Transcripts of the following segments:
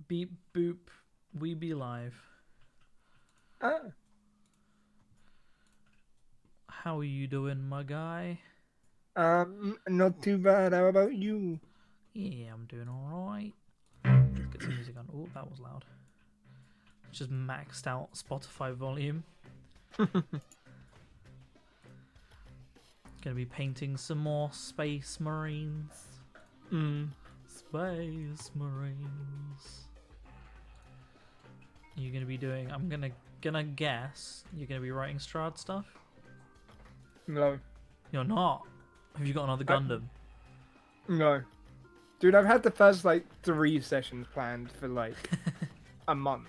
Beep boop. We be live. Ah, How are you doing, my guy? not too bad. How about you? Yeah, I'm doing alright. Let's get some music on. Oh, that was loud. Just maxed out Spotify volume. Gonna be painting some more Space Marines. Space Marines. You're gonna be doing. I'm gonna guess you're gonna be writing Strahd stuff. No, You're not. Have you got another Gundam? no, dude. I've had the first like 3 sessions planned for like a month.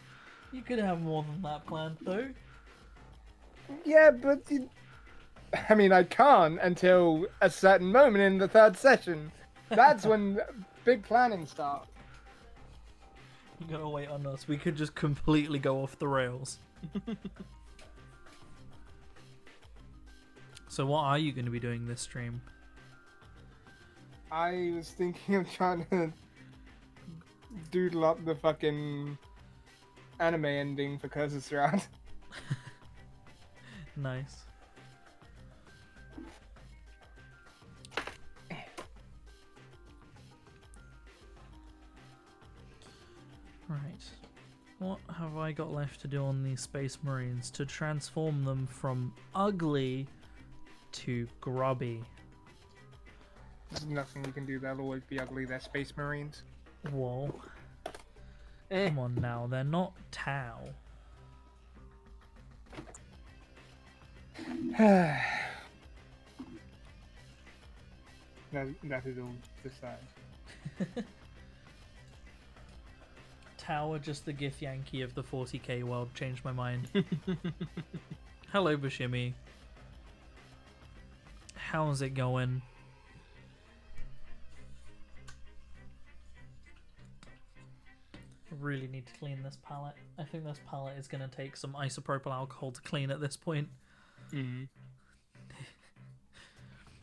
You could have more than that planned though. Yeah, but I mean, I can't until a certain moment in the third session. That's when big planning starts. You gotta wait on us. We could just completely go off the rails. So what are you going to be doing this stream? I was thinking of trying to doodle up the fucking anime ending for Curse of Strahd. Nice. Right. What have I got left to do on these Space Marines to transform them from ugly to grubby? There's nothing you can do. They'll always be ugly. They're Space Marines. Whoa. Come on now, they're not Tau. that is all to say. Tau are just the Gith Yankee of the 40k world. Changed my mind. Hello, Bashimi. How's it going? I really need to clean this palette. I think this palette is going to take some isopropyl alcohol to clean at this point.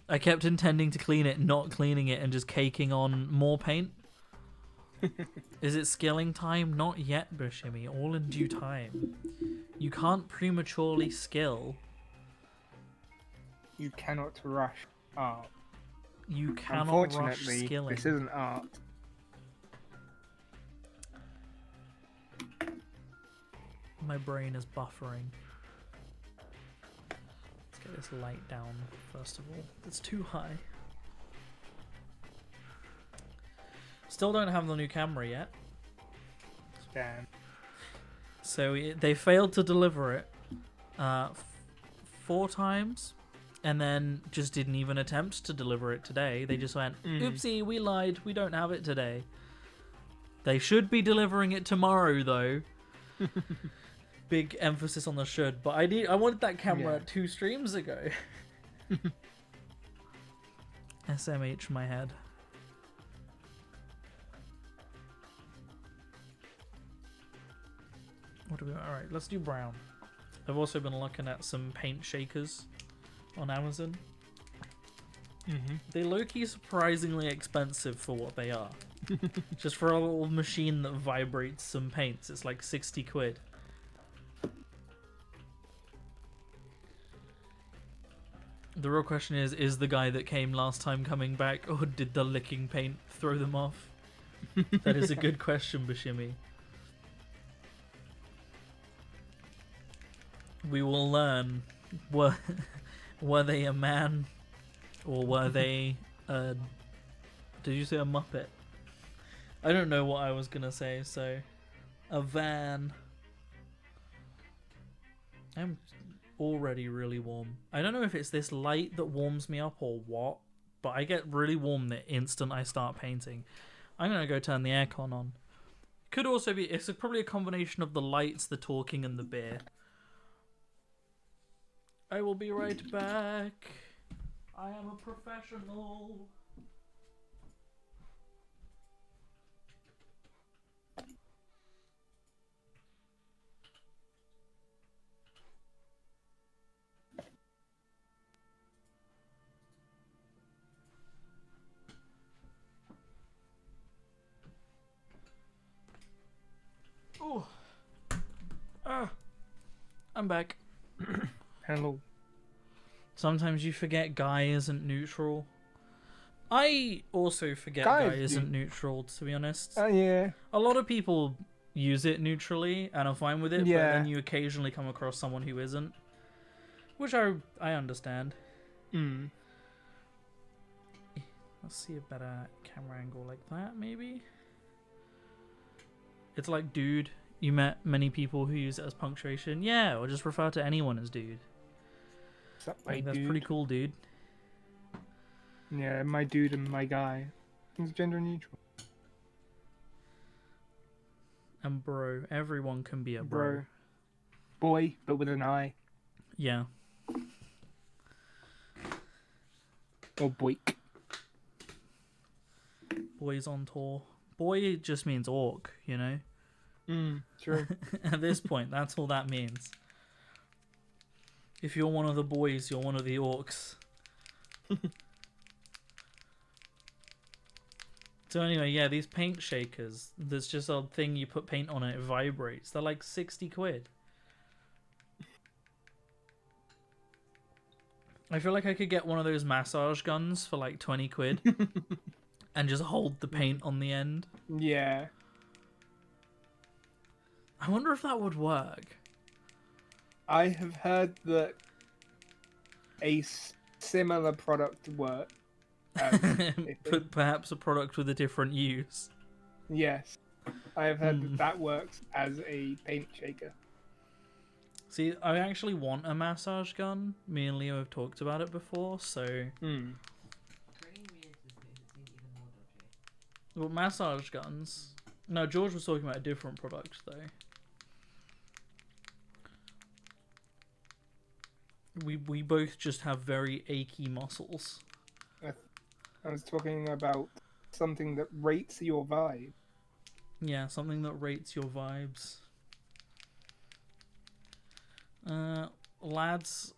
I kept intending to clean it, not cleaning it, and just caking on more paint. Is it skilling time? Not yet, Bashimi. All in due time. You can't prematurely skill. You cannot rush art. You cannot rush Unfortunately, skilling. this isn't art. My brain is buffering. Let's get this light down, first of all. It's too high. Still don't have the new camera yet. Damn. So they failed to deliver it 4 times, and then just didn't even attempt to deliver it today. They just went, oopsie, we lied, we don't have it today. They should be delivering it tomorrow, though. Big emphasis on the should, but I wanted that camera 2 streams ago. SMH my head. What do we? All right, let's do brown. I've also been looking at some paint shakers on Amazon. They low-key surprisingly expensive for what they are. Just for a little machine that vibrates some paints, it's like 60 quid. The real question is the guy that came last time coming back, or did the licking paint throw them off? That is a good question, Bashimi. We will learn. Were they a man, or were they a... Did you say a Muppet? I don't know what I was gonna say, so... A van. I'm already really warm. I don't know if it's this light that warms me up or what, but I get really warm the instant I start painting. I'm gonna go turn the aircon on. Could also be... It's probably a combination of the lights, the talking, and the beer. I will be right back. I am a professional. Oh. I'm back. Hello. Sometimes you forget Guy isn't neutral. I also forget Guy isn't neutral, to be honest. Yeah. A lot of people use it neutrally and are fine with it, Yeah. but then you occasionally come across someone who isn't. Which I understand. Mm. Let's see a better camera angle like that, maybe? It's like dude. You met many people who use it as punctuation. Yeah, or just refer to anyone as dude. I think that's pretty cool, dude. Yeah, my dude and my guy. It's gender neutral. And bro. Everyone can be a bro. Boy, but with an I. Yeah. Or boik. Boys on tour. Boy just means orc, you know? True. At this point, that's all that means. If you're one of the boys, you're one of the orcs. So anyway, yeah, these paint shakers, there's just a thing you put paint on and it vibrates. They're like 60 quid. I feel like I could get one of those massage guns for like 20 quid and just hold the paint on the end. Yeah. I wonder if that would work. I have heard that a similar product works. But perhaps a product with a different use. Yes. I have heard that works as a paint shaker. See, I actually want a massage gun. Me and Leo have talked about it before, so... Well, massage guns... No, George was talking about a different product, though. We both just have very achy muscles. I was talking about something that rates your vibe. Yeah, something that rates your vibes. Lads.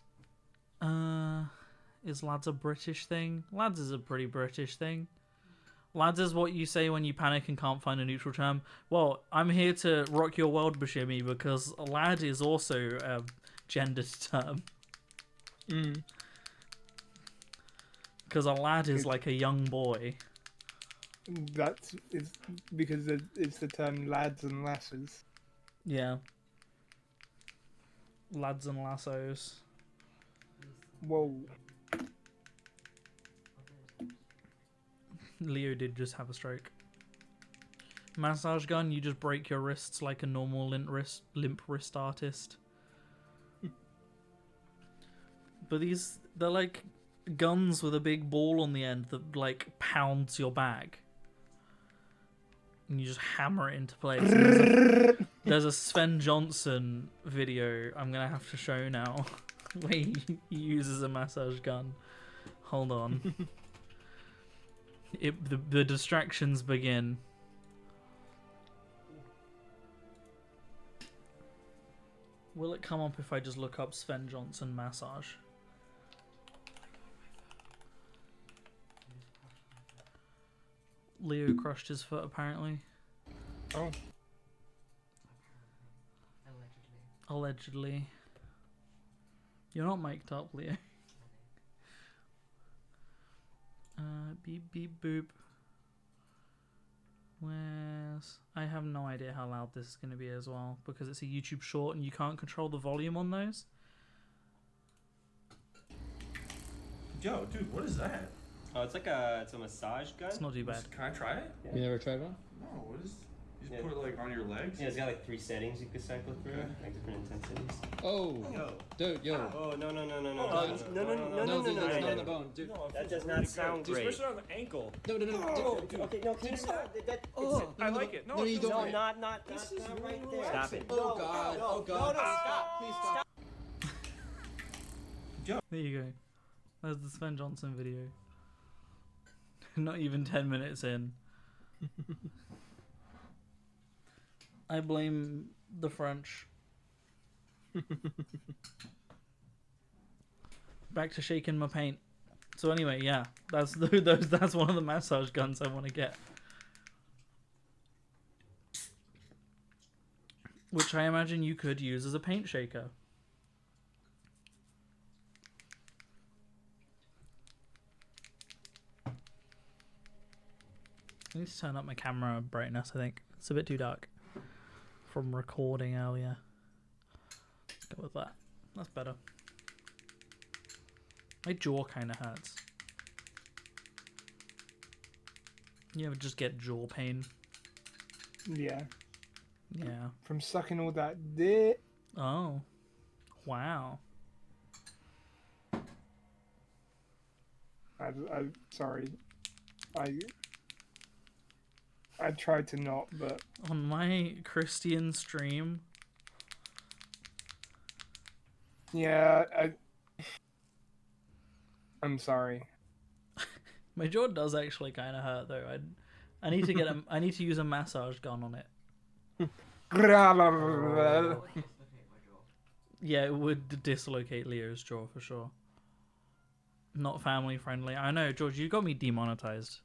Is lads a British thing? Lads is a pretty British thing. Lads is what you say when you panic and can't find a neutral term. Well, I'm here to rock your world, Bashimi, because a lad is also a gendered term. Because a lad is like a young boy. That's it's because it's the term lads and lasses. Yeah. Lads and lassos. Whoa. Leo did just have a stroke. Massage gun, you just break your wrists like a normal limp wrist artist. But they're like guns with a big ball on the end that like pounds your back. And you just hammer it into place. There's a Sven Johnson video I'm gonna have to show now where he uses a massage gun. Hold on. The distractions begin. Will it come up if I just look up Sven Johnson massage? Leo crushed his foot apparently. Oh. Allegedly. You're not mic'd up, Leo. Beep beep boop. Where's... I have no idea how loud this is going to be as well, because it's a YouTube short and you can't control the volume on those. Yo, dude, what is that? Oh, it's a massage gun. It's not too bad. Can I try it? Yeah. You never tried one? No, what is... You just put it like on your legs? Yeah, it's got like 3 settings you can cycle through, Okay. like different intensities. Oh, Yo. dude, yo. Oh no. No, dude, that's not on the bone, dude. No, it That feels does not really sound good. great. Especially on the ankle. No, Dude. Okay, no, can you stop? I like it. No, No, it you feels don't. great. not right there. Stop it. Oh god, oh god. Stop. Please stop. There you go. There's the Sven Johnson video. Not even 10 minutes in. I blame the French. Back to shaking my paint. So anyway, yeah, that's one of the massage guns I want to get. which I imagine you could use as a paint shaker. I need to turn up my camera brightness, I think. It's a bit too dark from recording earlier. Let's go with that. That's better. My jaw kind of hurts. You ever just get jaw pain? Yeah. Yeah. From sucking all that dick. Oh. Wow. Sorry. I tried to not, but On my Christian stream, yeah, I'm sorry. my jaw does actually kind of hurt though. I need to get I need to use a massage gun on it. Yeah, it would dislocate Leo's jaw for sure. Not family friendly. I know, George, you got me demonetized.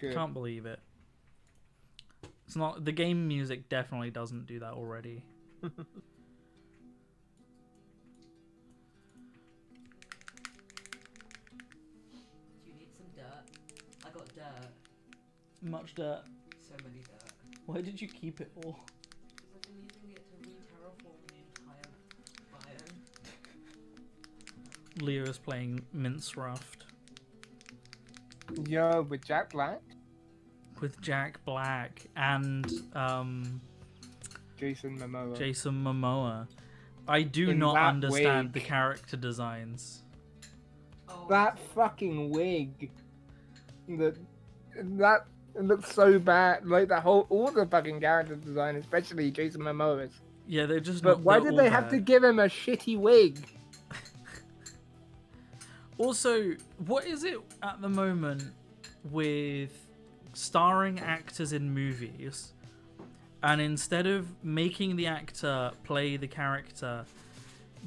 Good. Can't believe it. It's not, the game music definitely doesn't do that already. Do you need some dirt? I got dirt. Much dirt. So many dirt. Why did you keep it all? Because I've been using it to re-terraform the entire biome. Leo is playing Mince Raft Yo, with Jack Black, with Jack Black and Jason Momoa. Jason Momoa. I do In not that understand wig. the character designs. Oh, That fucking wig. That it looks so bad. Like all the fucking character design, especially Jason Momoa's. Yeah, they're just. But not, why they're did all they have to bad. give him a shitty wig? Also, what is it at the moment with starring actors in movies, and instead of making the actor play the character,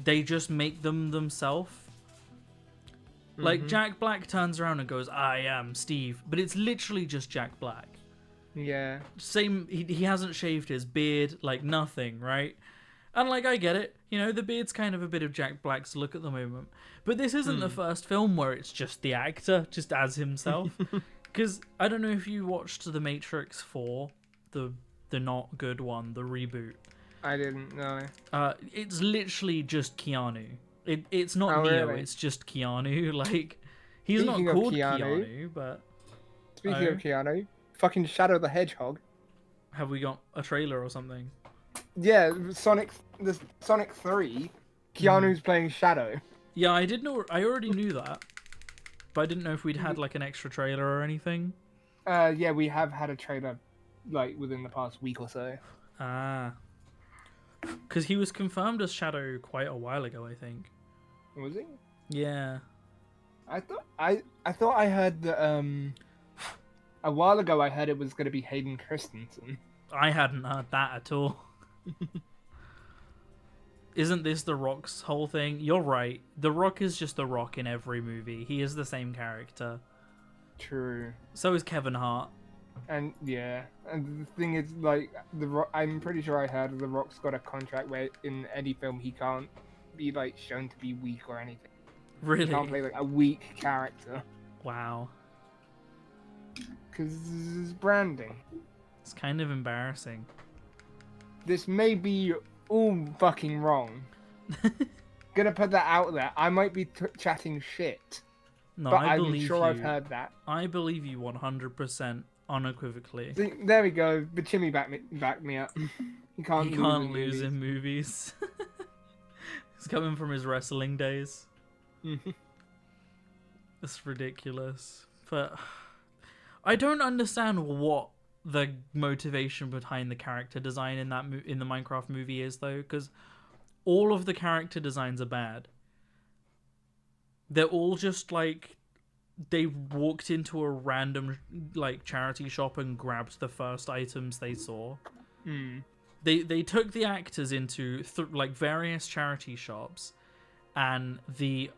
they just make them themselves? Like, Jack Black turns around and goes, "I am Steve," but it's literally just Jack Black. Yeah. Same, he hasn't shaved his beard, like nothing, right? And like, I get it, you know, the beard's kind of a bit of Jack Black's look at the moment. But this isn't the first film where it's just the actor, just as himself. Because I don't know if you watched The Matrix 4, the not good one, the reboot. I didn't know. It's literally just Keanu. It's not Oh, Neo, really? it's just Keanu. Like, he's Speaking not of called Keanu- Keanu, but Speaking of Keanu, fucking Shadow the Hedgehog. have we got a trailer or something? Yeah, Sonic 3. Keanu's playing Shadow. Yeah, I did know. I already knew that, but I didn't know if we'd had like an extra trailer or anything. Yeah, we have had a trailer like within the past week or so. Ah, because he was confirmed as Shadow quite a while ago, I think. Was he? Yeah. I thought I heard that a while ago I heard it was going to be Hayden Christensen. I hadn't heard that at all. Isn't this The Rock's whole thing? You're right. The Rock is just The Rock in every movie. He is the same character. True. So is Kevin Hart. And yeah, and the thing is, like, I'm pretty sure I heard The Rock's got a contract where in any film he can't be like shown to be weak or anything. He Really? can't play like a weak character Wow. because this is branding. It's kind of embarrassing. This may be all fucking wrong. Gonna put that out there. I might be chatting shit, No, but I I'm believe sure you. I've heard that. I believe you 100%, unequivocally. See, there we go. But Jimmy back me up. He can't. He lose can't in lose movies. in movies. He's coming from his wrestling days. It's ridiculous. But I don't understand what the motivation behind the character design in that in the Minecraft movie is, though, because all of the character designs are bad. They're all just like they walked into a random like charity shop and grabbed the first items they saw. They took the actors into like various charity shops, and they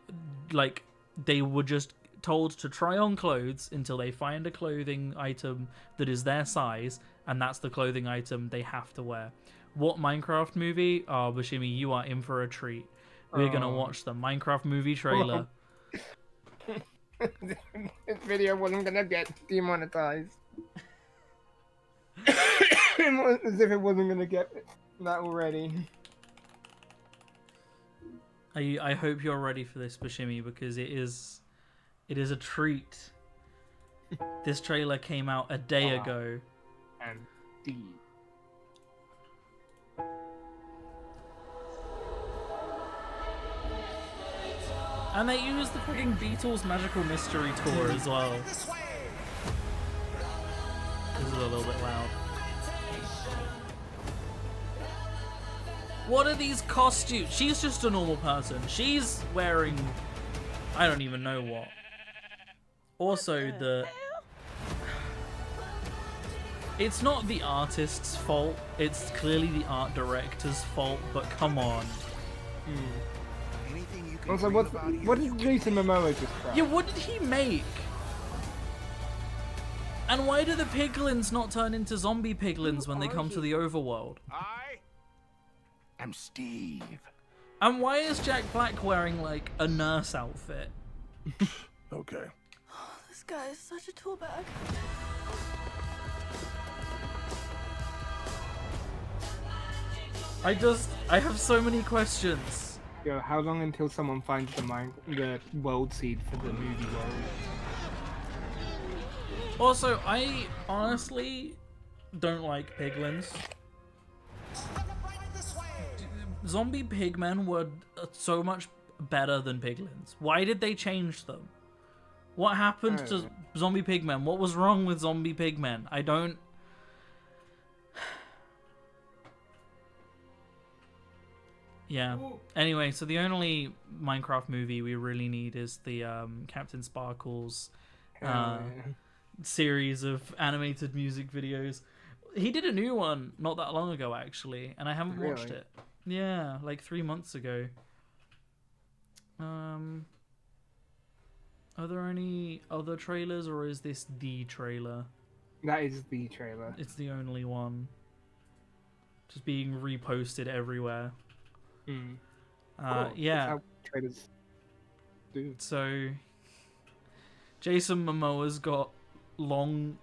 were just told to try on clothes until they find a clothing item that is their size, and that's the clothing item they have to wear. What Minecraft movie? Oh, Bashimi, you are in for a treat. We're gonna watch the Minecraft movie trailer. This video wasn't gonna get demonetized. As if it wasn't gonna get that already. I hope you're ready for this, Bashimi, because it is a treat. This trailer came out a day ago. And D. And they used the fucking Beatles Magical Mystery Tour as well. This is a little bit loud. What are these costumes? She's just a normal person. She's wearing... I don't even know what. Also, it's not the artist's fault. It's clearly the art director's fault, but come on. Also, what did Jason Momoa just try? Yeah, what did he make? And why do the piglins not turn into zombie piglins when they come to the overworld? I'm Steve. And why is Jack Black wearing, like, a nurse outfit? Okay. This guy is such a tool bag. I have so many questions. Yo, how long until someone finds the world seed for the movie world? Also, I honestly don't like piglins. Zombie pigmen were so much better than piglins. Why did they change them? What happened to zombie pigmen? What was wrong with zombie pigmen? I don't... Yeah. Anyway, so the only Minecraft movie we really need is the Captain Sparkles series of animated music videos. He did a new one not that long ago, actually, and I haven't watched it. Yeah, like 3 months ago. Are there any other trailers, or is this the trailer? That is the trailer. It's the only one. Just being reposted everywhere. Cool. Yeah. That's how trailers do. So, Jason Momoa's got long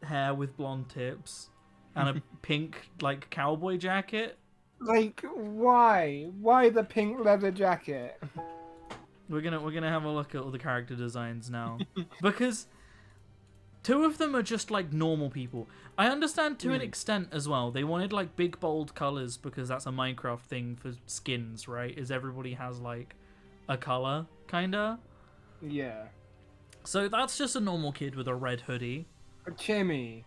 hair with blonde tips and a pink, like, cowboy jacket. Like, why? Why the pink leather jacket? We're gonna have a look at all the character designs now. Because two of them are just like normal people. I understand to an extent as well. They wanted like big bold colors because that's a Minecraft thing for skins, right? Is everybody has like a color, kinda? Yeah. So that's just a normal kid with a red hoodie. Jimmy.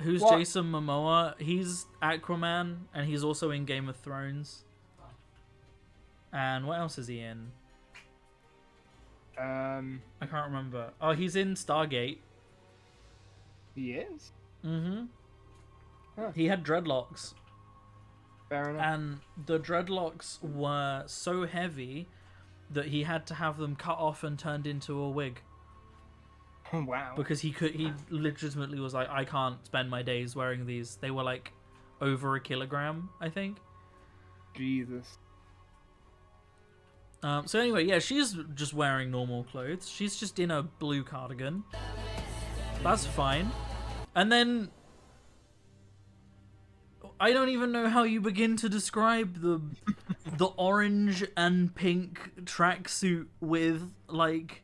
Who's What? Jason Momoa? He's Aquaman, and he's also in Game of Thrones. And what else is he in? I can't remember. Oh, he's in Stargate. He is? Mm-hmm. Huh. He had dreadlocks. Fair enough. And the dreadlocks were so heavy that he had to have them cut off and turned into a wig. Wow. Because he legitimately was like, I can't spend my days wearing these. They were like over a kilogram, I think. Jesus. So anyway, yeah, she's just wearing normal clothes. She's just in a blue cardigan. That's fine. And then I don't even know how you begin to describe the orange and pink tracksuit with, like,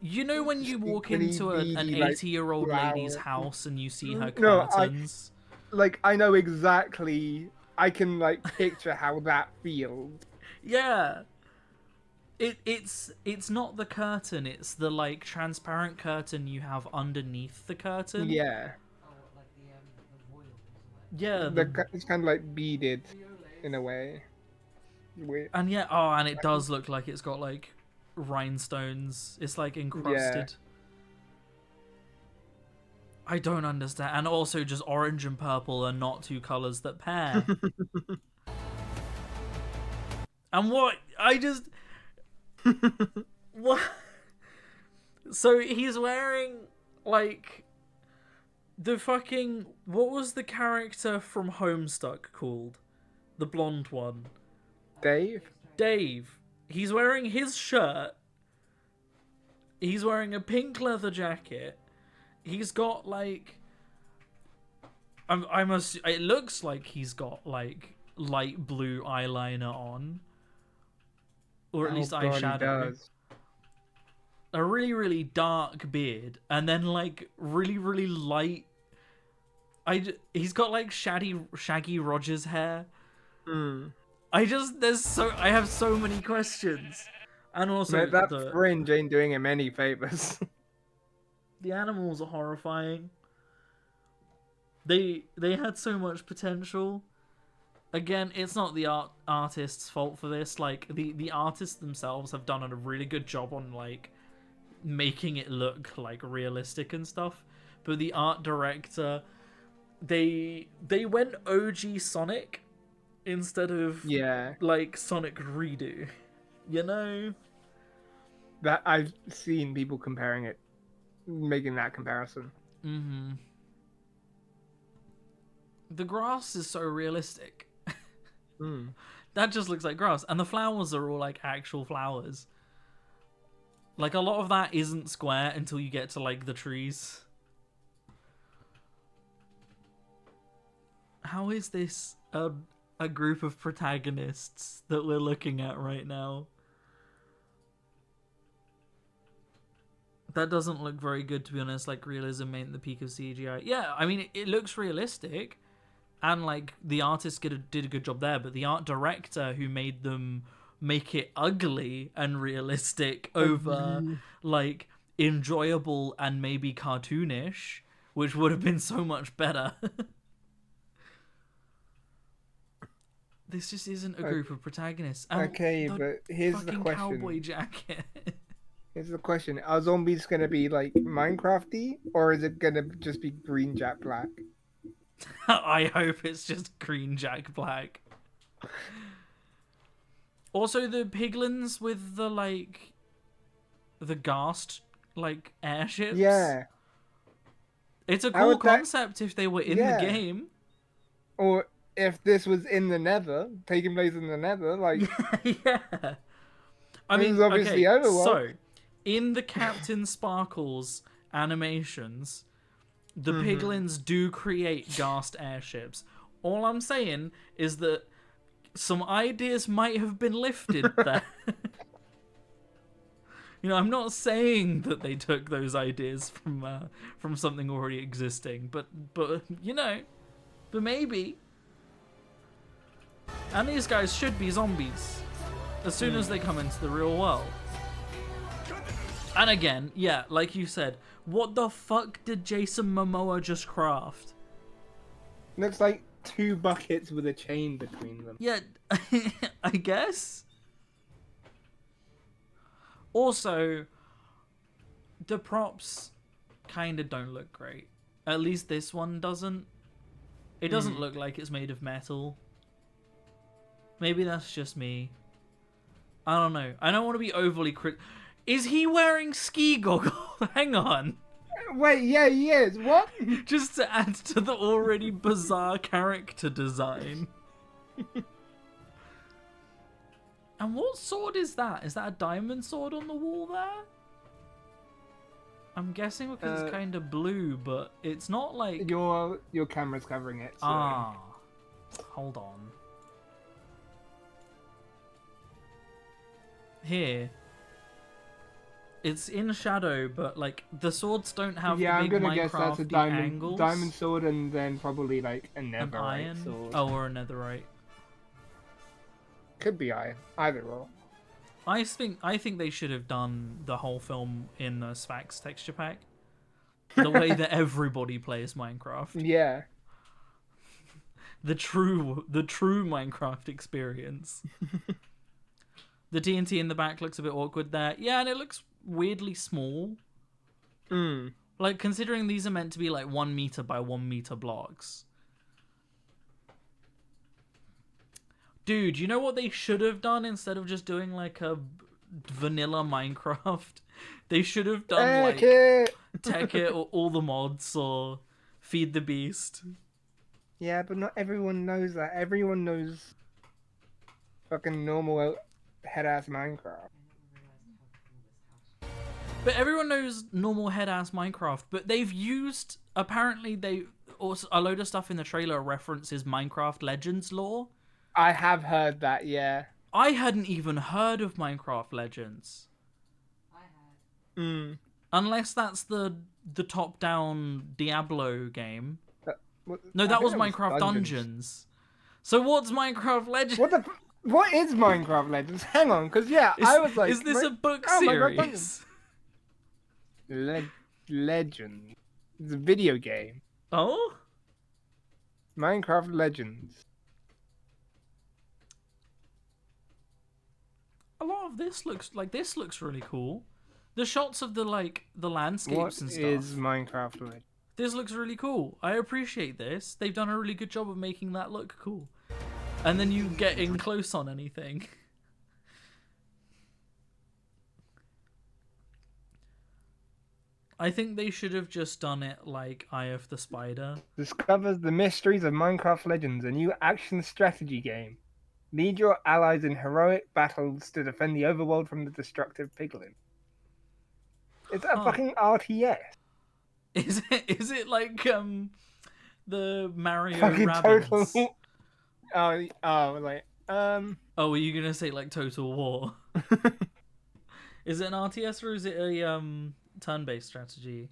you know when you walk into an 80-year-old lady's house and you see her curtains? I know exactly. I can like picture how that feels. Yeah. It's not the curtain, it's the like transparent curtain you have underneath the curtain. Yeah. Yeah. It's kind of like beaded in a way. Weird. And yeah, and it does look like it's got like rhinestones. It's like encrusted. Yeah. I don't understand. And also just orange and purple are not two colors that pair. And what? What? So he's wearing, like, The fucking... What was the character from Homestuck called? The blonde one. Dave? Dave. He's wearing his shirt. He's wearing a pink leather jacket. He's got, like... it looks like he's got, like, light blue eyeliner on. Or at least God, he eyeshadow. does. A really, really dark beard. And then, like, really, really light... He's got, like, Shaggy Rogers hair. I have so many questions. And also... Mate, that fringe ain't doing him any favors. The animals are horrifying. They had so much potential. Again, it's not the artist's fault for this. Like, the artists themselves have done a really good job on, like, making it look, like, realistic and stuff. But the art director, they went OG Sonic instead of, like, Sonic Redo. You know? That I've seen people comparing it, making that comparison. Mm-hmm. The grass is so realistic. That just looks like grass. And the flowers are all like actual flowers. Like a lot of that isn't square until you get to like the trees. How is this a group of protagonists that we're looking at right now? That doesn't look very good, to be honest. Like, realism ain't the peak of CGI. Yeah, I mean, it looks realistic. And, like, the artist did a good job there. But the art director who made them make it ugly and realistic over, like, enjoyable and maybe cartoonish, which would have been so much better. This just isn't a group of protagonists. And okay, but here's the question. Cowboy jacket. Here's the question. Are zombies going to be, like, Minecraft-y? Or is it going to just be green, Jack, black? I hope it's just green, Jack, black. Also, the piglins with the, like... the ghast, like, airships. Yeah. It's a cool concept if they were in the game. Or if this was in the Nether, taking place in the Nether, like... Yeah. I mean, obviously Overworld. So, in the Captain Sparkles animations, the piglins do create ghast airships. All I'm saying is that some ideas might have been lifted there. You know, I'm not saying that they took those ideas from something already existing, but you know, but maybe. And these guys should be zombies as soon as they come into the real world. And again, yeah, like you said, what the fuck did Jason Momoa just craft? Looks like 2 buckets with a chain between them. Yeah, I guess. Also, the props kind of don't look great. At least this one doesn't. It doesn't look like it's made of metal. Maybe that's just me. I don't know. I don't want to be overly Is he wearing ski goggles? Hang on. Wait, yeah, he is. What? Just to add to the already bizarre character design. And what sword is that? Is that a diamond sword on the wall there? I'm guessing because it's kind of blue, but it's not like... Your camera's covering it. So... Ah. Hold on. Here. It's in shadow, but like the swords don't have the big I'm gonna guess that's a angles. diamond sword, and then probably like a netherite An iron? sword. Oh, or a netherite. Could be iron. Either or. I think they should have done the whole film in the Sphax texture pack. The way that everybody plays Minecraft. Yeah. The true Minecraft experience. The TNT in the back looks a bit awkward there. Yeah, and it looks weirdly small. Like, considering these are meant to be like 1 meter by 1 meter blocks. Dude, you know what they should have done instead of just doing like a vanilla Minecraft? They should have done like Tekkit or all the mods or Feed the beast. Yeah, but not everyone knows that. Everyone knows fucking normal head ass Minecraft. But everyone knows normal head ass Minecraft, but they've used, apparently they also, a load of stuff in the trailer references Minecraft Legends lore. I have heard that, yeah. I hadn't even heard of Minecraft Legends. I had. Unless that's the top down Diablo game. No, I that think was Minecraft Dungeons. So what's Minecraft Legends? What is Minecraft Legends? Hang on, because I was like, is this a book Minecraft series? Legend. It's a video game. Oh? Minecraft Legends. A lot of this looks really cool. The shots of the landscapes and stuff. What is Minecraft Legends? This looks really cool. I appreciate this. They've done a really good job of making that look cool. And then you get in close on anything. I think they should have just done it like Eye of the Spider. Discovers the mysteries of Minecraft Legends, a new action strategy game. Lead your allies in heroic battles to defend the overworld from the destructive piglin. It's a fucking RTS. Is it like the Mario Fucking Rabbids? total. Oh, were you gonna say like Total War? Is it an RTS or is it a turn-based strategy?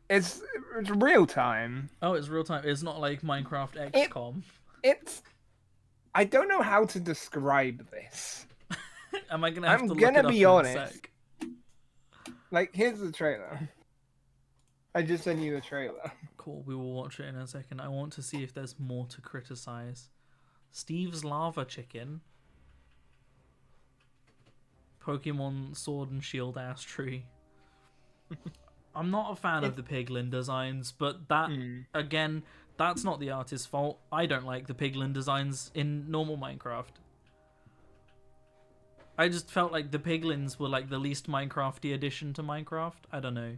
It's real time. Oh, it's real time. It's not like Minecraft XCOM. I don't know how to describe this. Am I gonna have I'm to look gonna it up be in a honest. sec? Like, here's the trailer. I just sent you the trailer. Cool, we will watch it in a second. I want to see if there's more to criticize. Steve's Lava Chicken. Pokemon Sword and Shield ass tree. I'm not a fan of the piglin designs, but that, again, that's not the artist's fault. I don't like the piglin designs in normal Minecraft. I just felt like the piglins were like the least Minecrafty addition to Minecraft. I don't know.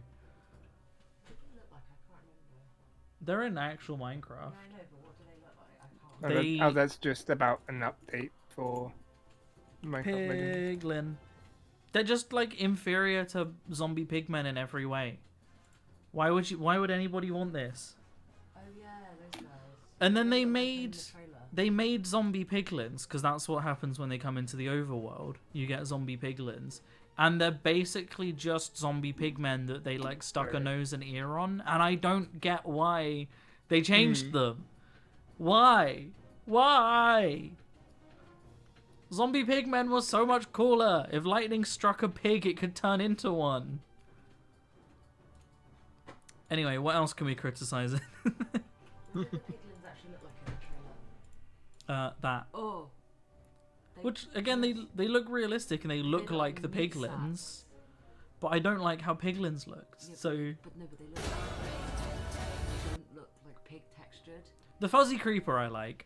They're in actual Minecraft. That's just about an update for Minecraft Legends. Piglin. They're just like inferior to zombie pigmen in every way. Why would anybody want this? Oh yeah, those guys. And then they made zombie piglins, because that's what happens when they come into the overworld. You get zombie piglins. And they're basically just zombie pigmen that they like stuck a nose and ear on. And I don't get why they changed them. Why? Why? Zombie pigmen was so much cooler. If lightning struck a pig, it could turn into one. Anyway, what else can we criticize? What do the piglins actually look like in the trailer? That. Oh. Which, again, they look realistic and they look like the mid-saps. piglins. But I don't like how piglins look. Yeah, So But they look like they don't look like pig textured. the fuzzy creeper I like.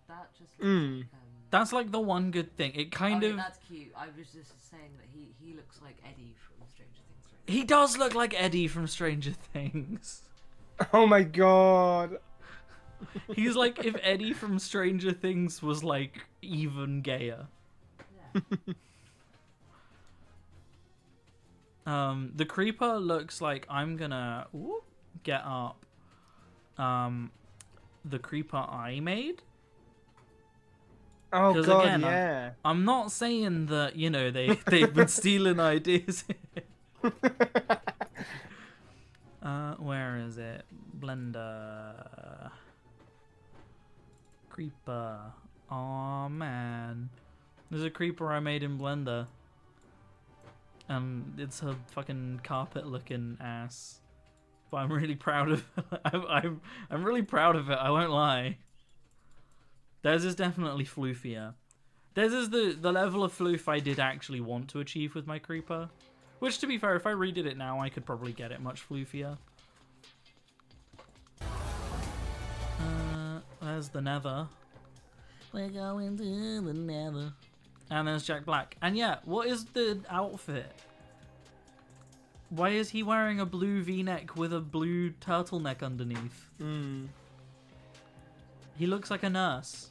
That just looks like, That's like the one good thing. It kind of... that's cute. I was just saying that he looks like Eddie from Stranger Things. Right? He does look like Eddie from Stranger Things. Oh my god. He's like if Eddie from Stranger Things was like even gayer. Yeah. The creeper looks like I'm gonna get up the creeper I made. Oh 'Cause god, again, yeah. I'm not saying that, you know, they've been stealing ideas. Where is it? Blender. Creeper. Aw, man. There's a creeper I made in Blender. And it's a fucking carpet looking ass. But I'm really proud of it. I'm really proud of it, I won't lie. Theirs is definitely floofier. Theirs is the level of floof I did actually want to achieve with my creeper. Which, to be fair, if I redid it now, I could probably get it much floofier. There's the nether. We're going to the nether. And there's Jack Black. And yeah, what is the outfit? Why is he wearing a blue V-neck with a blue turtleneck underneath? He looks like a nurse.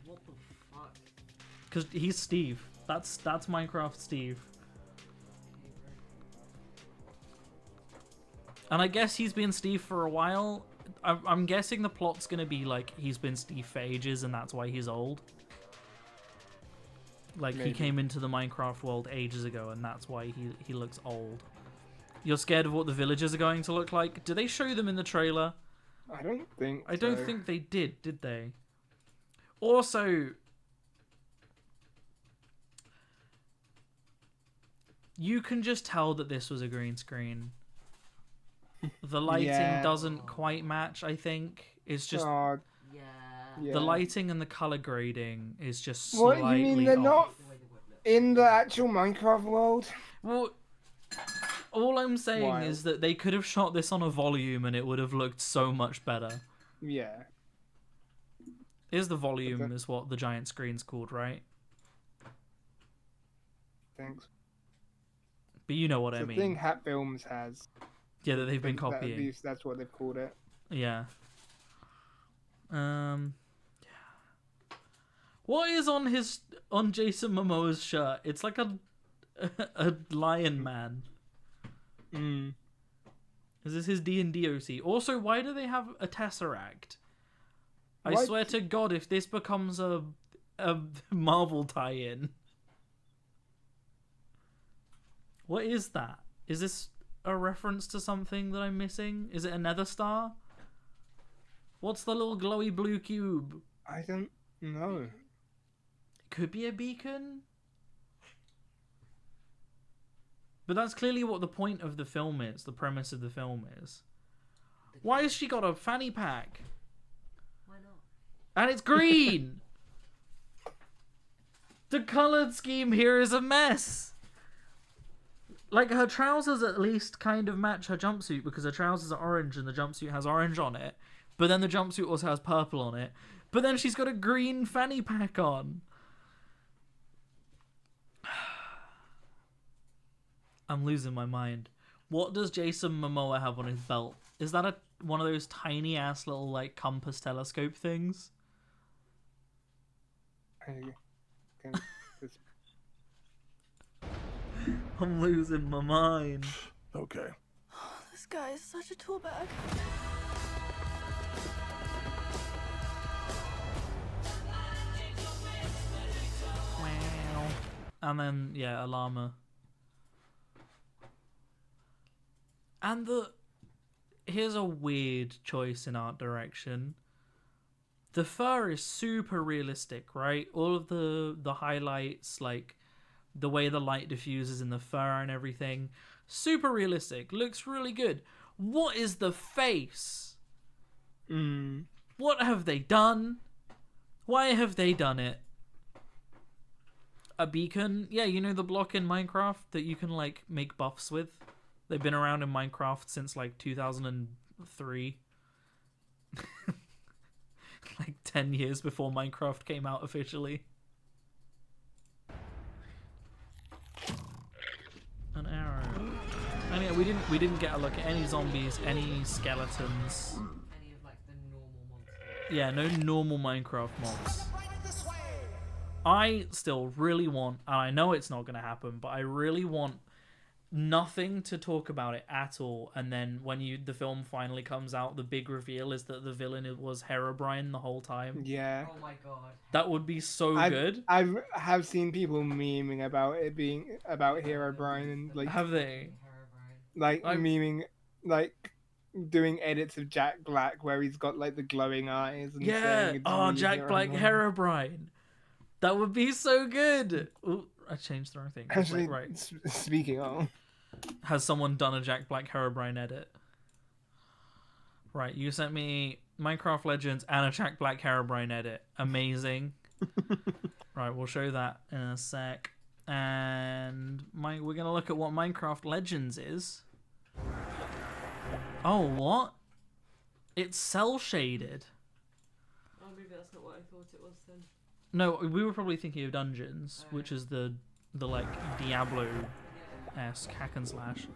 What the fuck? Because he's Steve. That's Minecraft Steve. And I guess he's been Steve for a while. I'm guessing the plot's gonna be like he's been Steve for ages and that's why he's old. Like he came into the Minecraft world ages ago and that's why he looks old. You're scared of what the villagers are going to look like? Do they show them in the trailer? I don't think. I don't think they did they? Also, you can just tell that this was a green screen. The lighting doesn't quite match, I think. It's just Oh, Yeah. yeah. the lighting and the color grading is just What, slightly you mean they're off. not in the actual Minecraft world? Well, all I'm saying Wild. is that they could have shot this on a volume and it would have looked so much better. Yeah. Is the volume is what the giant screen's called, right? Thanks. But you know what It's I the mean. thing Hat Films has. Yeah, that they've been At copying. least that's what they've called it. Yeah. What is on Jason Momoa's shirt? It's like a lion man. Is this his D&D OC? Also, why do they have a Tesseract? I Why- swear to God, if this becomes a Marvel tie-in. What is that? Is this a reference to something that I'm missing? Is it a nether star? What's the little glowy blue cube? I don't know. Could be a beacon? But that's clearly what the point of the film is, the premise of the film is. Why has she got a fanny pack? Why not? And it's green! The coloured scheme here is a mess! Like, her trousers at least kind of match her jumpsuit because her trousers are orange and the jumpsuit has orange on it. But then the jumpsuit also has purple on it. But then she's got a green fanny pack on. I'm losing my mind. What does Jason Momoa have on his belt? Is that one of those tiny ass little like compass telescope things? I'm losing my mind. Okay. This guy is such a tool bag. Wow. And then yeah, a llama. And here's a weird choice in art direction. The fur is super realistic, right? All of the highlights, like the way the light diffuses in the fur and everything, super realistic. Looks really good. What is the face? What have they done? Why have they done it? A beacon? Yeah, you know the block in Minecraft that you can like make buffs with? They've been around in Minecraft since like 2003. Like 10 years before Minecraft came out officially. An arrow. And yeah, we didn't get a look at any zombies, any skeletons. Any of like the normal monsters. Yeah, no normal Minecraft mobs. I still really want, and I know it's not going to happen, but I really want nothing to talk about it at all, and then when the film finally comes out, the big reveal is that the villain was Herobrine the whole time. Yeah. Oh my god. That would be so good. I have seen people memeing about it being about Herobrine and like Have they? memeing like doing edits of Jack Black where he's got like the glowing eyes and Yeah. saying it's Oh, really Jack Black Herobrine. That would be so good. Ooh, I changed the wrong thing. Actually, Right. speaking of, Has someone done a Jack Black Herobrine edit? Right, you sent me Minecraft Legends and a Jack Black Herobrine edit. Amazing. Right, we'll show that in a sec. And we're going to look at what Minecraft Legends is. Oh, what? It's cel-shaded. Oh, maybe that's not what I thought it was then. No, we were probably thinking of Dungeons, which is the like Diablo esque hack and slash.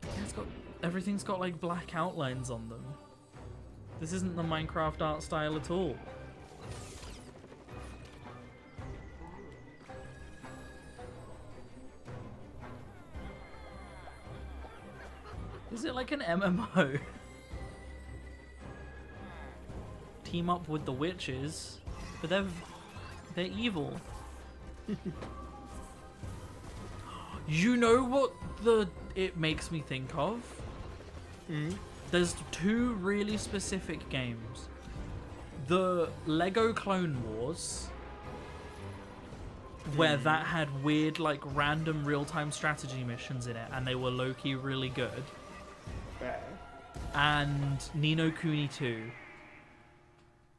Yeah, everything's got like black outlines on them. This isn't the Minecraft art style at all. Is it like an MMO? Team up with the witches, but they're evil. You know what it makes me think of? There's two really specific games. The Lego Clone Wars, where that had weird, like, random real-time strategy missions in it, and they were low-key really good. Fair. And Ni no Kuni 2.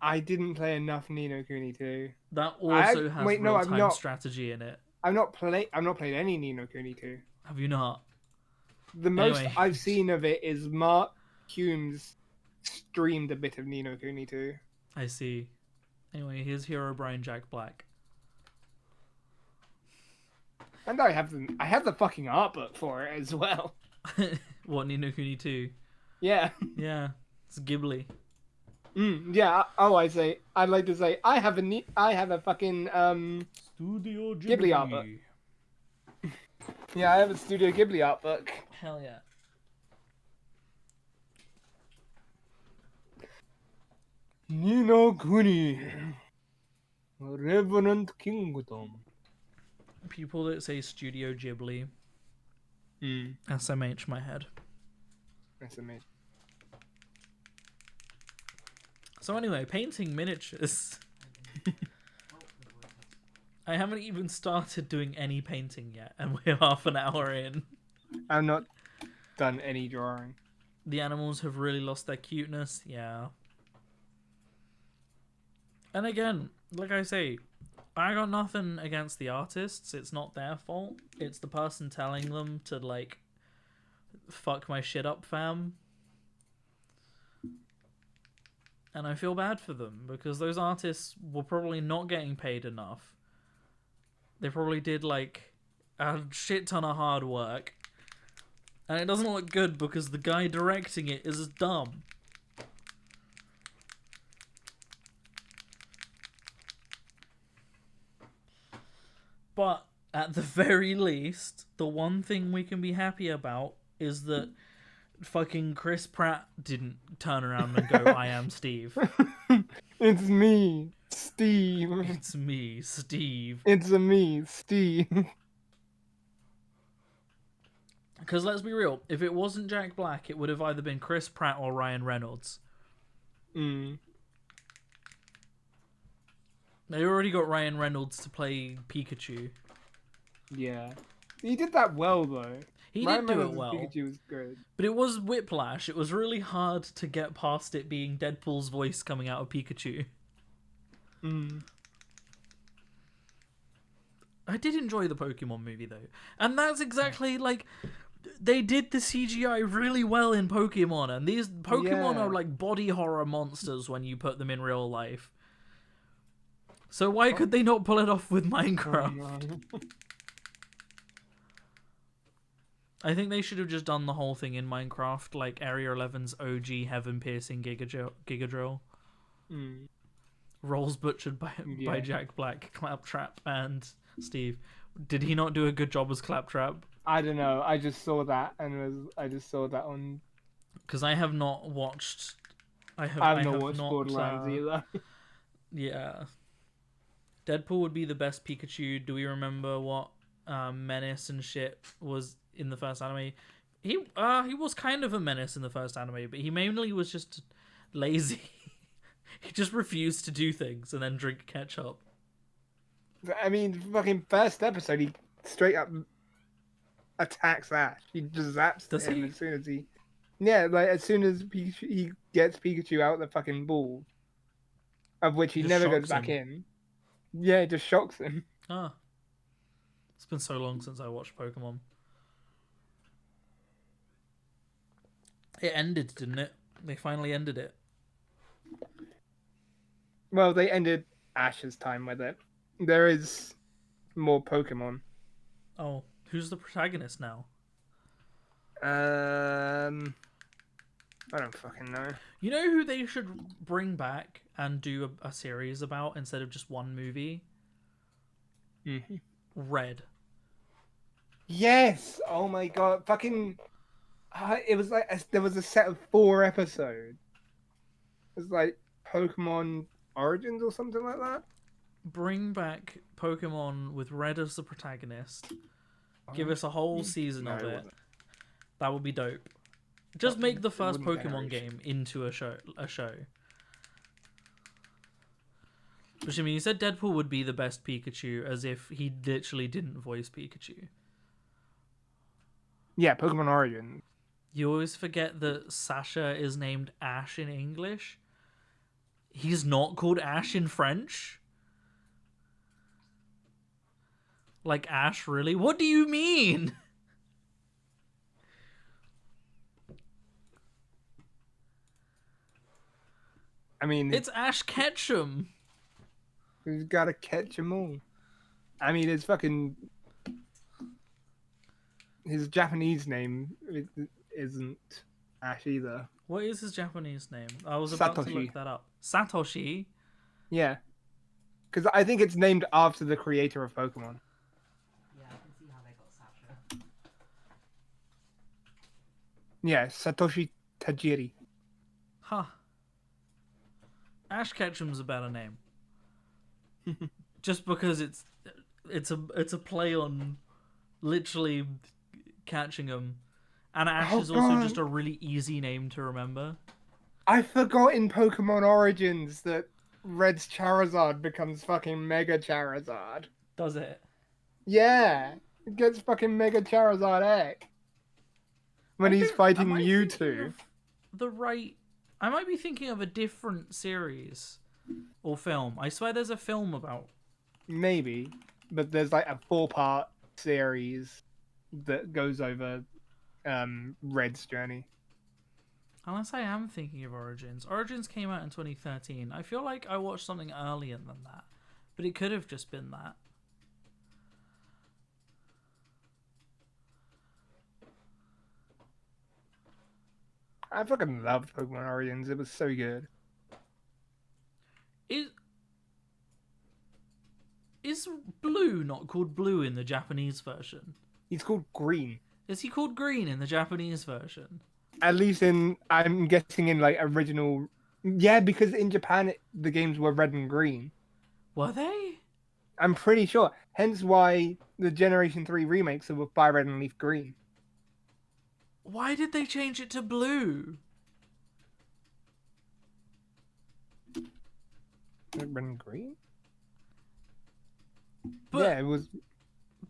I didn't play enough Ni no Kuni 2. That also has wait, no, I'm real-time not. strategy in it. I've not played any Ni no Kuni 2. Have you not? The most Anyway. I've seen of it is Mark Humes streamed a bit of Ni no Kuni 2. I see. Anyway, here's Hero Brian Jack Black. And I have the fucking art book for it as well. What, Ni no Kuni 2? Yeah. Yeah, it's Ghibli. Yeah. Oh, I'd like to say I have a fucking Studio Ghibli art book. Yeah, I have a Studio Ghibli art book. Hell yeah. Ni no Kuni. Revenant Kingdom. People that say Studio Ghibli. SMH my head. That's amazing. So anyway, painting miniatures. I haven't even started doing any painting yet, and we're half an hour in. I've not done any drawing. The animals have really lost their cuteness, yeah. And again, like I say, I got nothing against the artists. It's not their fault. It's the person telling them to, like, fuck my shit up, fam. And I feel bad for them, because those artists were probably not getting paid enough. They probably did, like, a shit ton of hard work. And it doesn't look good because the guy directing it is dumb. But, at the very least, the one thing we can be happy about is that fucking Chris Pratt didn't turn around and go, I am Steve. It's me, Steve. It's me, Steve. It's me, Steve. Because let's be real, if it wasn't Jack Black, it would have either been Chris Pratt or Ryan Reynolds. They already got Ryan Reynolds to play Pikachu. Yeah. He did that well, though. He Ryan did do it Reynolds' well. Pikachu was good. But it was whiplash. It was really hard to get past it being Deadpool's voice coming out of Pikachu. I did enjoy the Pokemon movie, though. And that's exactly, like... They did the CGI really well in Pokemon, and these Pokemon are like body horror monsters when you put them in real life. So why could they not pull it off with Minecraft? I think they should have just done the whole thing in Minecraft, like Area 11's OG heaven-piercing Giga Drill. Roles butchered by Jack Black, Claptrap, and Steve. Did he not do a good job as Claptrap? I don't know. I just saw that I just saw that on. Because I have not watched. I have not watched Borderlands either. Yeah. Deadpool would be the best Pikachu. Do we remember what Menace and shit was in the first anime? He was kind of a menace in the first anime, but he mainly was just lazy. He just refused to do things and then drink ketchup. I mean, fucking first episode, he straight up attacks Ash. He just zaps him as soon as he... Yeah, like, as soon as he gets Pikachu out the fucking ball, of which he never goes back in. Yeah, it just shocks him. Ah. It's been so long since I watched Pokemon. It ended, didn't it? They finally ended it. Well, they ended Ash's time with it. There is more Pokemon. Oh, Who's the protagonist now? I don't fucking know. You know who they should bring back and do a series about instead of just one movie? Mm-hmm. Red. Yes! Oh my god, fucking... it was like, there was a set of 4 episodes. It was like Pokemon Origins or something like that? Bring back Pokemon with Red as the protagonist. Give us a whole season No, of it it. wasn't. That would be dope. Just make the first wouldn't Pokemon generation. game into a show. Which, I mean, you said Deadpool would be the best Pikachu, as if he literally didn't voice Pikachu. Yeah, Pokemon Origins. You always forget that Sasha is named Ash in English. He's not called Ash in French. Like, Ash, really? What do you mean? I mean, It's Ash Ketchum. we've got to catch them all. I mean, it's fucking... His Japanese name isn't Ash either. What is his Japanese name? I was about to Satoshi. look that up. Satoshi? Yeah. Because I think it's named after the creator of Pokemon. Yeah, I can see how they got Sasha. Yeah, Satoshi Tajiri. Huh. Ash Ketchum's a better name. Just because it's a play on literally catching them. And Ash Oh, is also God. just a really easy name to remember. I forgot in Pokemon Origins that Red's Charizard becomes fucking Mega Charizard. Does it? Yeah, it gets fucking Mega Charizard X. When he's fighting Am I thinking Mewtwo. of the right... I might be thinking of a different series or film. I swear there's a film about... Maybe, but there's like a 4-part series that goes over Red's journey. Unless I am thinking of Origins. Origins came out in 2013. I feel like I watched something earlier than that. But it could have just been that. I fucking loved Pokemon Origins. It was so good. Is Blue not called Blue in the Japanese version? He's called Green. Is he called Green in the Japanese version? At least I'm guessing in like original. Yeah, because in Japan the games were red and green. Were they? I'm pretty sure. Hence why the Generation 3 remakes are Fire Red and Leaf Green. Why did they change it to Blue? Red and green? But, yeah, it was.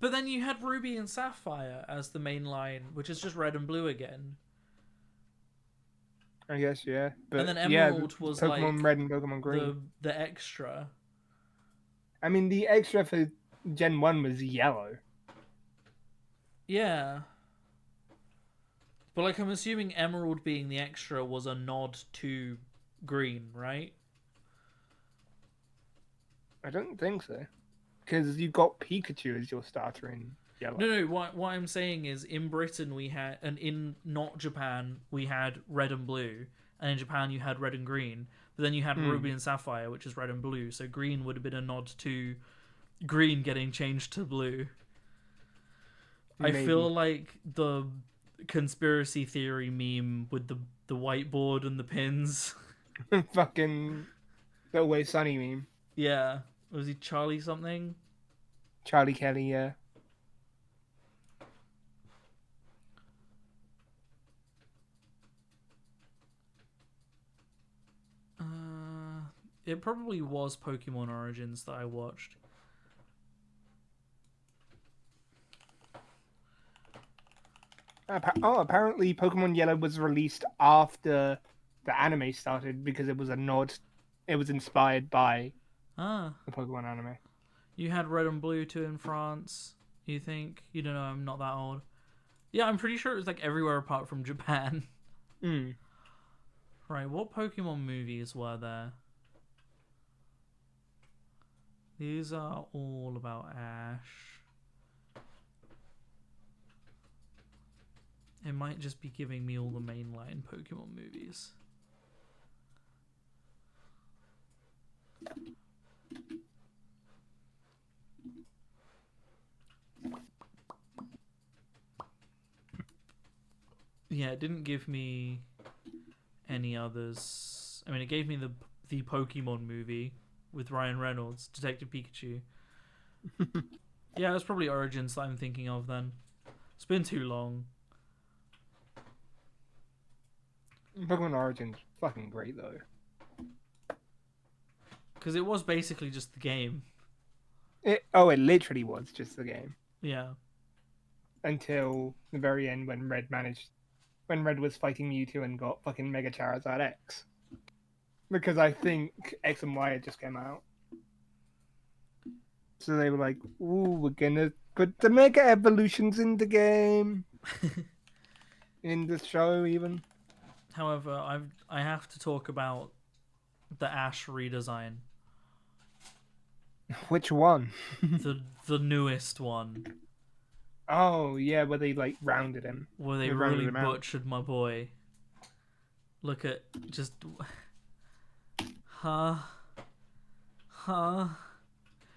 But then you had Ruby and Sapphire as the main line, which is just red and blue again. I guess, yeah. But And then yeah, Emerald was Pokemon like Red and Pokemon Green. the extra. I mean, the extra for Gen 1 was yellow. Yeah. But like, I'm assuming Emerald being the extra was a nod to Green, right? I don't think so. Because you got Pikachu as your starter in yellow. No. What I'm saying is, in Britain we had, and in not Japan we had red and blue, and in Japan you had red and green. But then you had Ruby and Sapphire, which is red and blue. So green would have been a nod to Green getting changed to blue. Maybe. I feel like the conspiracy theory meme with the whiteboard and the pins. Fucking the Always Sunny meme. Yeah. Was he Charlie something? Charlie Kelly, yeah. It probably was Pokemon Origins that I watched. Apparently Pokemon Yellow was released after the anime started because it was a nod. It was inspired by Ah. the Pokemon anime. You had Red and Blue too in France, you think? You don't know, I'm not that old. Yeah, I'm pretty sure it was like everywhere apart from Japan. Mm. Right, what Pokemon movies were there? These are all about Ash. It might just be giving me all the mainline Pokemon movies. Yeah, it didn't give me any others. I mean, it gave me the Pokemon movie with Ryan Reynolds, Detective Pikachu. Yeah, it's probably Origins that I'm thinking of then. It's been too long. Pokemon Origins, fucking great though. Because it was basically just the game. It literally was just the game Yeah. until the very end when Red was fighting Mewtwo and got fucking Mega Charizard X. Because I think X and Y had just came out. So they were like, ooh, we're gonna put the Mega Evolutions in the game. In the show, even. However, I have to talk about the Ash redesign. Which one? the newest one. Oh, yeah, where they, like, rounded him. Where they rounded really him out. butchered my boy. Look at just... Huh?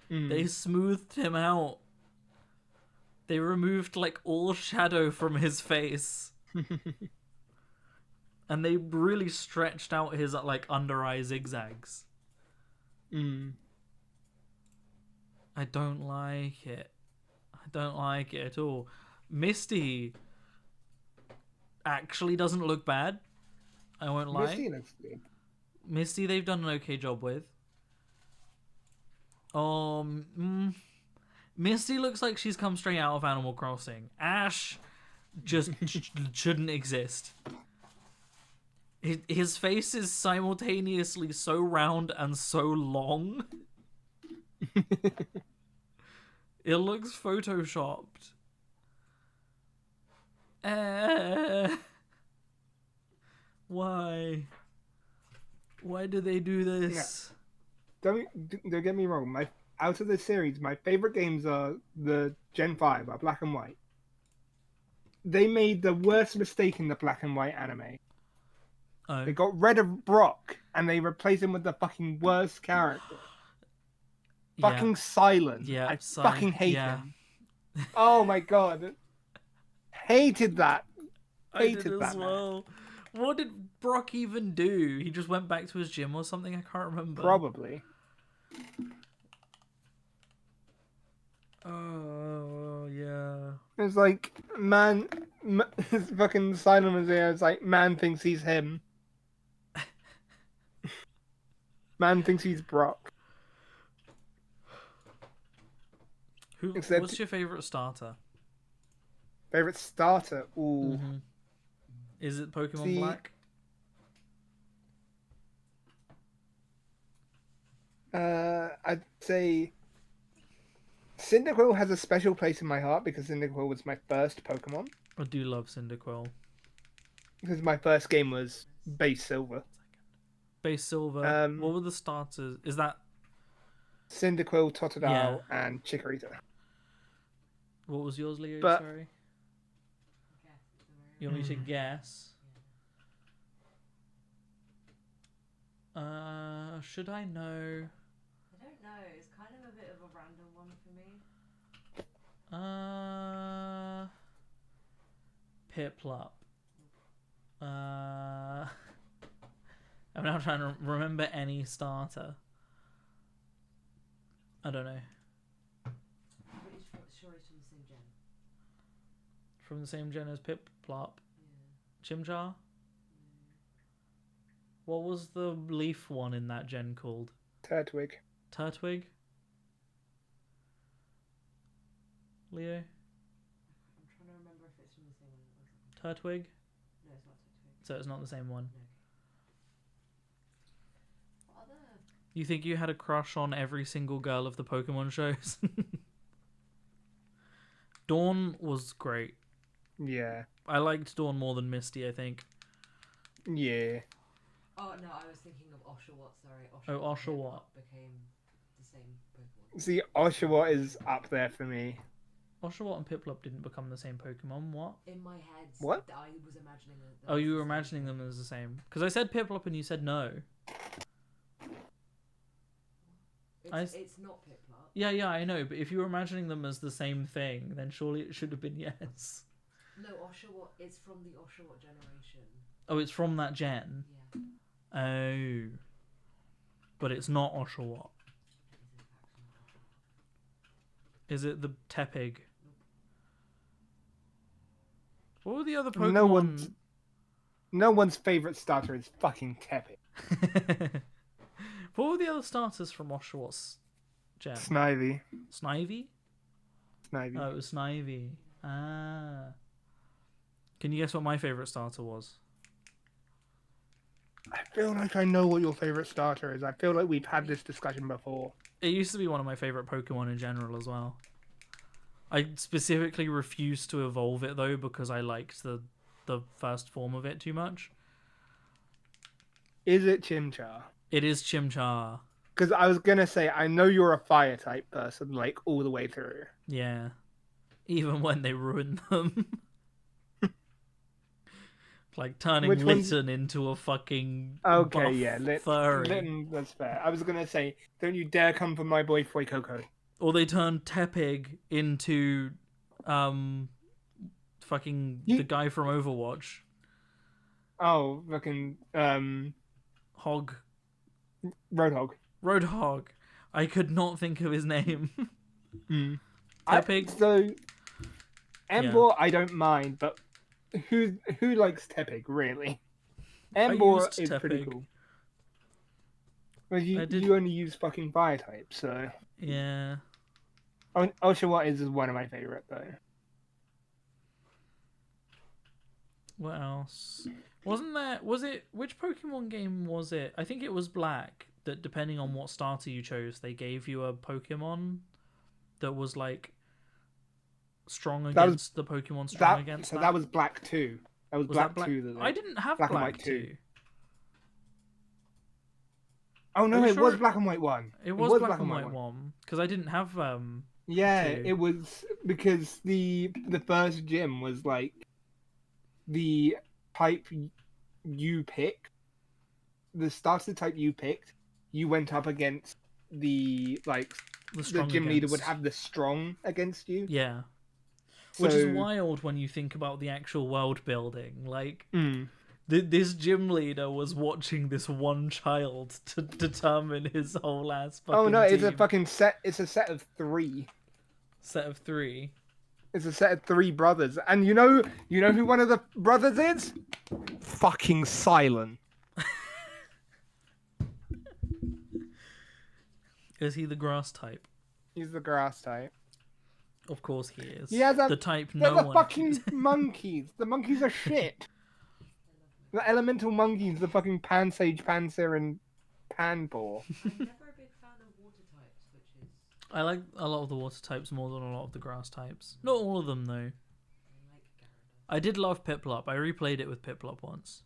They smoothed him out. They removed, like, all shadow from his face. And they really stretched out his, like, under-eye zigzags. I don't like it. I don't like it at all. Misty actually doesn't look bad. I won't lie. Misty looks good. Misty, they've done an okay job with. Misty looks like she's come straight out of Animal Crossing. Ash just shouldn't exist. His face is simultaneously so round and so long. It looks photoshopped. Why? Why do they do this? Don't get me wrong. Out of the series, my favorite games are the Gen 5, are Black and White. They made the worst mistake in the Black and White anime. Oh. They got rid of Brock, and they replaced him with the fucking worst character. Fucking Silent. Yeah, I fucking hate yeah. him. Oh my god. Hated that. I Hated did that as man. well. What did Brock even do? He just went back to his gym or something? I can't remember. Probably. Oh, yeah. It's like, it's fucking Silent was there. It's like, man thinks he's him. Man thinks he's Brock. What's your favorite starter? Favorite starter? Ooh. Mm-hmm. Is it Pokemon See- Black? I'd say Cyndaquil has a special place in my heart because Cyndaquil was my first Pokemon. I do love Cyndaquil. Because my first game was Base Silver. Base Silver. What were the starters? Is that... Cyndaquil, Totodile, Yeah. and Chikorita. What was yours, Leo? But- Sorry. You want me to guess? Should I know? I don't know. It's kind of a bit of a random one for me. Piplup. I'm now trying to remember any starter. I don't know. Pretty sure it's from the same gen. From the same gen as Piplup. Yeah. Chimchar? What was the leaf one in that gen called? Turtwig. Turtwig? Leo? I'm trying to remember if it's from the same one. Turtwig? No, it's not Turtwig. So it's not the same one. No. What other? You think you had a crush on every single girl of the Pokemon shows? Dawn was great. Yeah. I liked Dawn more than Misty, I think. Yeah. Oh no, I was thinking of Oshawott. Sorry, Oh, and Oshawott. Piplup became the same Pokemon. See, Oshawott is up there for me. Oshawott and Piplup didn't become the same Pokemon. What? In my head, What? I was imagining it. Oh, you were imagining them as the same. Because I said Piplup and you said no. It's not Piplup. Yeah, I know. But if you were imagining them as the same thing, then surely it should have been yes. No, Oshawott is from the Oshawott generation. Oh, it's from that gen. Yeah. Oh. But it's not Oshawott. Is it the Tepig? What were the other Pokemon? No one's favorite starter is fucking Tepig. What were the other starters from Oshawott's gen? Snivy. Snivy? Snivy. Oh, it was Snivy. Ah. Can you guess what my favorite starter was? I feel like I know what your favorite starter is. I feel like we've had this discussion before. It used to be one of my favorite Pokemon in general as well. I specifically refused to evolve it though because I liked the first form of it too much. Is it Chimchar? It is Chimchar. Because I was gonna say, I know you're a fire type person, like all the way through. Yeah. Even when they ruin them. Like turning Which one's- Litten into a fucking Okay, buff yeah, furry. Litten, that's fair. I was gonna say, don't you dare come for my boy Fuecoco. Or they turn Tepig into fucking the guy from Overwatch. Oh, fucking Hog. Roadhog. Roadhog. I could not think of his name. Tepig. So Emboar, I don't mind, but who likes Tepig really? Emboar used is pretty Tepig. cool. Well, I did- you only use fucking fire types, so Yeah. Oshawott is one of my favorite though. What else? Which Pokemon game was it? I think it was Black, that depending on what starter you chose, they gave you a Pokemon that was like strong That was- against the Pokemon strong against So that. that was Black 2. That was, Was Black, that Black 2. I didn't have Black Black, and White 2. 2. Oh no, Are you it was sure? Black and White 1. It was Black and White 1 because I didn't have Yeah, 2. it was because the first gym was like the type you picked, the starter type you picked. You went up against the the strong gym leader would against. have the strong against you. Yeah. Which is So- wild when you think about the actual world building. Like, Mm. this gym leader was watching this one child to determine his whole ass fucking Oh no, it's a team. fucking set. It's a set of 3. Set of 3. It's a set of 3 brothers, and you know who one of the brothers is? Fucking Silent. Is he the grass type? He's the grass type. Of course he is. He has a- the type They're no the one. fucking monkeys. The monkeys are shit. The elemental monkeys, the fucking Pansage, Panzer, and Panpour. I'm never a big fan of water types, which is I like a lot of the water types more than a lot of the grass types. Not all of them though. I like Gyarados. I did love Piplup. I replayed it with Piplup once.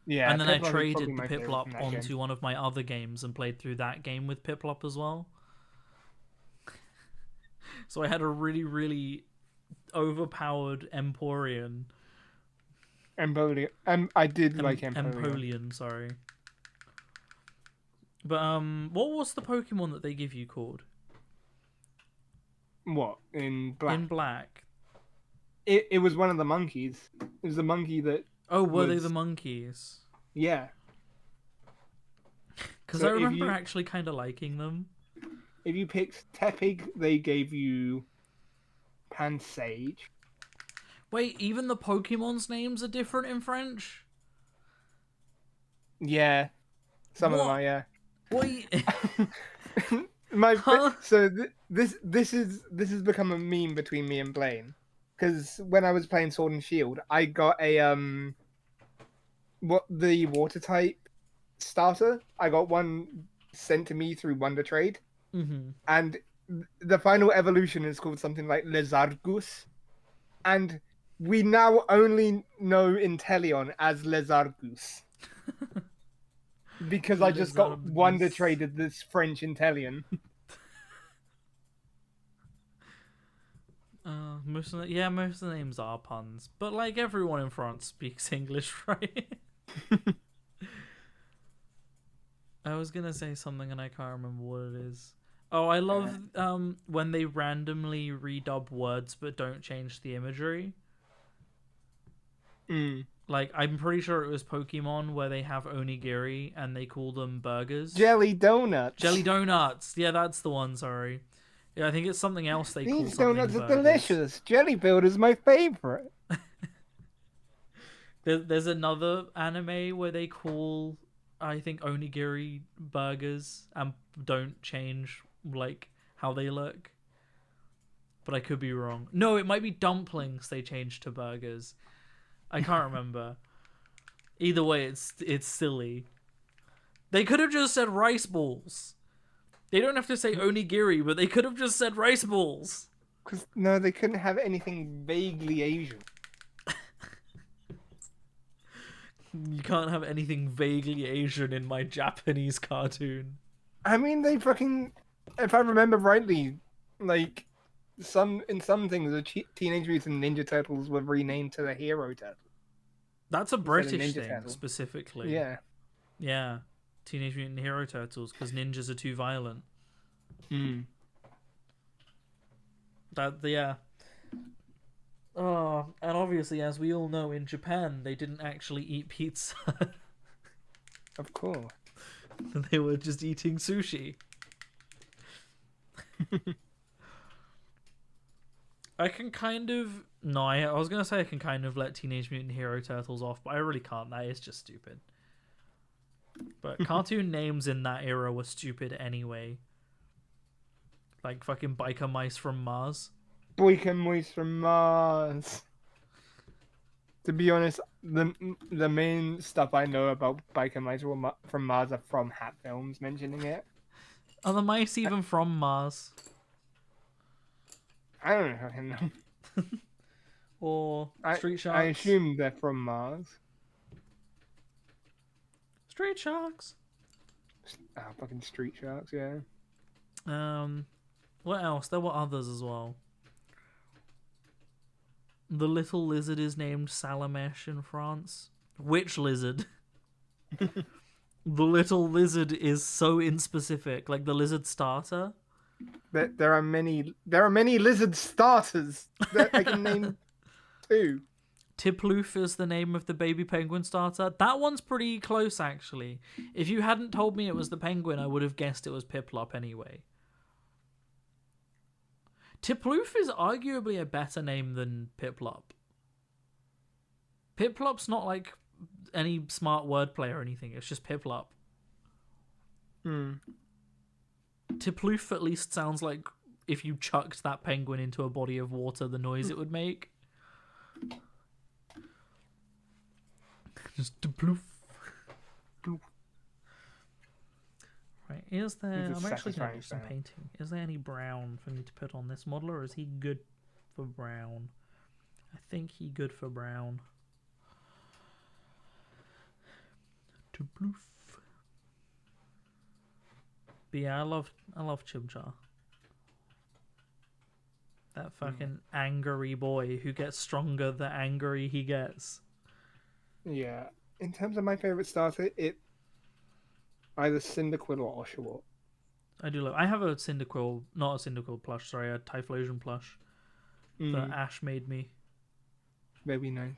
Yeah, And then I Piplup is traded probably the my favourite Piplup from that onto game. one of my other games and played through that game with Piplup as well. So I had a really, really overpowered Emporion. Empoleon. I did like Empoleon. Empoleon, sorry. But what was the Pokemon that they give you called? What? In Black? In Black. It was one of the monkeys. It was the monkey that... Oh, were they Was- the monkeys? Yeah. Because So I if remember you- actually kind of liking them. If you picked Tepig, they gave you Pansage. Wait, even the Pokemon's names are different in French? Yeah. Some of them What? are, yeah. Wait. Huh? So this has become a meme between me and Blaine, because when I was playing Sword and Shield, I got a the water type starter. I got one sent to me through Wonder Trade, Mm-hmm. and the final evolution is called something like Lizargus, and we now only know Inteleon as Lizargus. Because I just got Lizargus. Wonder Traded this French Inteleon. most of the names are puns, but like everyone in France speaks English, right? I was gonna say something and I can't remember what it is. Oh, I love when they randomly redub words but don't change the imagery. Like, I'm pretty sure it was Pokemon where they have onigiri and they call them burgers. Jelly donuts. Jelly donuts. Yeah, that's the one, sorry. Yeah, I think it's something else they call These something donuts are burgers. delicious. Jelly Builder's my favorite. There's another anime where they call, I think, onigiri burgers and don't change, like, how they look. But I could be wrong. No, it might be dumplings they changed to burgers. I can't remember. Either way, it's silly. They could have just said rice balls. They don't have to say onigiri, but they could have just said rice balls. Because, no, they couldn't have anything vaguely Asian. You can't have anything vaguely Asian in my Japanese cartoon. I mean, they fucking... If I remember rightly, like, in some things, the Teenage Mutant Ninja Turtles were renamed to the Hero Turtles. That's a British thing, Turtle. specifically. Yeah. Yeah. Teenage Mutant Hero Turtles, because ninjas are too violent. Yeah. Oh, and obviously, as we all know, in Japan, they didn't actually eat pizza. Of course. They were just eating sushi. I can kind of... No, I was going to say I can kind of let Teenage Mutant Hero Turtles off, but I really can't. That is just stupid. But cartoon names in that era were stupid anyway. Like fucking Biker Mice from Mars. Biker Mice from Mars. To be honest, the main stuff I know about Biker Mice from Mars are from Hat Films mentioning it. Are the mice even from Mars? I don't fucking know. Or Street Sharks? I assume they're from Mars. Street Sharks. Fucking Street Sharks, yeah. What else? There were others as well. The little lizard is named Salamesh in France. Which lizard? The little lizard is so inspecific. Like the lizard starter. There are many lizard starters that I can name two. Tiploof is the name of the baby penguin starter. That one's pretty close, actually. If you hadn't told me it was the penguin, I would have guessed it was Piplup anyway. Tiploof is arguably a better name than Piplup. Piplup's not like any smart wordplay or anything. It's just Piplup. Tiploof at least sounds like if you chucked that penguin into a body of water, the noise it would make. Just Tiploof. Right, is there... I'm actually going to do some painting. Is there any brown for me to put on this model, or is he good for brown? I think he good for brown. Tiploof. But yeah, I love Chibjar. That fucking angry boy who gets stronger the angry he gets. Yeah. In terms of my favourite starter, it either Cyndaquil or Oshawott. I do love... I have a Cyndaquil... Not a Cyndaquil plush, sorry, a Typhlosion plush that Ash made me. Very nice.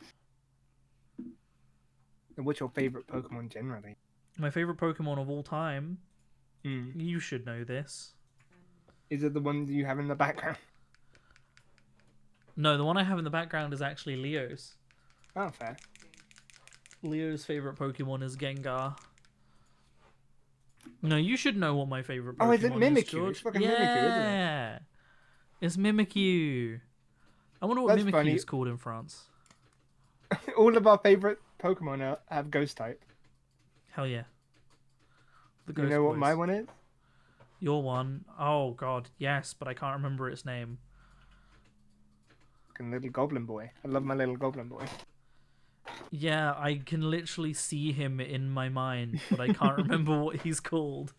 And what's your favourite Pokemon generally? My favourite Pokemon of all time... You should know this. Is it the one you have in the background? No, the one I have in the background is actually Leo's. Oh, fair. Leo's favourite Pokemon is Gengar. No, you should know what my favourite Pokemon is. Oh, is it Mimikyu? George. It's fucking yeah. Mimikyu, isn't it? It's Mimikyu. I wonder what That's Mimikyu funny. is called in France. All of our favourite Pokemon have Ghost type. Hell yeah. The You know what boys. my one is? Your one? Oh god, yes, but I can't remember its name. Fucking little Goblin Boy. I love my little Goblin Boy. Yeah, I can literally see him in my mind, but I can't remember what he's called.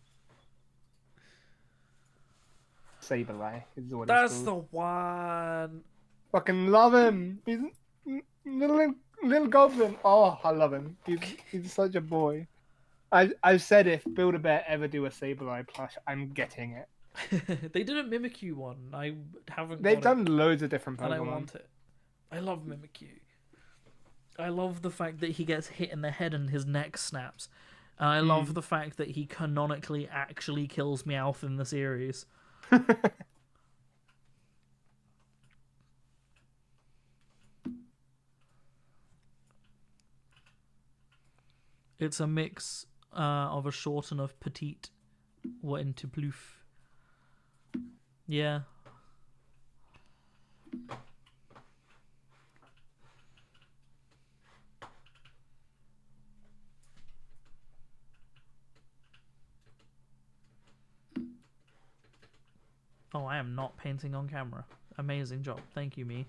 Sableye is what That's it's the called. one. Fucking love him. He's little goblin. Oh, I love him. He's such a boy. I've said if Build-A-Bear ever do a Sableye plush, I'm getting it. They did a Mimikyu one. I haven't. They've got it, done loads of different and I Pokemon. want it. I love Mimikyu. I love the fact that he gets hit in the head and his neck snaps. And I love the fact that he canonically actually kills Meowth in the series. It's a mix of a shorten of petite into plouf. Yeah. Oh, I am not painting on camera. Amazing job. Thank you, me.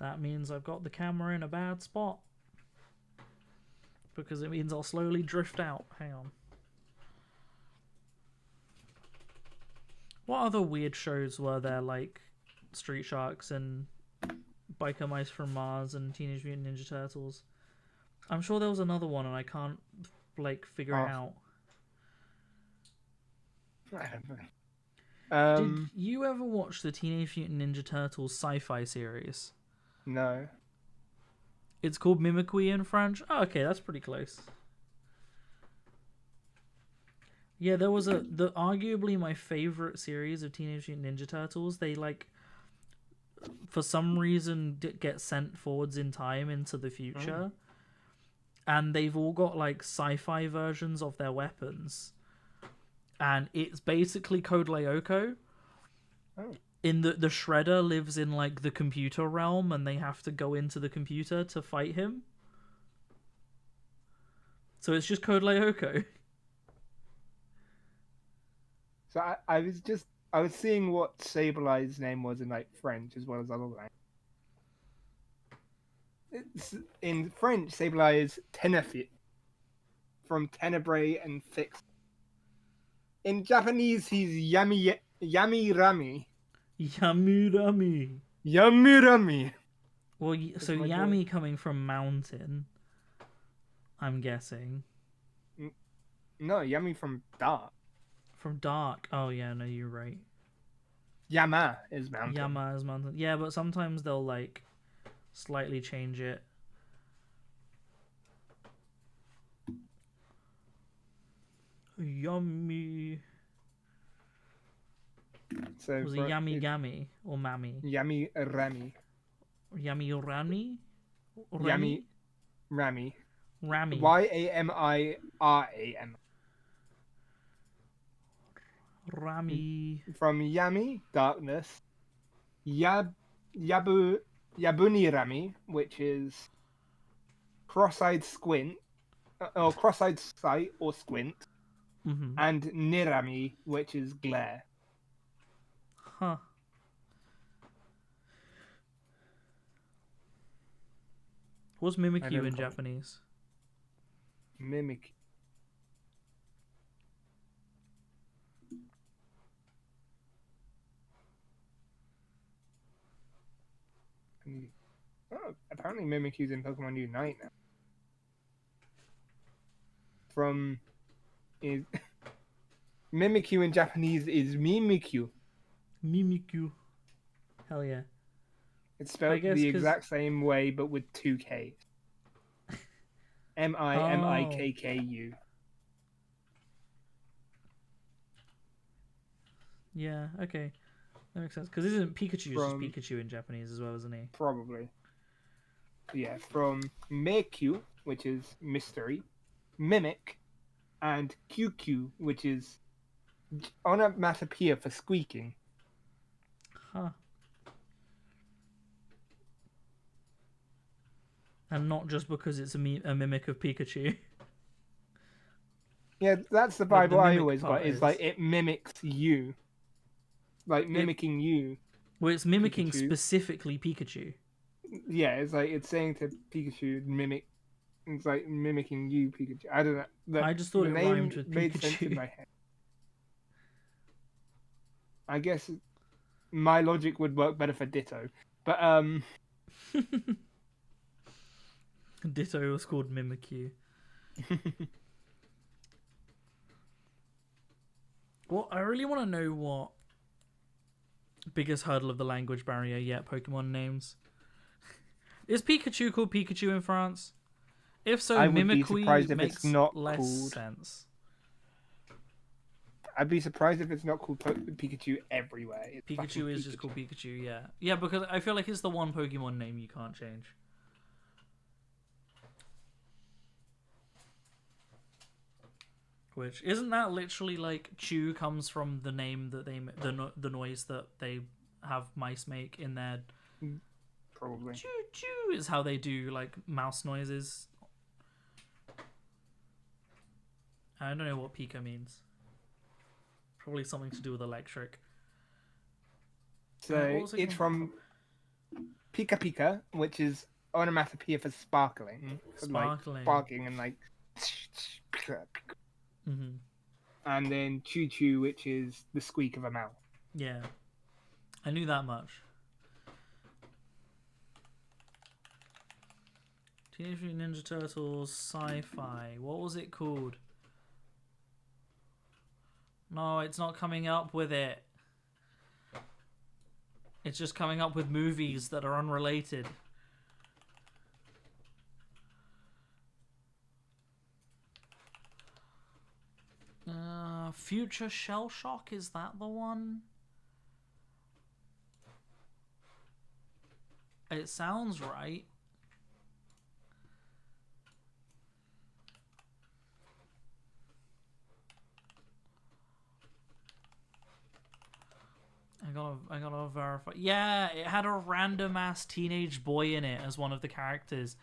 That means I've got the camera in a bad spot. Because it means I'll slowly drift out. Hang on. What other weird shows were there, like Street Sharks and Biker Mice from Mars and Teenage Mutant Ninja Turtles? I'm sure there was another one and I can't, like, figure it out. I don't know. Did you ever watch the Teenage Mutant Ninja Turtles sci-fi series? No. It's called Mimikyu in French. Oh, okay, that's pretty close. Yeah, there was arguably my favorite series of Teenage Mutant Ninja Turtles. They, like, for some reason get sent forwards in time into the future. And they've all got, like, sci-fi versions of their weapons. And it's basically Code Lyoko. Oh. In the Shredder lives in, like, the computer realm, and they have to go into the computer to fight him. So it's just Code Lyoko. So I was seeing what Sableye's name was in, like, French as well as other languages. In French, Sableye is Tenefit, from Tenebrae and Fix. In Japanese, he's Yamirami. Yamirami. Yamirami. Well, so my Yami coming from mountain, I'm guessing. No, Yami from Dark. From dark. Oh, yeah, no, you're right. Yama is mountain. Yama is mountain. Yeah, but sometimes they'll, like, slightly change it. Yummy. So Was it Yami Gami or Mami? Yami Rami. Yami Rami? Yami Rami. Rami. Yamirami. Rami. From Yami, darkness. Yabuni Rami, which is cross-eyed squint, or cross-eyed sight or squint, and Nirami, which is glare. Huh. What's Mimikyu in Japanese? Mimic. Oh, apparently Mimikyu's in Pokemon Unite now. From is Mimikyu in Japanese is Mimikyu. Mimikyu. Hell yeah. It's spelled the exact same way but with two Ks. Mimikku. Yeah, okay. That makes sense. Because isn't Pikachu just From- Pikachu in Japanese as well, isn't he? Probably. Yeah, from Meikyu, which is mystery, mimic, and QQ, which is onomatopoeia for squeaking. Huh. And not just because it's a mimic of Pikachu. Yeah, that's the Like, the Bible I mimic always part got. Is is- like it mimics you, like mimicking you. Well, it's mimicking Pikachu. specifically Pikachu. Yeah, it's like it's saying to Pikachu, mimic. It's like mimicking you, Pikachu. I don't know. I just thought the it name rhymed with made sense Pikachu. in my head. I guess my logic would work better for Ditto. But Ditto was called Mimikyu. Well, I really want to know what biggest hurdle of the language barrier yet Pokemon names. Is Pikachu called Pikachu in France? If so, I would be Mimikyu surprised if makes it's not less called. sense. I'd be surprised if it's not called Pikachu everywhere. It's Pikachu fucking is just called Pikachu, yeah. Yeah, because I feel like it's the one Pokemon name you can't change. Which, isn't that literally like Chew comes from the name that they, the noise that they have mice make in their... Probably. Chew chew is how they do like mouse noises. I don't know what Pika means. Probably something to do with electric. So what was it it's called? from Pika Pika, which is onomatopoeia for sparkling. For, Sparkling. Like, sparking and like... Mm-hmm. And then Choo Choo, which is the squeak of a mouth. Yeah. I knew that much. Teenage Mutant Ninja Turtles sci-fi. What was it called? No, it's not coming up with it. It's just coming up with movies that are unrelated. Future Shell Shock, is that the one? It sounds right. I gotta verify. Yeah, it had a random ass teenage boy in it as one of the characters,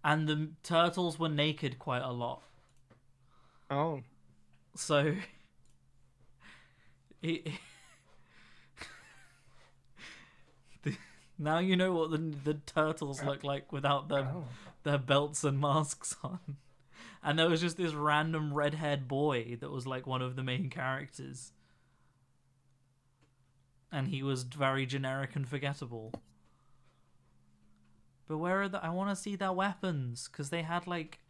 and the turtles were naked quite a lot. Oh. So, now you know what the turtles look like without their belts and masks on. And there was just this random red-haired boy that was like one of the main characters. And he was very generic and forgettable. But where are I want to see their weapons, because they had like...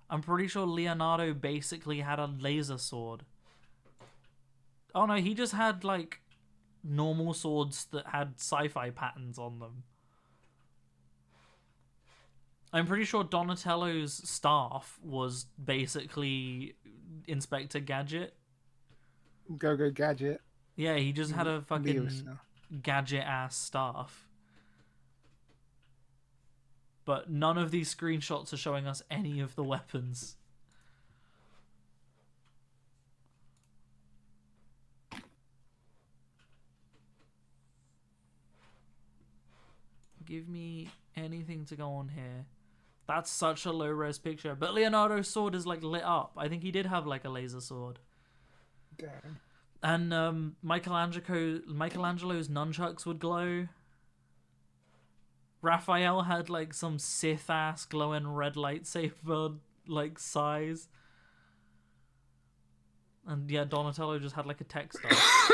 I'm pretty sure Leonardo basically had a laser sword. Oh no, he just had like normal swords that had sci-fi patterns on them. I'm pretty sure Donatello's staff was basically Inspector Gadget. Go Gadget. Yeah, he just had a fucking Leo. gadget-ass staff. But none of these screenshots are showing us any of the weapons. Give me anything to go on here. That's such a low-res picture. But Leonardo's sword is like lit up. I think he did have like a laser sword. Damn. And Michelangelo's nunchucks would glow. Raphael had like some Sith ass glowing red lightsaber like size. And yeah, Donatello just had like a tech staff.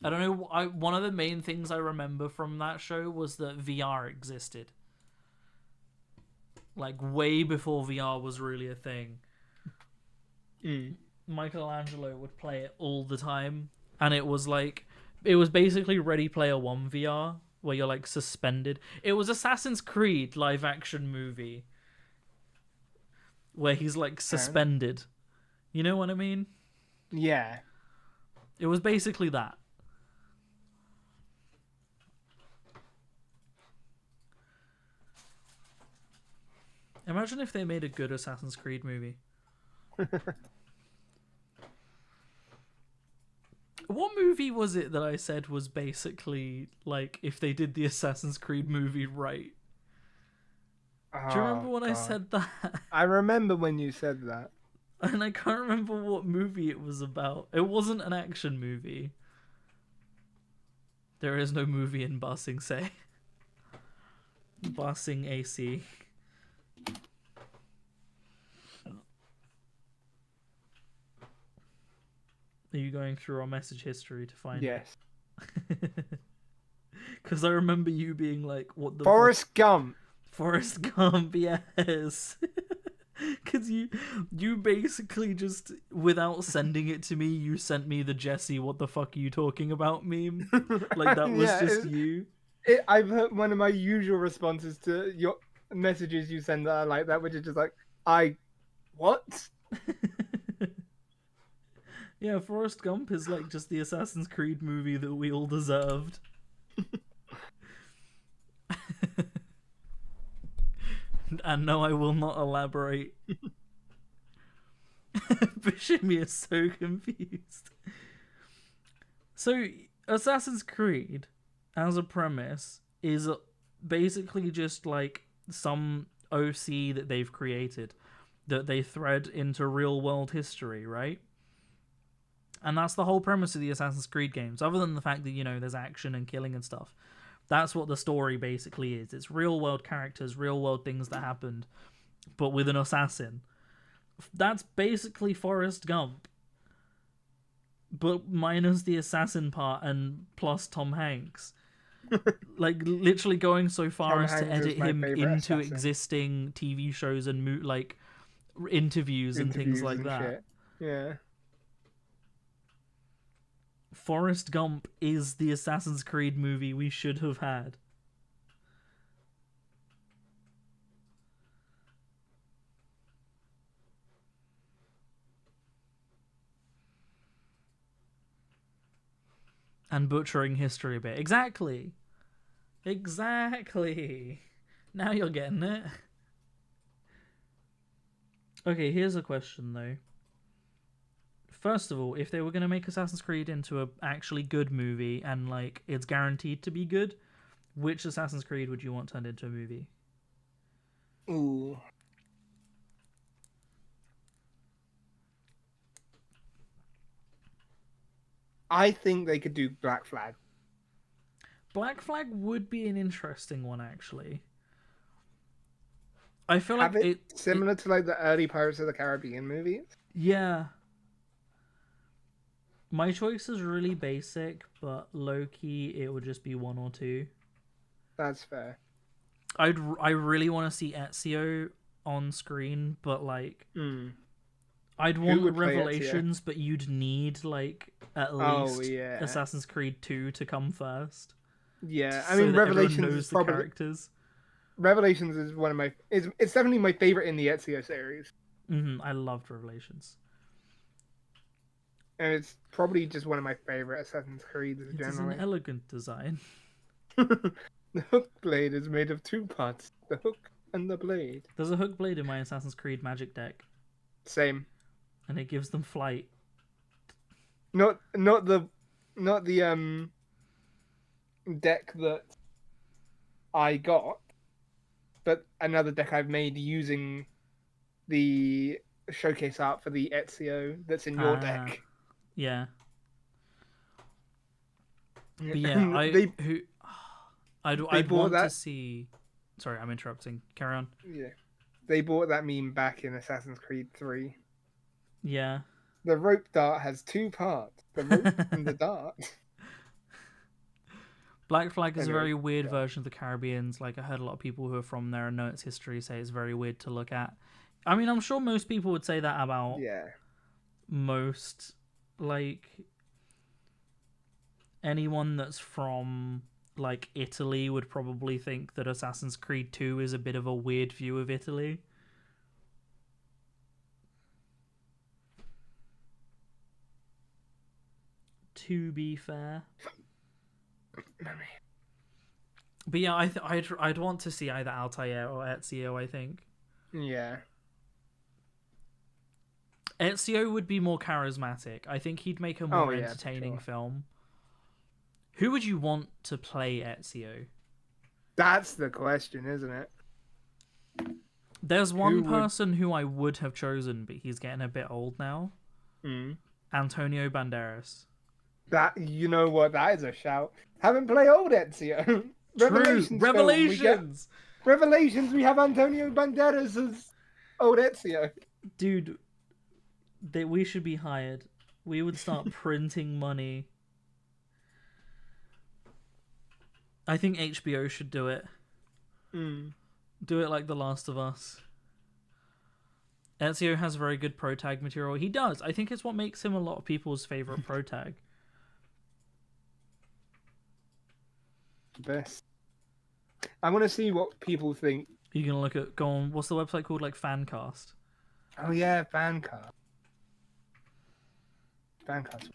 I don't know. One of the main things I remember from that show was that VR existed. Like way before VR was really a thing. Michelangelo would play it all the time, and it was basically Ready Player One VR, where you're like suspended. It was Assassin's Creed live action movie, where he's like suspended. You know what I mean? Yeah. It was basically that. Imagine if they made a good Assassin's Creed movie. What movie was it that I said was basically like if they did the Assassin's Creed movie right? Do you remember when I said that? I remember when you said that. And I can't remember what movie it was about. It wasn't an action movie. There is no movie in Ba Sing Se. Ba Sing AC. Are you going through our message history to find Yes. it? Because I remember you being like, "What the Forrest Gump. Forrest Gump?" Yes. Because you basically just, without sending it to me, you sent me the Jesse "What the fuck are you talking about" meme. Like that was Yeah, just you. I've heard one of my usual responses to your messages you send that are like that, which is just like, what? Yeah, Forrest Gump is like just the Assassin's Creed movie that we all deserved. And no, I will not elaborate. Bishimi is so confused. So, Assassin's Creed, as a premise, is basically just like some OC that they've created that they thread into real world history, right? And that's the whole premise of the Assassin's Creed games, other than the fact that, you know, there's action and killing and stuff. That's what the story basically is. It's real world characters, real world things that happened, but with an assassin. That's basically Forrest Gump, but minus the assassin part and plus Tom Hanks. Like, literally going so far Tom as to Hanks is edit my him favourite into assassin. existing TV shows and like interviews and things like and that. shit. Yeah. Forrest Gump is the Assassin's Creed movie we should have had. And butchering history a bit. Exactly. Exactly. Now you're getting it. Okay, here's a question though. First of all, if they were going to make Assassin's Creed into a actually good movie and like it's guaranteed to be good, which Assassin's Creed would you want turned into a movie? Ooh. I think they could do Black Flag. Black Flag would be an interesting one, actually. I feel like Have it similar to like the early Pirates of the Caribbean movies. Yeah. My choice is really basic, but low-key it would just be one or two. That's fair. I really want to see Ezio on screen, but like I'd want would play Revelations, but you'd need like at least yeah. Assassin's Creed 2 to come first. Yeah, I so mean that everyone Revelations knows is the probably characters. Revelations is one of my it's definitely my favorite in the Ezio series. I loved Revelations. And it's probably just one of my favorite Assassin's Creeds It is generally. an elegant design. The hook blade is made of two parts, the hook and the blade. There's a hook blade in my Assassin's Creed Magic deck, Same. and it gives them flight. Not the deck that I got, but another deck I've made using the showcase art for the Ezio that's in your deck. Yeah. But yeah, I'd want that? to see. Sorry, I'm interrupting. Carry on. Yeah, they brought that meme back in Assassin's Creed 3. Yeah. The rope dart has two parts: the rope and the dart. Black Flag is a Anyway, very weird version of the Caribbeans. Like, I heard a lot of people who are from there and know its history say it's very weird to look at. I mean, I'm sure most people would say that about most, like, anyone that's from, like, Italy would probably think that Assassin's Creed 2 is a bit of a weird view of Italy. To be fair. But yeah, I'd want to see either Altair or Ezio, I think. Yeah. Ezio would be more charismatic. I think he'd make a more entertaining film. Who would you want to play Ezio? That's the question, isn't it? There's one person who I would have chosen, but he's getting a bit old now. Antonio Banderas. That, you know what, that is a shout. Haven't played old Ezio. Revelations! Revelations, we have Antonio Banderas as old Ezio. Dude, we should be hired. We would start printing money. I think HBO should do it. Do it like The Last of Us. Ezio has very good pro tag material. He does. I think it's what makes him a lot of people's favorite pro tag. Best. I want to see what people think. You can look at, go on, what's the website called? Like Fancast. Oh yeah, Fancast. Fancast.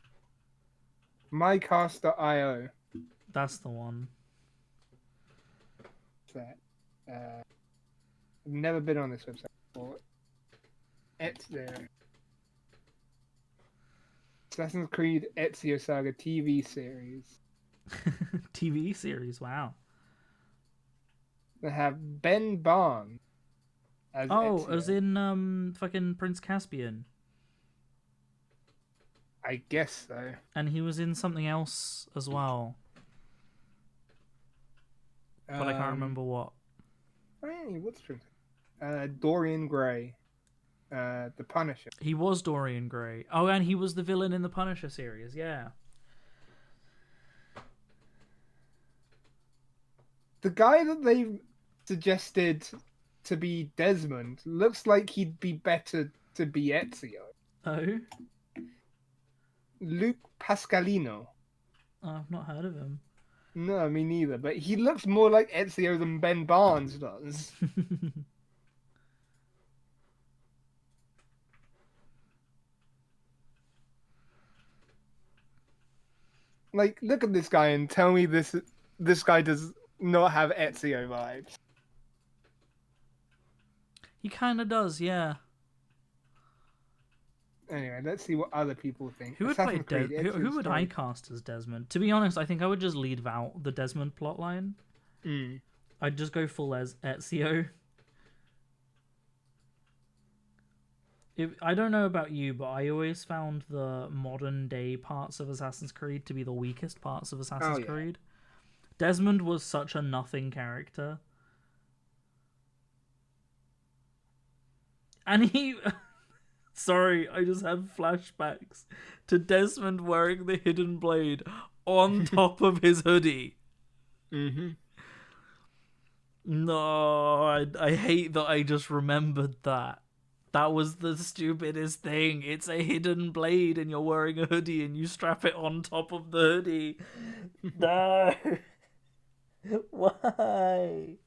Mycast.io. That's the one. I've never been on this website before. Ezio. Assassin's Creed Ezio Saga TV series. TV series, wow. They have Ben Barnes as Ezio. As in fucking Prince Caspian. I guess so. And he was in something else as well. But I can't remember what. Hey, what's Prince? Dorian Gray. The Punisher. He was Dorian Gray. Oh, and he was the villain in the Punisher series, yeah. The guy that they suggested to be Desmond looks like he'd be better to be Ezio. Oh? Luke Pascalino. Oh, I've not heard of him. No, me neither. But he looks more like Ezio than Ben Barnes does. Like, look at this guy and tell me this guy does not have Ezio vibes. He kind of does, yeah. Anyway, let's see what other people think. Who would play Assassin's Creed, who would I story. cast as Desmond? To be honest, I think I would just leave out the Desmond plotline. I'd just go full as Ezio. I don't know about you, but I always found the modern day parts of Assassin's Creed to be the weakest parts of Assassin's Creed. Desmond was such a nothing character. And he... Sorry, I just have flashbacks to Desmond wearing the hidden blade on top of his hoodie. No, I hate that I just remembered that. That was the stupidest thing. It's a hidden blade and you're wearing a hoodie and you strap it on top of the hoodie. No. Why?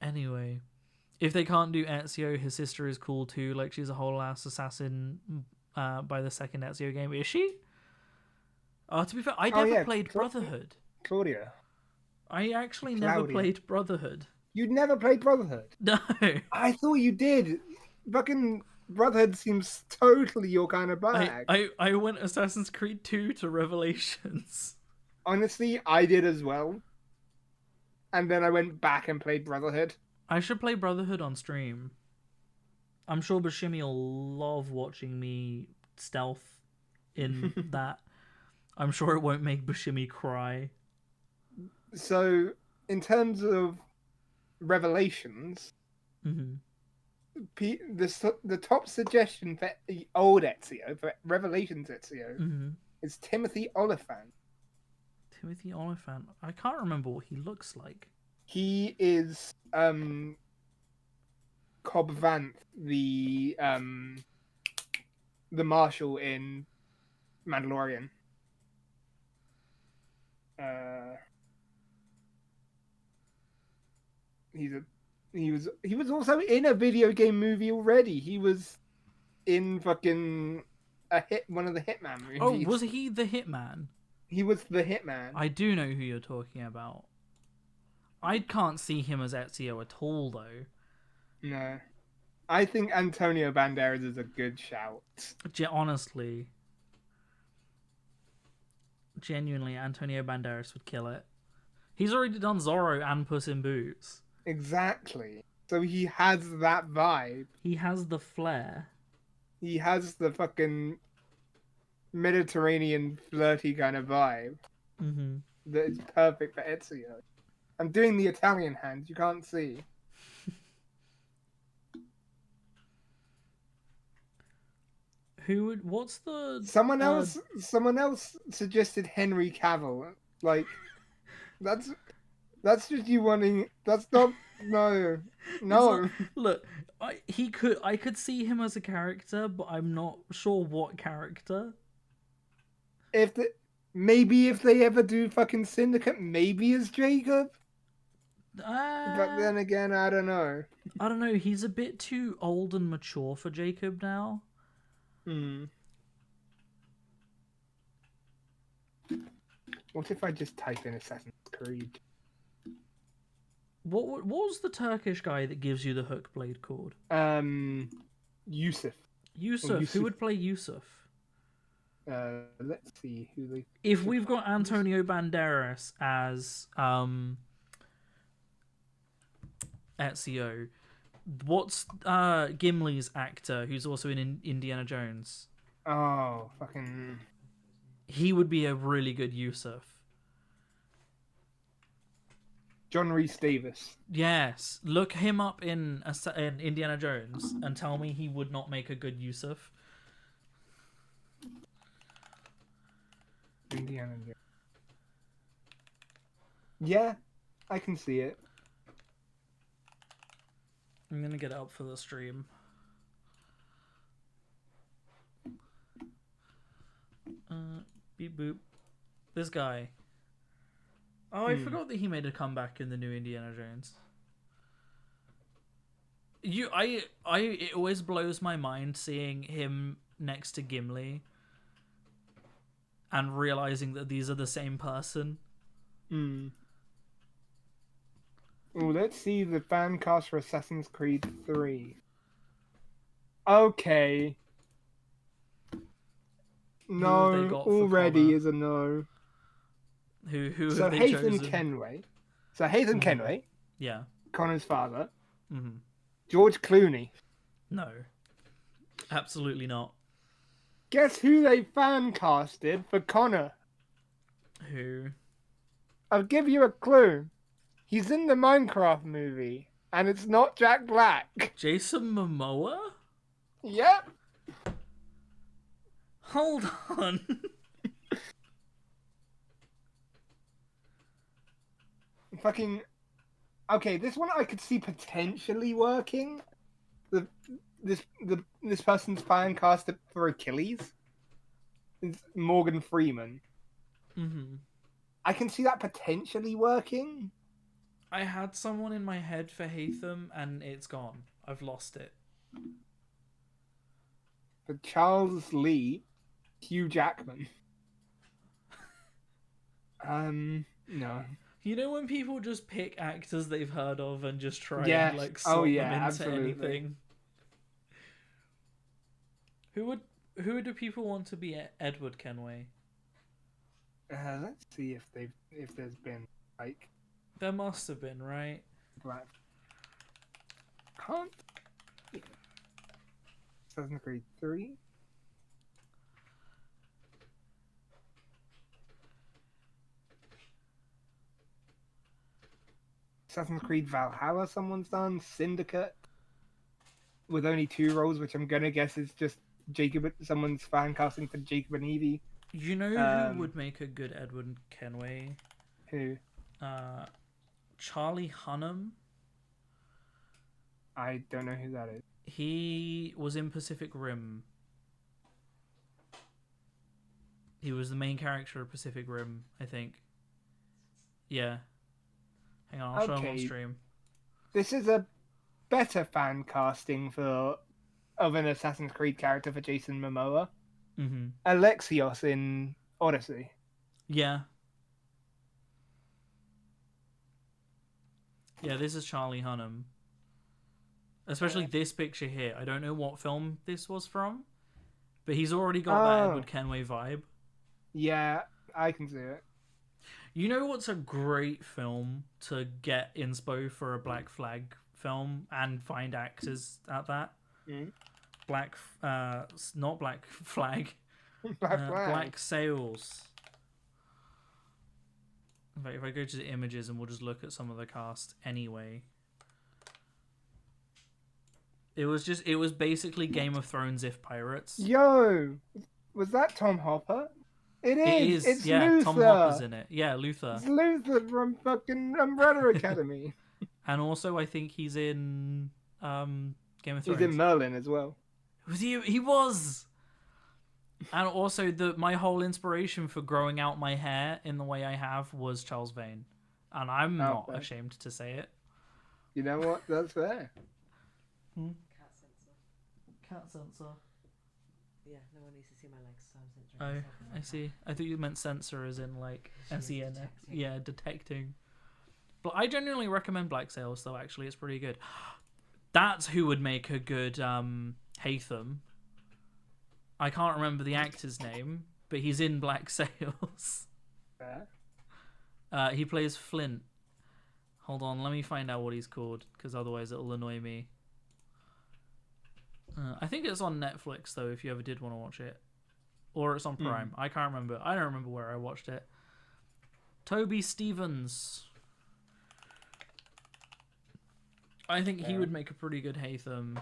Anyway. If they can't do Ezio, his sister is cool too. Like, she's a whole ass assassin by the second Ezio game. Is she? Oh, to be fair, I never played Brotherhood. Claudia. I actually never played Brotherhood. You'd never played Brotherhood? No. I thought you did. Fucking Brotherhood seems totally your kind of bag. I went Assassin's Creed 2 to Revelations. Honestly, I did as well. And then I went back and played Brotherhood. I should play Brotherhood on stream. I'm sure Bashimi will love watching me stealth in that. I'm sure it won't make Bashimi cry. So, in terms of Revelations, the top suggestion for old Ezio, for Revelations Ezio, is Timothy Oliphant. Timothy Oliphant? I can't remember what he looks like. He is Cobb Vanth, the marshal in Mandalorian. He was also in a video game movie already. He was in fucking one of the Hitman movies. Oh, was he the Hitman? He was the Hitman. I do know who you're talking about. I can't see him as Ezio at all, though. No. I think Antonio Banderas is a good shout. Honestly. Genuinely, Antonio Banderas would kill it. He's already done Zorro and Puss in Boots. Exactly. So he has that vibe. He has the flair. He has the fucking Mediterranean flirty kind of vibe. That is perfect for Ezio. I'm doing the Italian hand, you can't see. Who would? What's the? Someone else suggested Henry Cavill. Like, that's just you wanting. That's not. No, It's no. not- look, I could see him as a character, but I'm not sure what character. Maybe if they ever do fucking Syndicate, maybe as Jacob. But then again, I don't know. I don't know. He's a bit too old and mature for Jacob now. Hmm. What if I just type in Assassin's Creed? What was the Turkish guy that gives you the hook blade called? Yusuf. Yusuf. Who would play Yusuf? Let's see who they. If we've got Antonio Banderas as Ezio, what's Gimli's actor who's also in Indiana Jones? Oh, fucking. He would be a really good Yusuf. John Rhys Davis. Yes, look him up in Indiana Jones and tell me he would not make a good Yusuf. Indiana Jones. Yeah, I can see it. I'm gonna get it up for the stream. Beep boop. This guy. Oh, I forgot that he made a comeback in the new Indiana Jones. It always blows my mind seeing him next to Gimli and realizing that these are the same person. Oh, let's see the fan cast for Assassin's Creed 3. Okay. Who have they No, got for already Connor? is a no. Who So have they Hayden chosen? Kenway. So Hayden Kenway, Yeah. Connor's father. Mm-hmm. George Clooney. No. Absolutely not. Guess who they fan casted for Connor? Who? I'll give you a clue. He's in the Minecraft movie, and it's not Jack Black. Jason Momoa? Yep. Hold on. Fucking. Okay, this one I could see potentially working. This person's fan cast for Achilles. It's Morgan Freeman. Mm-hmm. I can see that potentially working. I had someone in my head for Hatham, and it's gone. I've lost it. For Charles Lee, Hugh Jackman. No. You know when people just pick actors they've heard of and just try Yes. and like Oh, slot yeah, them into absolutely. anything? Who do people want to be Edward Kenway? Let's see if there's been like There must have been, right? black. Can't. Assassin's Creed 3. Assassin's Creed Valhalla someone's done. Syndicate. With only 2 roles, which I'm gonna guess is just Jacob. Someone's fan casting for Jacob and Evie. You know who would make a good Edward Kenway? Who? Charlie Hunnam. I don't know who that is. He was in Pacific Rim. He was the main character of Pacific Rim, I think. Yeah. Hang on, I'll show him on Okay. stream. This is a better fan casting of an Assassin's Creed character for Jason Momoa. Mm-hmm. Alexios in Odyssey. Yeah. Yeah, this is Charlie Hunnam. Especially this picture here. I don't know what film this was from, but he's already got that Oh. Edward Kenway vibe. Yeah, I can see it. You know what's a great film to get inspo for a Black Flag film and find actors at that? Mm. Not Black Flag. Black Flag. Black Sails. In fact, if I go to the images and we'll just look at some of the cast anyway. It was basically Game of Thrones if pirates. Yo, was that Tom Hopper? It It is. is, It's yeah. Luther. Tom Hopper's in it. Yeah, Luther. It's Luther from fucking Umbrella Academy. And also, I think he's in Game of Thrones. He's in Merlin as well. Was he? He was. And also, my whole inspiration for growing out my hair in the way I have was Charles Vane, and I'm not fair. ashamed to say it. You know what? That's fair. Cat sensor. Cat sensor. Yeah, no one needs to see my legs, so I'm censoring Oh, myself in I my see. I thought you meant censor as in like She is SEN. detecting. Yeah, detecting. But I genuinely recommend Black Sails, though. Actually, it's pretty good. That's who would make a good Hatham. I can't remember the actor's name, but he's in Black Sails. Fair. He plays Flint. Hold on, let me find out what he's called, because otherwise it'll annoy me. I think it's on Netflix, though, if you ever did want to watch it. Or it's on Prime. I can't remember. I don't remember where I watched it. Toby Stevens. I think he would make a pretty good Hatham.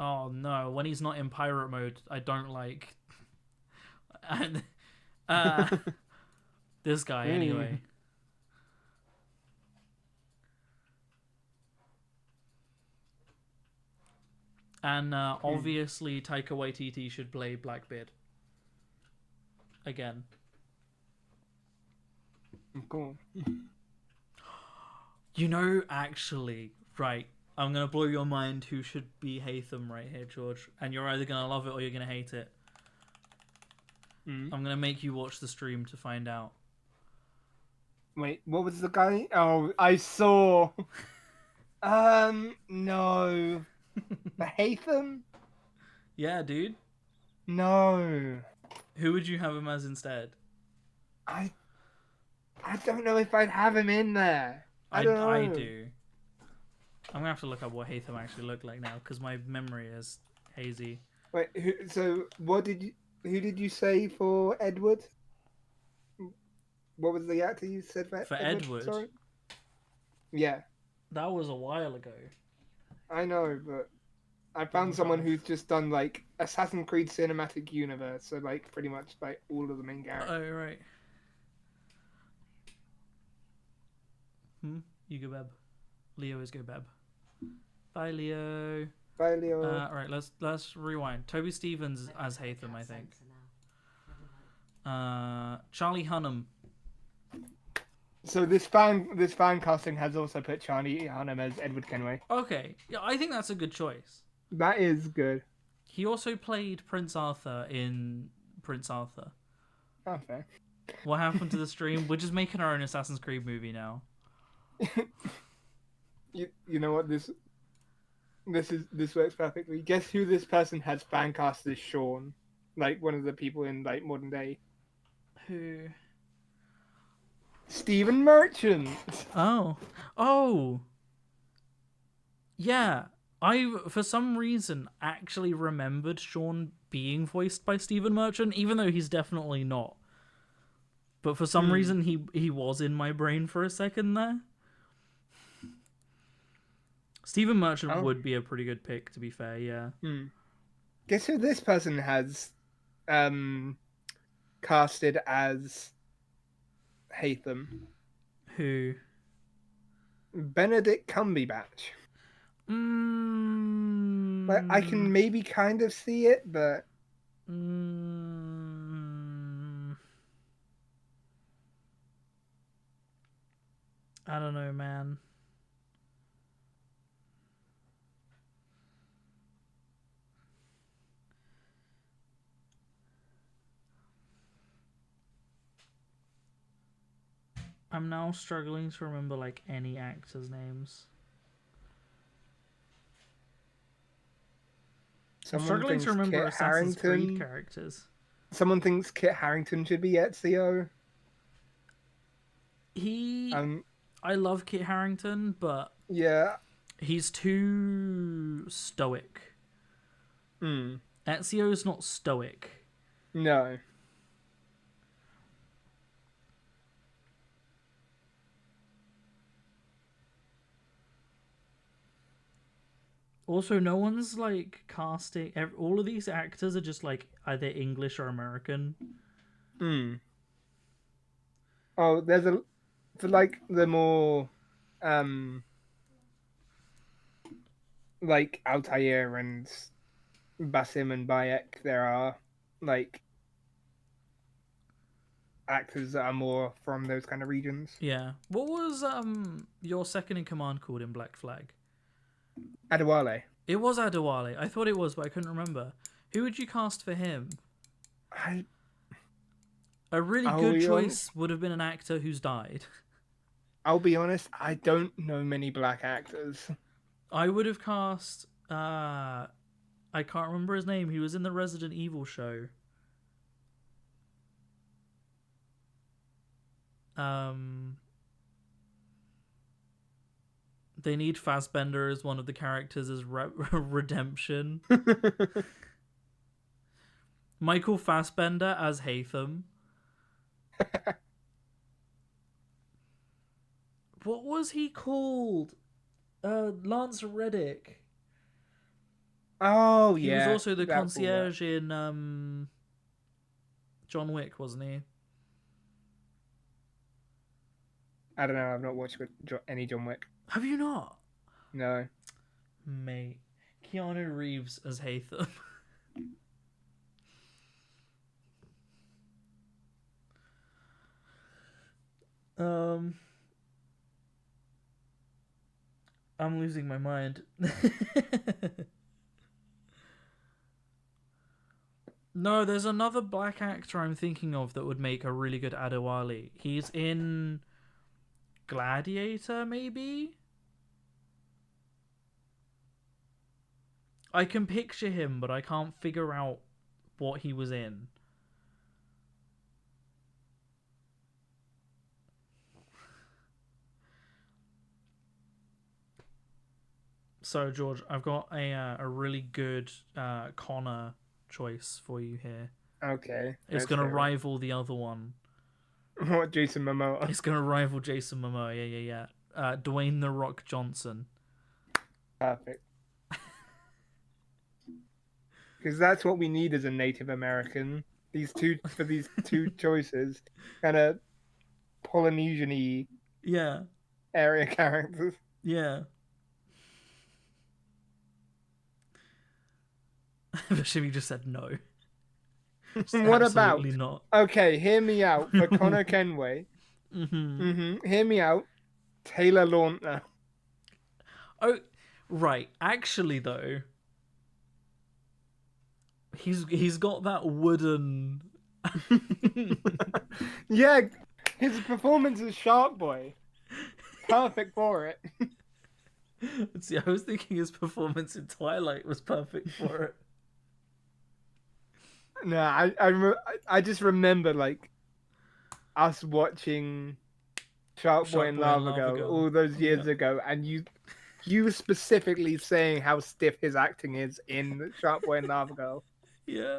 Oh, no. When he's not in pirate mode, I don't like... and, this guy, anyway. And obviously, Taika Waititi should play Blackbeard. Again. Cool. You know, actually, right, I'm going to blow your mind who should be Hatham right here, George. And you're either going to love it or you're going to hate it. I'm going to make you watch the stream to find out. Wait, what was the guy? Oh, I saw. No. The Hatham? Yeah, dude. No. Who would you have him as instead? I don't know if I'd have him in there. I don't know. I do. I'm going to have to look up what Hatham actually looked like now, because my memory is hazy. Wait, so who did you say for Edward? What was the actor you said for Edward? Sorry? Yeah, That was a while ago. I know, but I found someone who's just done like Assassin's Creed Cinematic Universe, so like pretty much like all of the main characters. Oh, right. You go, Beb. Leo is go, Beb. Bye, Leo. Bye, Leo. Alright, let's rewind. Toby Stevens as Hatham, I think. Charlie Hunnam. So this fan casting has also put Charlie Hunnam as Edward Kenway. Okay, yeah, I think that's a good choice. That is good. He also played Prince Arthur in Prince Arthur. Oh, fair. What happened to the stream? We're just making our own Assassin's Creed movie now. You know what this works perfectly. Guess who this person has fan cast as Sean, like one of the people in like modern day. Who? Stephen Merchant. Oh. Yeah, I for some reason actually remembered Sean being voiced by Stephen Merchant, even though he's definitely not. But for some reason he was in my brain for a second there. Stephen Merchant would be a pretty good pick, to be fair, yeah. Guess who this person has casted as Hatham? Who? Benedict Cumberbatch. Like, I can maybe kind of see it, but I don't know, man. I'm now struggling to remember like any actors' names. I'm struggling to remember Kit Assassin's Creed Harington. characters. Someone thinks Kit Harington should be Ezio. I love Kit Harington, but Yeah. he's too stoic. Ezio's not stoic. No. Also, no one's like casting. All of these actors are just like either English or American. Hmm. Oh, there's a for like the more like Altair and Basim and Bayek, there are like actors that are more from those kind of regions. Yeah. What was your second in command called in Black Flag? Adewale. It was Adewale. I thought it was, but I couldn't remember. Who would you cast for him? I A really I'll good be choice would have been an actor who's died. I'll be honest, I don't know many black actors. I would have cast. I can't remember his name. He was in the Resident Evil show. They need Fassbender as one of the characters as redemption. Michael Fassbender as Hatham. What was he called? Lance Reddick. Oh He yeah. was also the that will work. concierge in John Wick, wasn't he? I don't know. I've not watched any John Wick. Have you not? No. Mate. Keanu Reeves as Hatham. I'm losing my mind. No, there's another black actor I'm thinking of that would make a really good Adewale. He's in Gladiator, maybe? I can picture him, but I can't figure out what he was in. So, George, I've got a really good Connor choice for you here. Okay. It's going to rival the other one. What, Jason Momoa? It's going to rival Jason Momoa. Yeah. Dwayne "The Rock" Johnson. Perfect. Because that's what we need as a Native American. These two choices, kind of Polynesian-y Yeah. area characters. Yeah. Shimmy just said no. Just What about? absolutely not. Okay, hear me out. For Connor Kenway. Hear me out. Taylor Lautner. Oh, right. Actually, though, he's got that wooden. Yeah, his performance as Shark Boy. Perfect for it. See, I was thinking his performance in Twilight was perfect for it. No, I just remember like us watching Shark Boy and Lava Girl all those years ago, and you specifically saying how stiff his acting is in Shark Boy and Lava Girl. Yeah.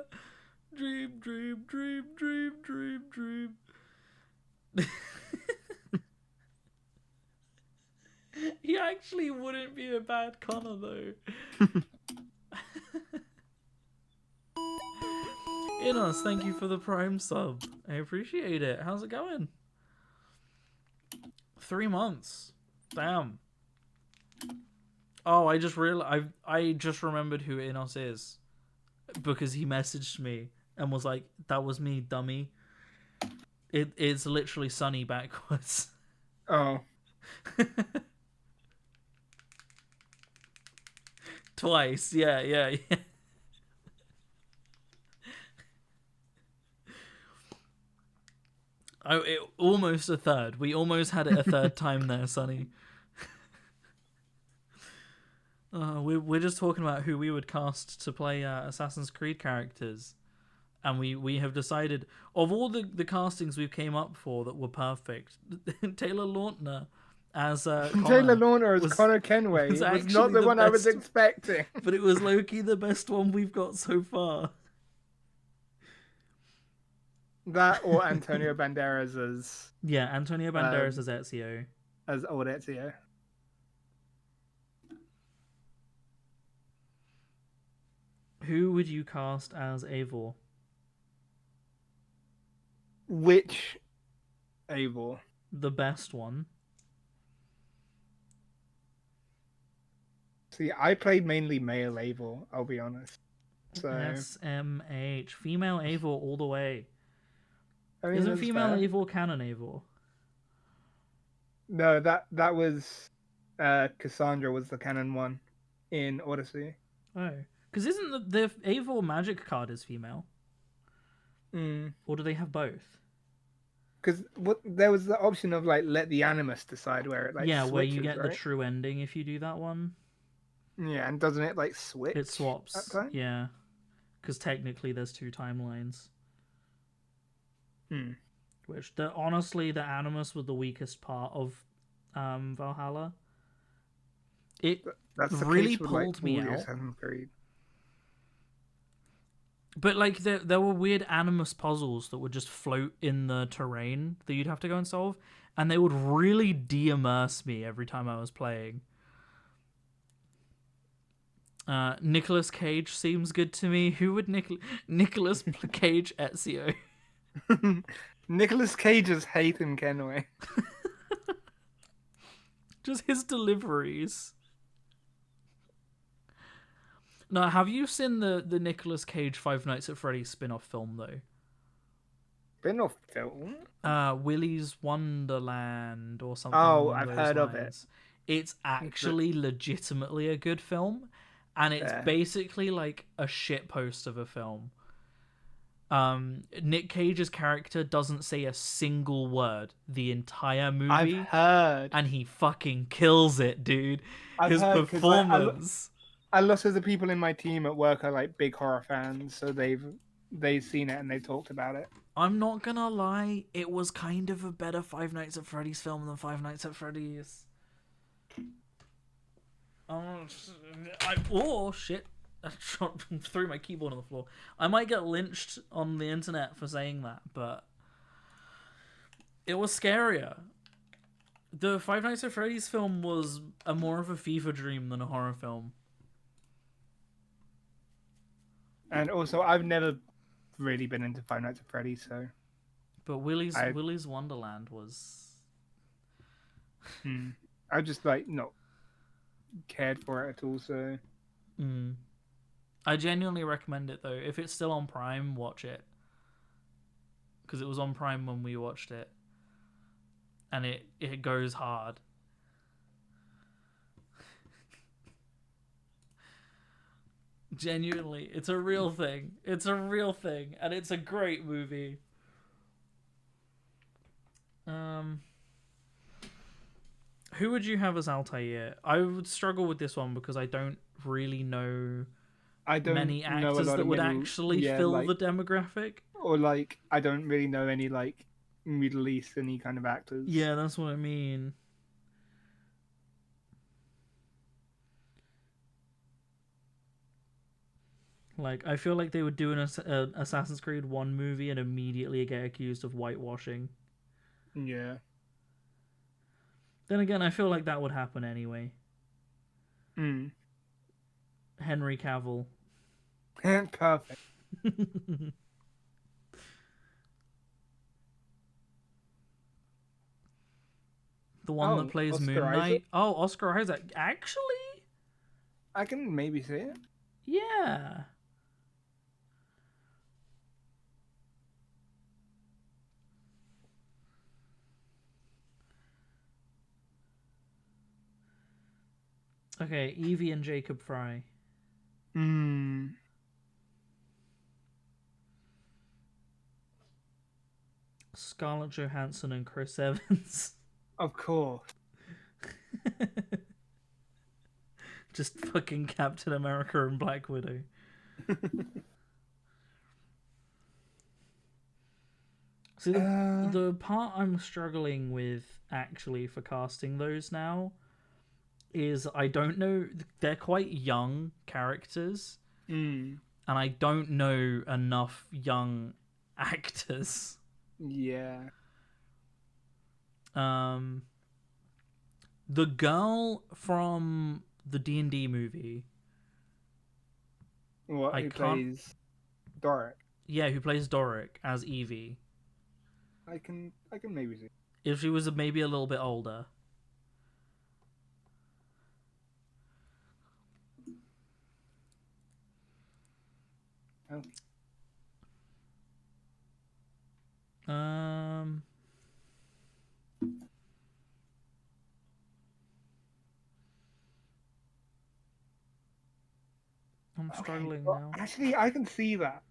Dream, dream, dream, dream, dream, dream. He actually wouldn't be a bad Connor, though. Inos, thank you for the Prime sub. I appreciate it. How's it going? 3 months. Damn. Oh, I just realized I just remembered who Inos is because he messaged me and was like, "That was me, dummy." It's literally Sunny backwards. Oh. Twice, yeah. Oh, almost a third. We almost had it a third time there, Sonny. We're just talking about who we would cast to play Assassin's Creed characters, and we have decided of all the castings we came up for that were perfect. Taylor Lautner as Connor Taylor Lautner as Connor Kenway was not the one I was expecting, but it was low-key the best one we've got so far. That or Antonio Banderas as Antonio Banderas as Ezio. As old Ezio. Who would you cast as Eivor? Which Eivor? The best one. See, I played mainly male Eivor, I'll be honest. So, SMH. Female Eivor all the way. I mean, Isn't that's female fair. Eivor canon Eivor? No, that was Cassandra was the canon one in Odyssey. Oh. Because isn't the Eivor magic card is female? Or do they have both? Because there was the option of like let the animus decide where it like yeah, switches, where you get the right? true ending if you do that one. Yeah, and doesn't it like switch? It swaps. at time? Yeah. Because technically there's two timelines. Which, honestly, the animus was the weakest part of Valhalla. It That's the really case with, like, pulled me all the out. Assassin's Creed. But like there were weird animus puzzles that would just float in the terrain that you'd have to go and solve, and they would really de-immerse me every time I was playing. Nicolas Cage seems good to me. Who would Nicolas Cage Ezio? Nicolas Cage's Haytham Kenway. Just his deliveries. Now, have you seen the Nicolas Cage Five Nights at Freddy's spin-off film, though? Spin-off film? Willy's Wonderland or something Oh, along I've those heard of it. lines. It's actually legitimately a good film, and it's Yeah. basically like a shitpost of a film. Nick Cage's character doesn't say a single word the entire movie, I've heard. and he fucking kills it, dude. I've His heard, 'cause, like, performance. a lot of the people in my team at work are like big horror fans, so they've seen it and they've talked about it. I'm not gonna lie, it was kind of a better Five Nights at Freddy's film than Five Nights at Freddy's. Oh shit! I threw my keyboard on the floor. I might get lynched on the internet for saying that, but it was scarier. The Five Nights at Freddy's film was more of a fever dream than a horror film. And also, I've never really been into Five Nights at Freddy's, so But Willy's Wonderland was. I just like not cared for it at all. So I genuinely recommend it though. If it's still on Prime, watch it. Because it was on Prime when we watched it. And it goes hard. Genuinely, it's a real thing. It's a real thing, and it's a great movie. Who would you have as Altair? I would struggle with this one because I don't really know many know a actors lot that of would Middle- actually yeah, fill like- the demographic. or like I don't really know any like Middle Eastern kind of actors. Yeah, that's what I mean. Like, I feel like they would do an Assassin's Creed 1 movie and immediately get accused of whitewashing. Yeah. Then again, I feel like that would happen anyway. Mm. Henry Cavill. Perfect. The one Oh, that plays Oscar Moon Knight. Isaac? Oh, Oscar Isaac. Actually? I can maybe see it. Yeah. Okay, Evie and Jacob Fry. Scarlett Johansson and Chris Evans. Of course. Just fucking Captain America and Black Widow. See, the part I'm struggling with actually for casting those now is I don't know. They're quite young characters, and I don't know enough young actors. Yeah. The girl from the D&D movie. What? I Who can't- plays Doric? Yeah, who plays Doric as Evie. I can maybe see. If she was maybe a little bit older. Oh. Um. I'm struggling Well, now. actually, I can see that.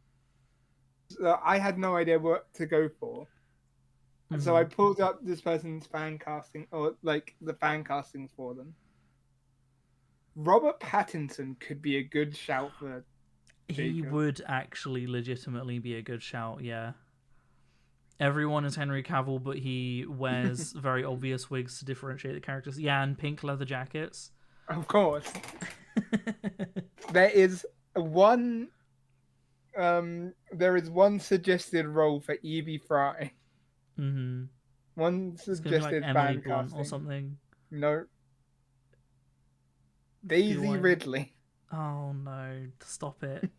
So I had no idea what to go for. And so I Mhm. pulled up this person's fan casting, or like the fan castings for them. Robert Pattinson could be a good shout for He Jacob. would actually legitimately be a good shout, yeah. Everyone is Henry Cavill, but he wears very obvious wigs to differentiate the characters. Yeah, and pink leather jackets. Of course. There is one one suggested role for Evie Fry. Mm-hmm. One It's gonna be like suggested Emily fan Blunt casting. or something. No. Daisy Wine. Ridley. Oh no, stop it.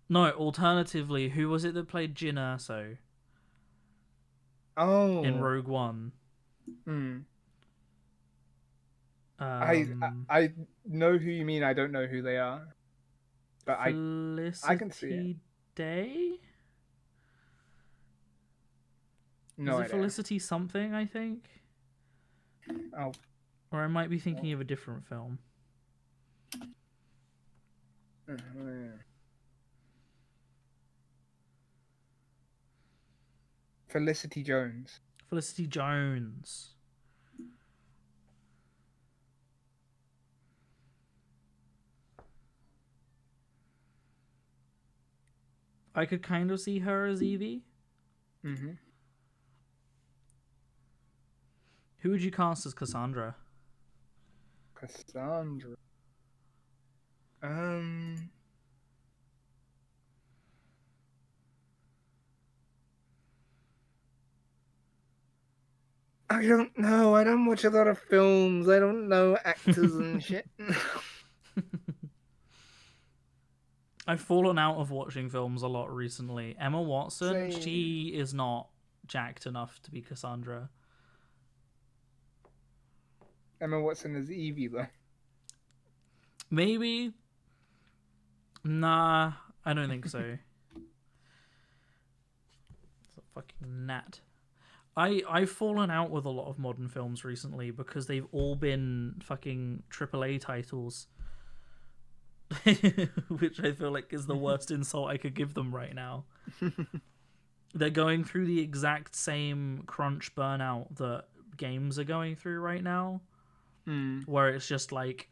No, alternatively, who was it that played Jyn Erso Oh. in Rogue One? Hmm. Um, I know who you mean. I don't know who they are. But I can see it. Felicity Day? No Is it idea. Felicity something, I think? Oh. Or I might be thinking of a different film. Felicity Jones. Felicity Jones. I could kind of see her as Evie. Mm-hmm. Who would you cast as Cassandra? Cassandra. I don't know. I don't watch a lot of films. I don't know actors and shit. I've fallen out of watching films a lot recently. Emma Watson, Same. she is not jacked enough to be Cassandra. Emma Watson is Evie though. Maybe. Nah, I don't think so. It's a fucking gnat. I've fallen out with a lot of modern films recently because they've all been fucking AAA titles. Which I feel like is the worst insult I could give them right now. They're going through the exact same crunch burnout that games are going through right now. Where it's just like,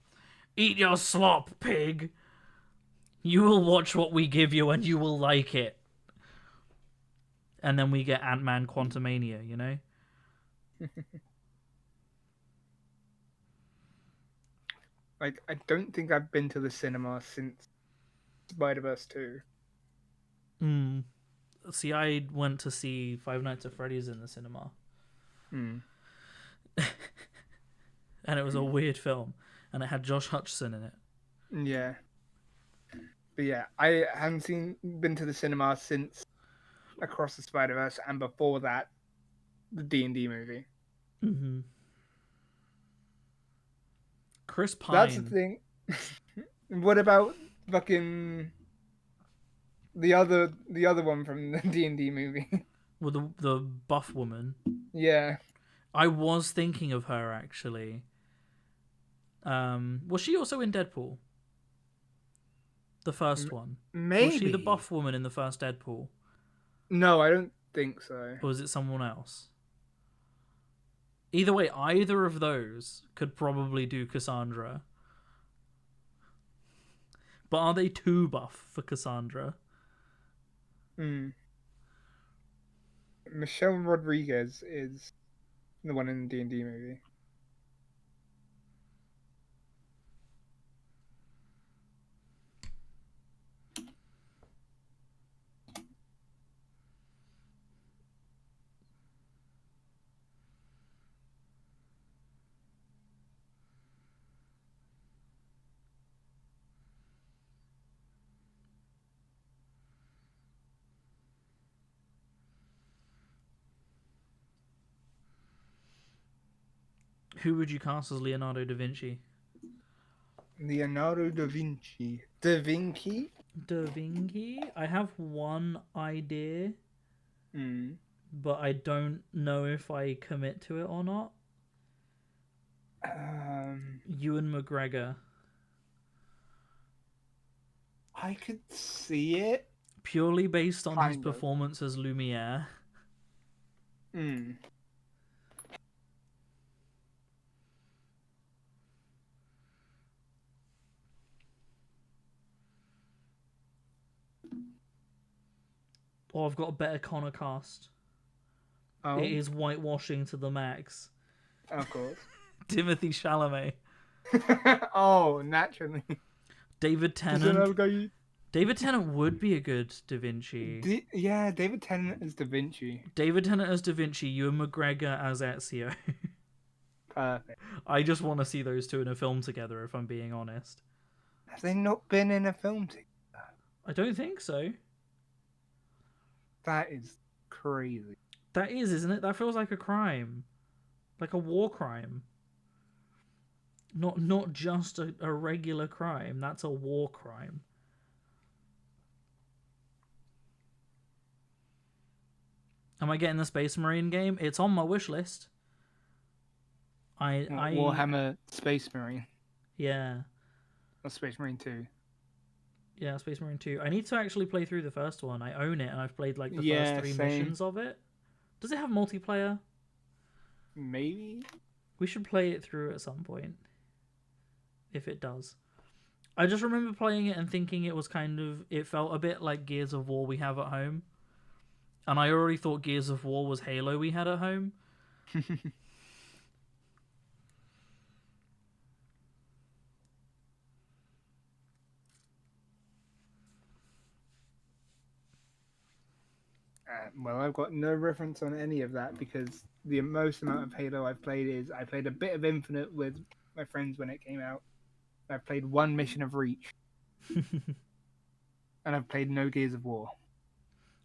eat your slop, pig. You will watch what we give you and you will like it. And then we get Ant-Man Quantumania, you know? Like, I don't think I've been to the cinema since Spider-Verse 2. See, I went to see Five Nights at Freddy's in the cinema. And it was a weird film. And it had Josh Hutcherson in it. Yeah. But yeah, I haven't been to the cinema since Across the Spider-Verse, and before that, the D&D movie. Mm-hmm. Chris Pine. That's the thing. What about fucking the other one from the D&D movie? With the buff woman. Yeah. I was thinking of her, actually. Was she also in Deadpool? The first one. Maybe. Was she the buff woman in the first Deadpool? No, I don't think so. Or was it someone else? Either way, either of those could probably do Cassandra. But are they too buff for Cassandra? Michelle Rodriguez is the one in the D&D movie. Who would you cast as Leonardo da Vinci? Leonardo da Vinci. Da Vinci? Da Vinci? I have one idea, Hmm. but I don't know if I commit to it or not. Ewan McGregor. I could see it. Purely based on his Kind of. performance as Lumiere. Hmm. Or I've got a better Connor cast. Oh, It is whitewashing to the max. of course. Timothy Chalamet. Oh, naturally. David Tennant. David Tennant would be a good Da Vinci. Yeah, David Tennant as Da Vinci. David Tennant as Da Vinci, Ewan McGregor as Ezio. Perfect. I just want to see those two in a film together, if I'm being honest. Have they not been in a film together? I don't think so. That is crazy. That is, isn't it? That feels like a crime. Like a war crime. Not just a regular crime. That's a war crime. Am I getting the Space Marine game? It's on my wish list. Warhammer Space Marine. Yeah. Or Space Marine 2. Yeah, Space Marine 2. I need to actually play through the first one. I own it, and I've played like the Yeah, first 3 same. missions of it. Does it have multiplayer? Maybe? We should play it through at some point. If it does. I just remember playing it and thinking it was it felt a bit like Gears of War we have at home. And I already thought Gears of War was Halo we had at home. Well, I've got no reference on any of that because the most amount of Halo I've played is I played a bit of Infinite with my friends when it came out. I've played one mission of Reach. And I've played no Gears of War.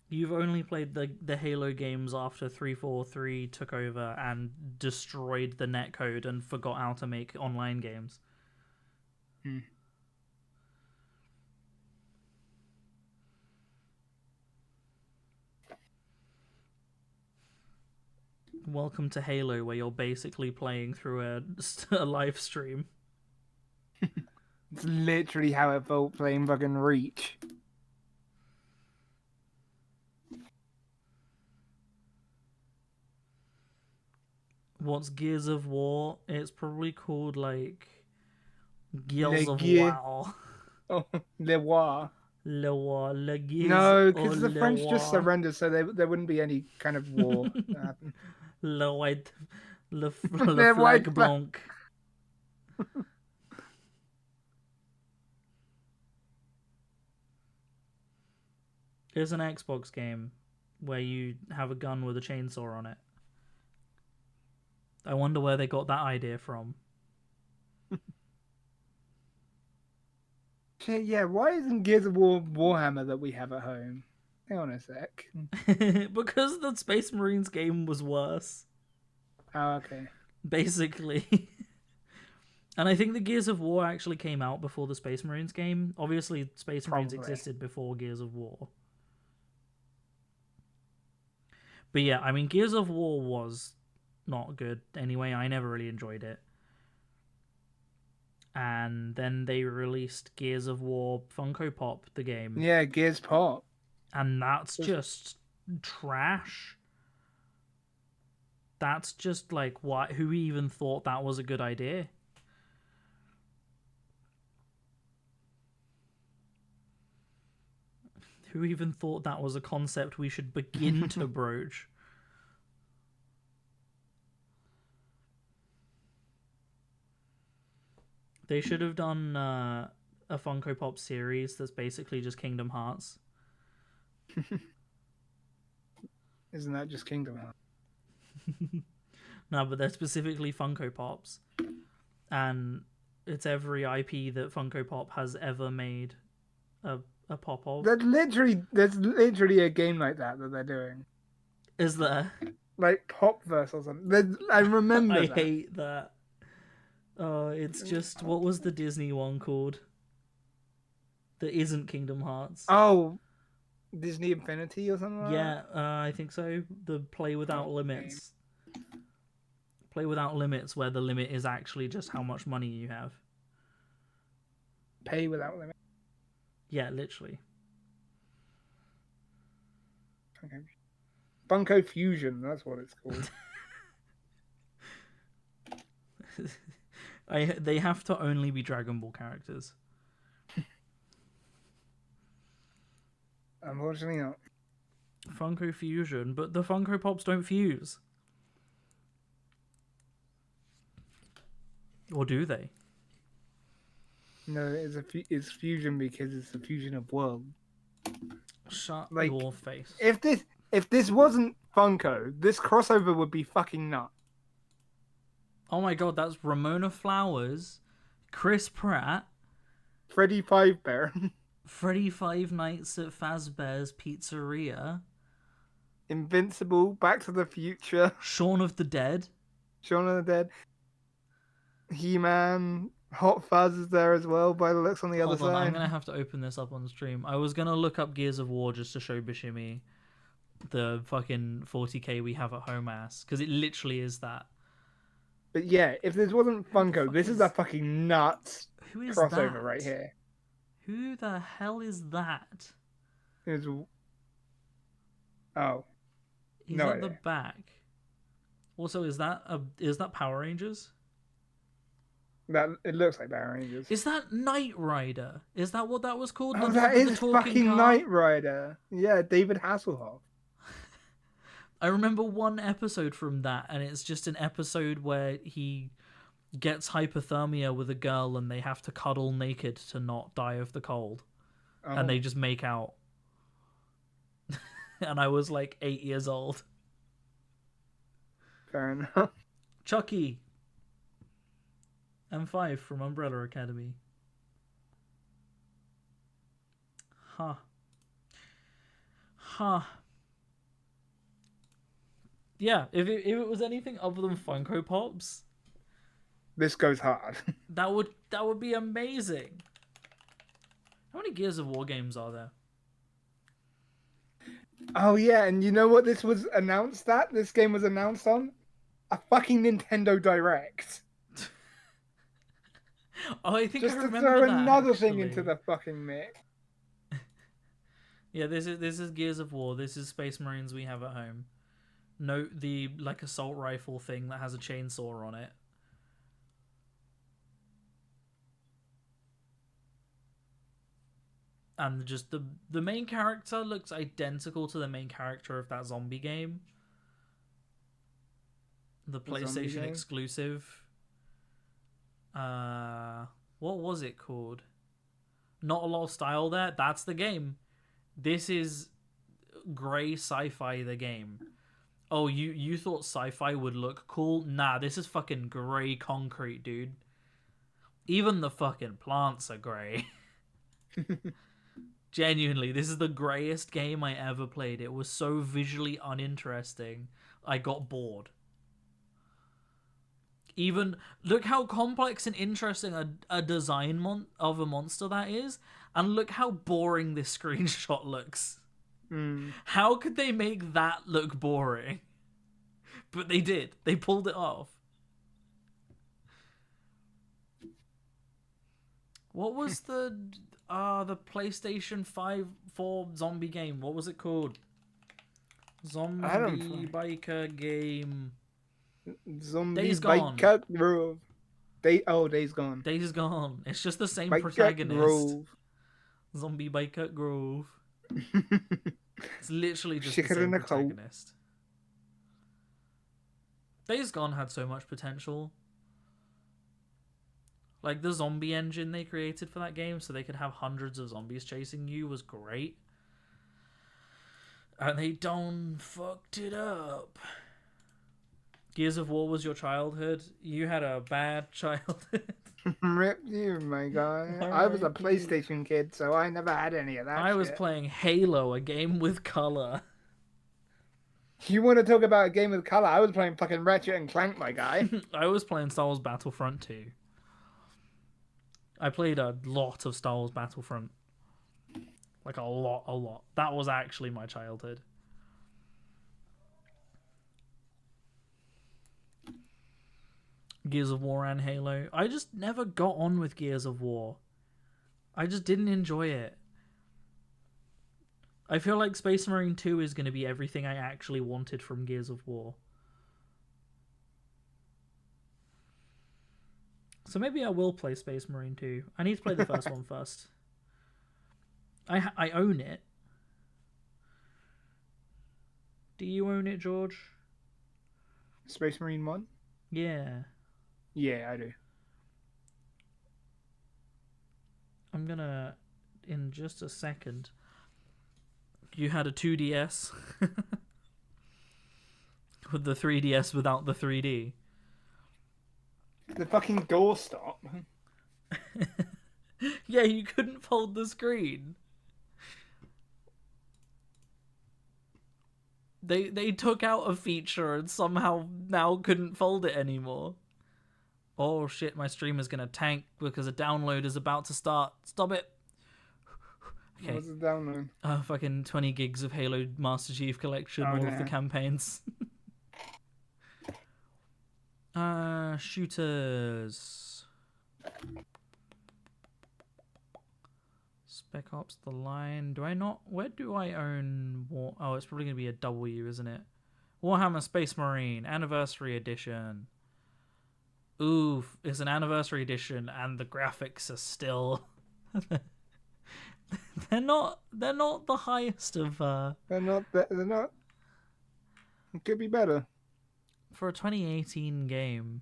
You've only played the Halo games after 343 took over and destroyed the netcode and forgot how to make online games. Hmm. Welcome to Halo, where you're basically playing through a live stream. It's literally how it felt playing fucking Reach. What's Gears of War? It's probably called like Gears of Gear- War. Oh, Le War. Le War, Le Gears. No, because the Le French just War. surrendered, so there wouldn't be any kind of war that happened. Le White, Le Le Flag White Blanc. There's an Xbox game where you have a gun with a chainsaw on it. I wonder where they got that idea from. Shit, yeah, why isn't Gears of War Warhammer that we have at home? Hang on a sec. Because the Space Marines game was worse, Oh, okay. basically. And I think the Gears of War actually came out before the Space Marines game. Obviously, Space Marines Probably. existed before Gears of War. But yeah, I mean, Gears of War was not good anyway. I never really enjoyed it. And then they released Gears of War Funko Pop, the game. Yeah, Gears Pop. And that's just trash. That's just like, what? Who even thought that was a good idea? Who even thought that was a concept we should begin to broach? They should have done a Funko Pop series that's basically just Kingdom Hearts. Isn't that just Kingdom Hearts? No, but they're specifically Funko Pops. And it's every IP that Funko Pop has ever made a pop of. There's literally a game like that they're doing. Is there? Like Popverse or something. I remember I that. hate that. It's just, what was the Disney one called? That isn't Kingdom Hearts. Oh, Disney Infinity or something like Yeah, I think so. The Play Without Limits. Play Without Limits, where the limit is actually just how much money you have. that? Pay without limit. Yeah, literally. Okay. Funko Fusion, that's what it's called. They have to only be Dragon Ball characters. Unfortunately not. Funko Fusion, but the Funko Pops don't fuse. Or do they? No, it's fusion because it's a fusion of worlds. Shut Like, your face. If this wasn't Funko, this crossover would be fucking nuts. Oh my god, that's Ramona Flowers, Chris Pratt, Freddy Fazbear, Freddy Five Nights at Fazbear's Pizzeria, Invincible, Back to the Future, Shaun of the Dead. Shaun of the Dead, He-Man, Hot Fuzz is there as well by the looks on the other Hold on, I'm side. gonna have to open this up on stream. I was gonna look up Gears of War just to show Bishimi the fucking 40k we have at home ass, because it literally is that. But yeah, if this wasn't Funko, this is a is- fucking nuts Who is crossover that? right here. Who the hell is that? It's... Oh, He's No at the idea. back. Also, is that Power Rangers? it looks like Power Rangers. Is that Knight Rider? Is that what that was called? Oh, The that one with is the talking fucking car? Knight Rider. Yeah, David Hasselhoff. I remember one episode from that, and it's just an episode where he gets hypothermia with a girl and they have to cuddle naked to not die of the cold. Oh, And they just make out. And I was like 8 years old. fair enough. Chucky. M5 from Umbrella Academy. Huh. Yeah, if it was anything other than Funko Pops, This goes hard. that would be amazing. How many Gears of War games are there? Oh yeah, and you know what this was announced at? This game was announced on? A fucking Nintendo Direct. Oh, I think Just I to remember throw that, another thing actually. into the fucking mix. Yeah, this is Gears of War. This is Space Marines we have at home. Note the like assault rifle thing that has a chainsaw on it. And just the main character looks identical to the main character of that zombie game. The The zombie PlayStation game? exclusive. What was it called? Not a lot of style there. That's the game. This is grey sci-fi the game. Oh, you thought sci-fi would look cool? Nah, this is fucking grey concrete, dude. Even the fucking plants are grey. Genuinely, this is the greyest game I ever played. It was so visually uninteresting. I got bored. Even look how complex and interesting a design of a monster that is, and look how boring this screenshot looks. How could they make that look boring? But they did. They pulled it off. What was the PlayStation 4 zombie game? What was it called? Zombie biker game. Zombie Days Gone. Biker Grove. Days Gone. Days Gone. It's just the same Biker protagonist. Grove. Zombie biker Grove. It's literally just Chicken the same in a coat. protagonist. Days Gone had so much potential. Like, the zombie engine they created for that game so they could have hundreds of zombies chasing you was great. And they done fucked it up. Gears of War was your childhood. You had a bad childhood. Rip you, my guy. I was a PlayStation kid, so I never had any of that I was shit. playing Halo, a game with color. You want to talk about a game with color? I was playing fucking Ratchet and Clank, my guy. I was playing Star Wars Battlefront 2. I played a lot of Star Wars Battlefront. Like a lot. That was actually my childhood. Gears of War and Halo. I just never got on with Gears of War. I just didn't enjoy it. I feel like Space Marine 2 is going to be everything I actually wanted from Gears of War. So maybe I will play Space Marine 2. I need to play the first one first. I own it. Do you own it, George? Space Marine 1? Yeah. Yeah, I do. I'm gonna, in just a second. You had a 2DS with the 3DS without the 3D. The fucking door stop. Yeah, you couldn't fold the screen. They took out a feature and somehow now couldn't fold it anymore. Oh shit, my stream is gonna tank because a download is about to start. Stop it. Okay. What's the download? Fucking 20 gigs of Halo Master Chief Collection, all of the campaigns. Shooters. Spec Ops The Line. Do I not... Where do I own... Oh, it's probably going to be a W, isn't it? Warhammer Space Marine Anniversary Edition. Oof, it's an Anniversary Edition and the graphics are still... They're not the highest of... They're not... It could be better. For a 2018 game.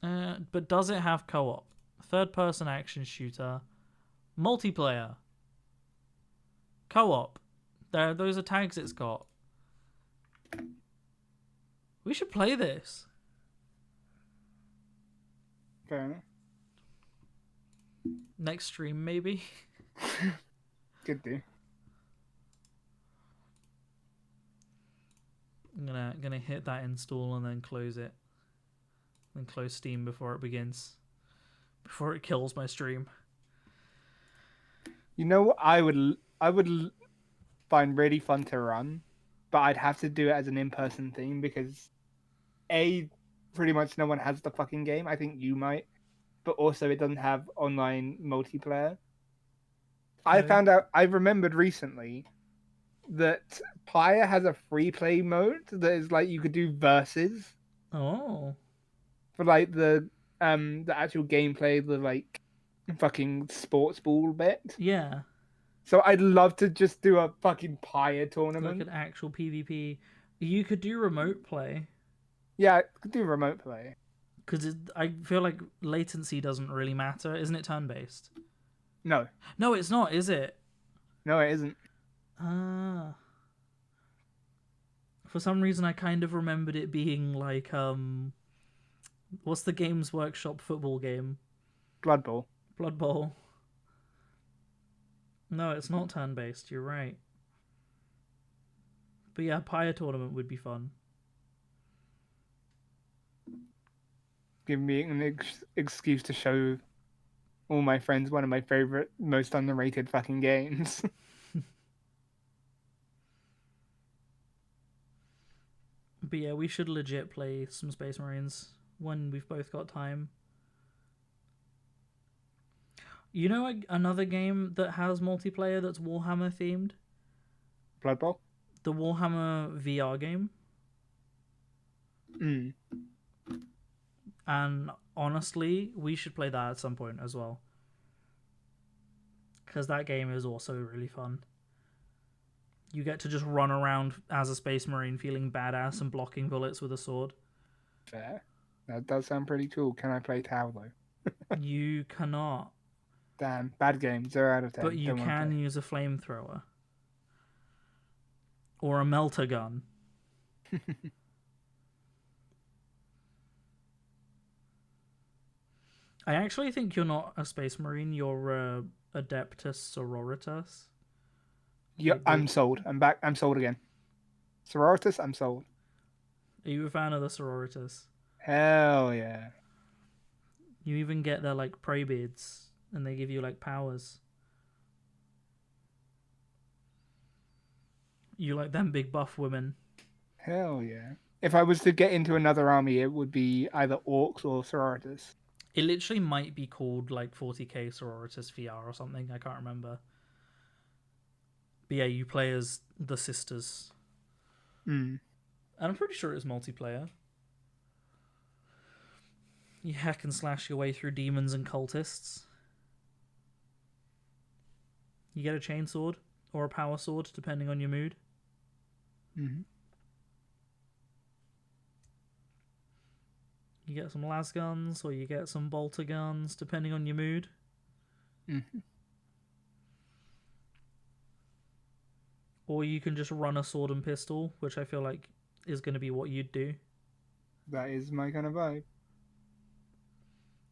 But does it have co-op? Third-person action shooter. Multiplayer. Co-op. Those are tags it's got. We should play this. Fair enough. Next stream, maybe? Could do. I'm gonna hit that install and then close it. Then close Steam before it begins. Before it kills my stream. You know what I would find really fun to run, but I'd have to do it as an in-person thing because pretty much no one has the fucking game. I think you might, but also it doesn't have online multiplayer. I remembered recently that Pyre has a free play mode that is like you could do versus. Oh. For like the actual gameplay, the like fucking sports ball bit. Yeah. So I'd love to just do a fucking Pyre tournament. Like an actual PvP. You could do remote play. Yeah, I could do remote play. Because I feel like latency doesn't really matter. Isn't it turn-based? No. No, it's not, is it? No, it isn't. Ah. For some reason, I kind of remembered it being like, what's the Games Workshop football game? Blood Bowl. Blood Bowl. No, it's not turn-based, you're right. But yeah, Pyre tournament would be fun. Give me an excuse to show all my friends one of my favorite, most underrated fucking games. But yeah, we should legit play some Space Marines when we've both got time. You know another game that has multiplayer that's Warhammer themed? Blood Bowl? The Warhammer VR game. Mm. And honestly, we should play that at some point as well. Because that game is also really fun. You get to just run around as a Space Marine feeling badass and blocking bullets with a sword. Fair. That does sound pretty cool. Can I play Tau though? You cannot. Damn, bad game. 0 out of 10. But you can use a flamethrower. Or a melter gun. I actually think you're not a Space Marine, you're Adeptus Sororitas. Yeah, I'm sold. I'm back. I'm sold again. Sororitas, I'm sold. Are you a fan of the Sororitas? Hell yeah. You even get their like prey beards, and they give you like powers. You like them big buff women. Hell yeah. If I was to get into another army, it would be either orcs or sororitas. It literally might be called like 40k Sororitas VR or something. I can't remember. But yeah, you play as the sisters. Mm. And I'm pretty sure it's multiplayer. You hack and slash your way through demons and cultists. You get a chainsword or a power sword, depending on your mood. Mm-hmm. You get some las guns or you get some bolter guns, depending on your mood. Mm-hmm. Or you can just run a sword and pistol, which I feel like is going to be what you'd do. That is my kind of vibe.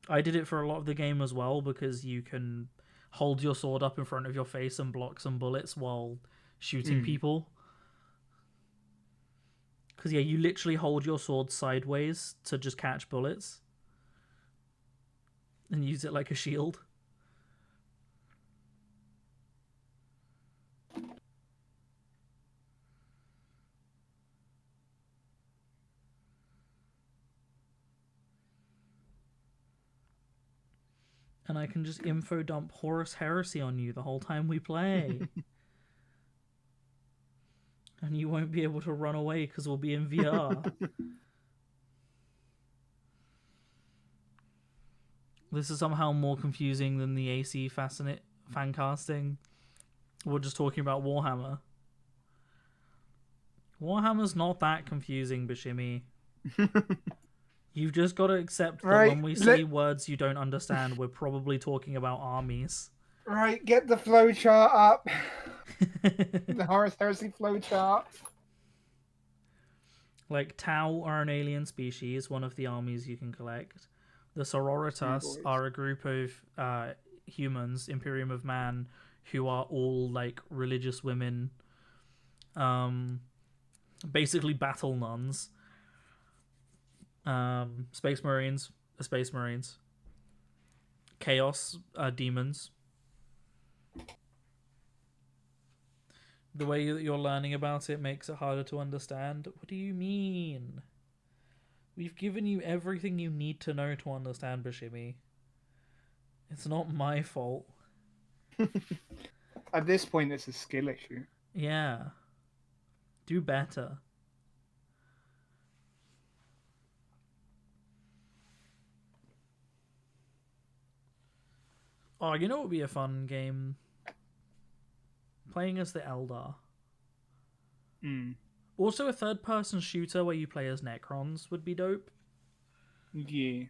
I did it for a lot of the game as well, because you can hold your sword up in front of your face and block some bullets while shooting people. Because, yeah, you literally hold your sword sideways to just catch bullets. And use it like a shield. And I can just info dump Horus Heresy on you the whole time we play. And you won't be able to run away because we'll be in VR. This is somehow more confusing than the AC fan casting. We're just talking about Warhammer. Warhammer's not that confusing, Bashimi. You've just got to accept that when we say words you don't understand, we're probably talking about armies. Right, get the flowchart up. The Horus Heresy flowchart. Like, Tau are an alien species, one of the armies you can collect. The Sororitas are a group of humans, Imperium of Man, who are all, like, religious women. Basically battle nuns. Space Marines are Space Marines. Chaos are demons. The way that you're learning about it makes it harder to understand. What do you mean? We've given you everything you need to know to understand Bashimi. It's not my fault. At this point, it's a skill issue. Yeah. Do better. Oh, you know what would be a fun game? Playing as the Eldar. Also, a third-person shooter where you play as Necrons would be dope. Yeah.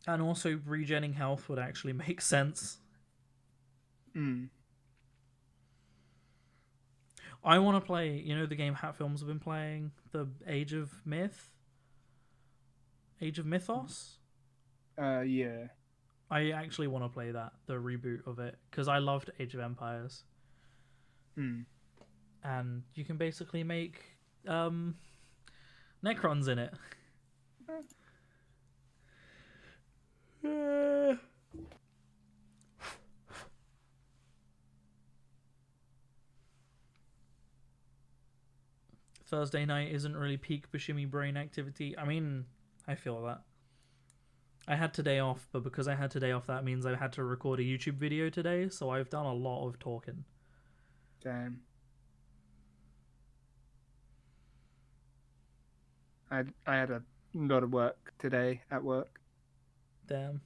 And also, regenning health would actually make sense. I want to play, you know the game Hat Films have been playing? The Age of Myth? Age of Mythos? Yeah. I actually want to play that, the reboot of it, because I loved Age of Empires. And you can basically make Necrons in it. Thursday night isn't really peak Bashimi brain activity. I mean, I feel that. I had today off, but because I had today off, that means I had to record a YouTube video today, so I've done a lot of talking. Damn. I had a lot of work today at work. Damn.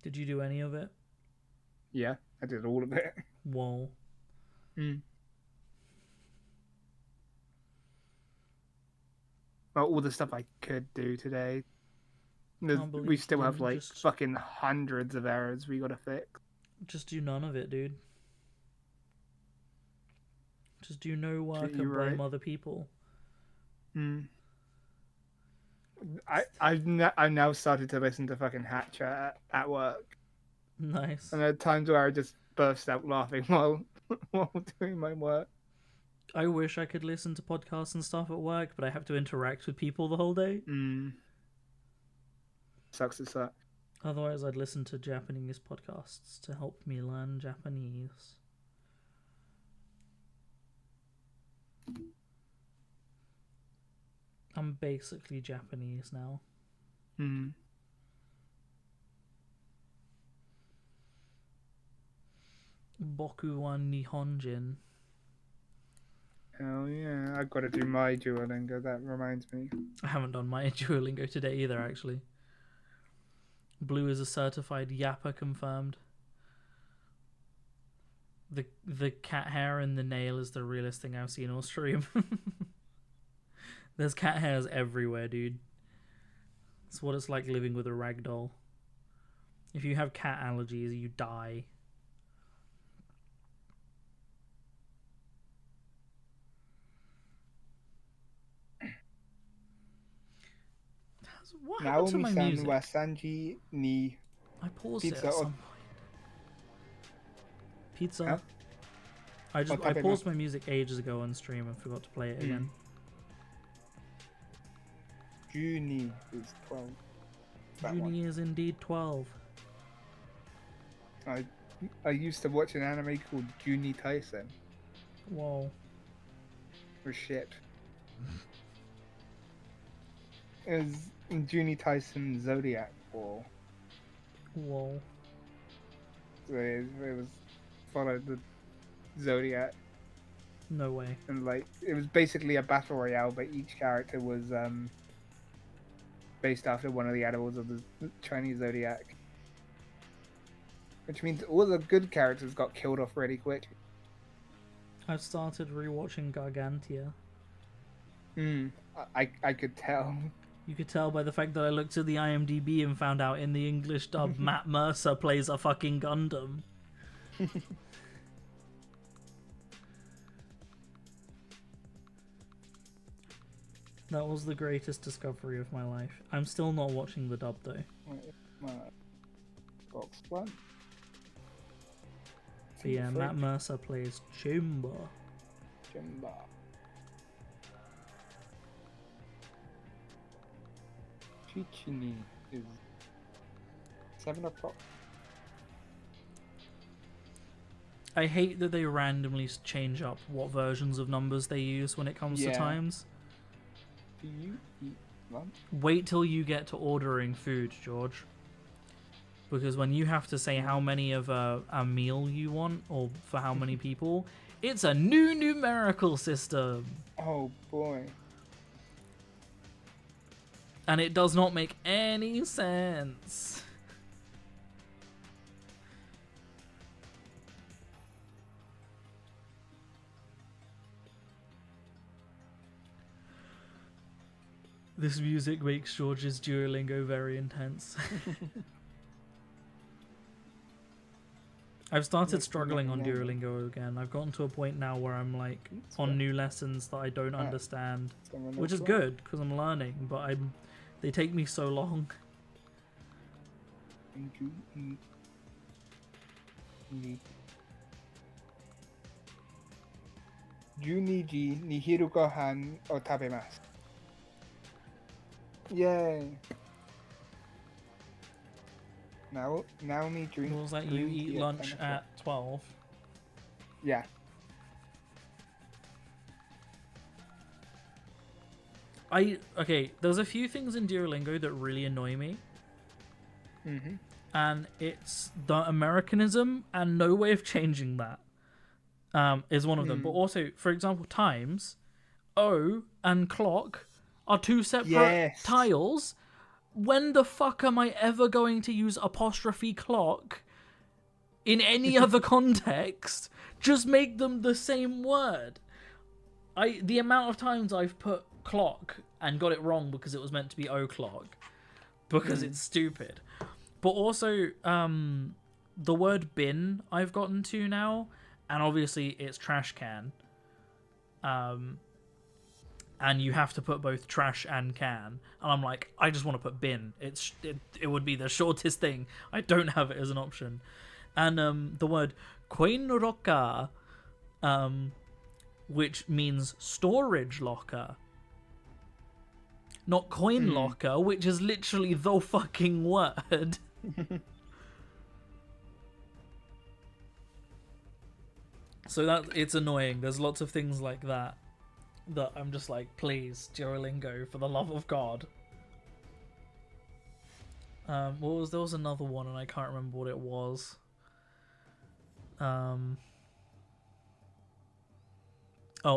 Did you do any of it? Yeah, I did all of it. Whoa. Well, all the stuff I could do today. Can't believe We still you have didn't like just- fucking hundreds of errors we gotta fix. Just do none of it, dude. Just do no work and You're blame right. other people. I've now started to listen to fucking Hatcher at work, Nice. and there are times where I just burst out laughing while doing my work. I wish I could listen to podcasts and stuff at work, but I have to interact with people the whole day. Sucks to suck. Otherwise, I'd listen to Japanese podcasts to help me learn Japanese. I'm basically Japanese now. Boku wa Nihonjin. Hell yeah, I've got to do my Duolingo. That reminds me. I haven't done my Duolingo today either, actually. Blue is a certified yapper confirmed. The cat hair and the nail is the realest thing I've seen on stream. There's cat hairs everywhere, dude. It's what it's like living with a ragdoll. If you have cat allergies, you die. What happened to my music? Naomi-san wa Sanji ni I paused pizza it at or- some point. Pizza. Huh? I tabe paused my music ages ago on stream and forgot to play it again. Juni is 12. That one. Juni is indeed 12. I used to watch an anime called Juni Tyson. Whoa. Or shit. It was in Juni Tyson Zodiac Ball. Whoa. So it was followed the Zodiac, No way. and like it was basically a battle royale, but each character was based after one of the animals of the Chinese Zodiac. Which means all the good characters got killed off really quick. I've started rewatching Gargantia. I could tell. You could tell by the fact that I looked at the IMDb and found out in the English dub Matt Mercer plays a fucking Gundam. That was the greatest discovery of my life. I'm still not watching the dub though. My box one. But yeah, Matt Mercer plays Chumba. Jimba. Chichini is 7 o'clock. I hate that they randomly change up what versions of numbers they use when it comes to Yeah. times. Do you eat lunch? Wait till you get to ordering food, George. Because when you have to say how many of a meal you want, or for how many people, it's a new numerical system. Oh boy. And it does not make any sense. This music makes George's Duolingo very intense. I've started struggling on Duolingo again. I've gotten to a point now where I'm like on new lessons that I don't understand, which is good because I'm learning, but they take me so long.12時に昼ご飯を食べます. Yay. Naomi drinks. What was that? You green eat tea lunch 10 o'clock. at 12. Yeah. Okay, there's a few things in Duolingo that really annoy me. Mm-hmm. And it's the Americanism, and no way of changing that is one of them. But also, for example, times, O and clock are two separate tiles. When the fuck am I ever going to use apostrophe clock in any other context? Just make them the same word. The amount of times I've put clock and got it wrong because it was meant to be o'clock because it's stupid. But also the word bin I've gotten to now, and obviously it's trash can, and you have to put both trash and can, and I'm like, I just want to put bin. It would be the shortest thing. I don't have it as an option. And the word koinroka, which means storage locker. Not coin locker, which is literally the fucking word. So that it's annoying. There's lots of things like that I'm just like, please, Duolingo, for the love of God. There was another one and I can't remember what it was.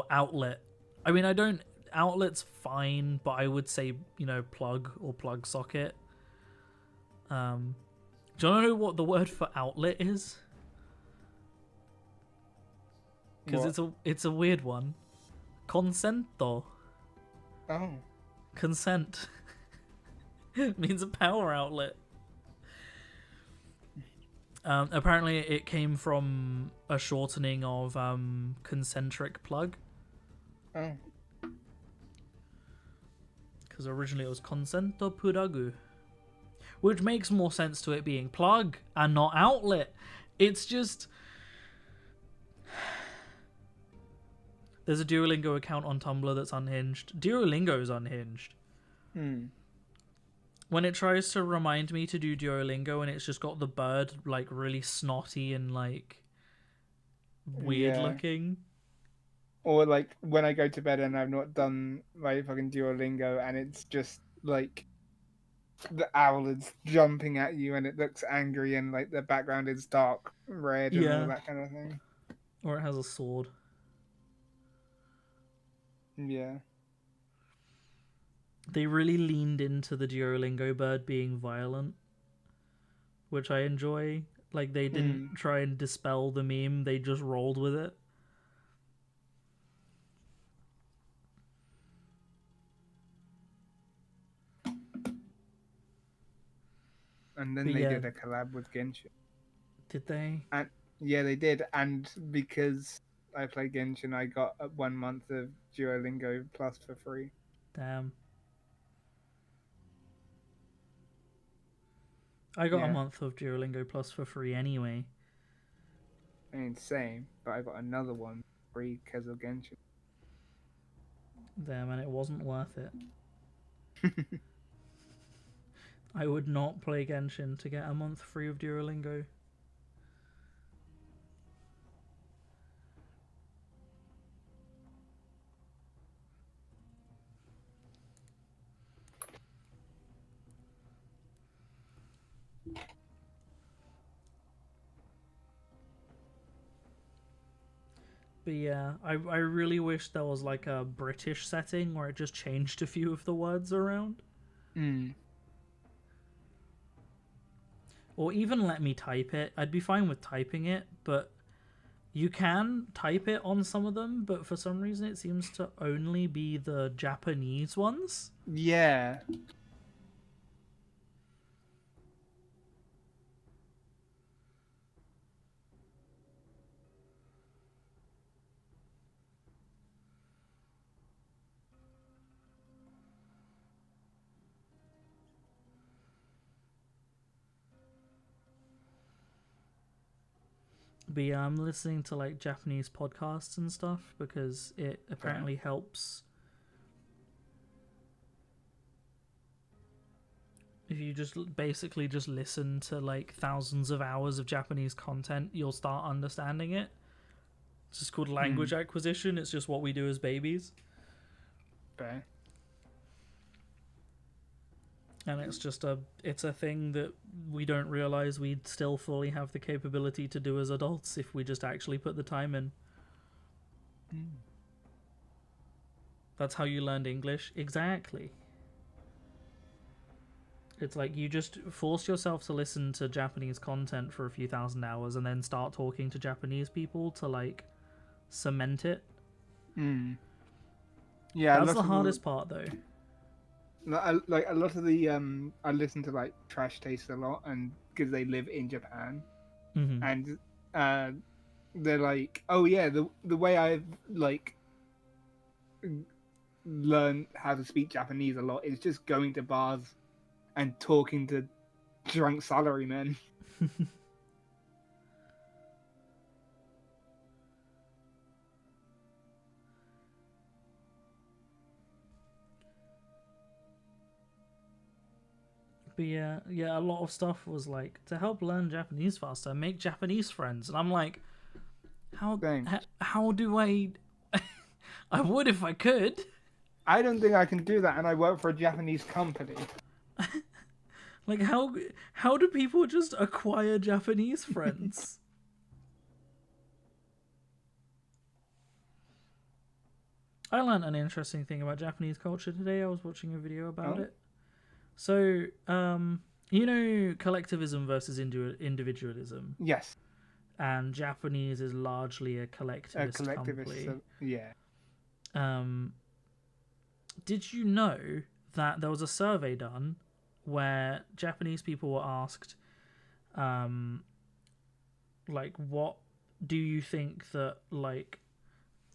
Outlet. I mean, outlet's fine, but I would say, plug or plug socket. Do you know what the word for outlet is? Because it's a weird one. Consento. Oh. Consent. It means a power outlet. Apparently it came from a shortening of concentric plug. Oh. Because originally it was consento puragu. Which makes more sense to it being plug and not outlet. It's just... There's a Duolingo account on Tumblr that's unhinged. Duolingo's unhinged. When it tries to remind me to do Duolingo and it's just got the bird like really snotty and like weird looking. Or like when I go to bed and I've not done my fucking Duolingo and it's just like the owl is jumping at you and it looks angry and like the background is dark red and all that kind of thing. Or it has a sword. Yeah. They really leaned into the Duolingo bird being violent, which I enjoy. Like, they didn't try and dispel the meme, they just rolled with it. And then they did a collab with Genshin. Did they? And yeah, they did. And because I play Genshin, I got 1 month of Duolingo Plus for free. Damn. I got a month of Duolingo Plus for free anyway. I mean, same, but I got another one free because of Genshin. Damn, and it wasn't worth it. I would not play Genshin to get a month free of Duolingo. But yeah, I really wish there was like a British setting where it just changed a few of the words around. Or even let me type it. I'd be fine with typing it, but you can type it on some of them, but for some reason it seems to only be the Japanese ones. Yeah. But yeah, I'm listening to like Japanese podcasts and stuff because it apparently helps. If you just basically just listen to like thousands of hours of Japanese content, you'll start understanding it. It's just called language acquisition. It's just what we do as babies. Okay. And it's a thing that we don't realize we still fully have the capability to do as adults if we just actually put the time in. That's how you learned English? Exactly. It's like you just force yourself to listen to Japanese content for a few thousand hours and then start talking to Japanese people to like cement it. Yeah, that's the hardest part though. Like a lot of the I listen to like Trash Taste a lot, and because they live in Japan, and they're like, oh yeah, the way I've like learned how to speak Japanese a lot is just going to bars and talking to drunk salarymen. But yeah, a lot of stuff was like to help learn Japanese faster, make Japanese friends, and I'm like, Thanks. how do I? I would if I could. I don't think I can do that, and I work for a Japanese company. Like how do people just acquire Japanese friends? I learned an interesting thing about Japanese culture today. I was watching a video about it. So, you know, collectivism versus individualism, Yes, and Japanese is largely a a collectivist collectivist. company. So, yeah. Did you know that there was a survey done where Japanese people were asked, like, what do you think that, like,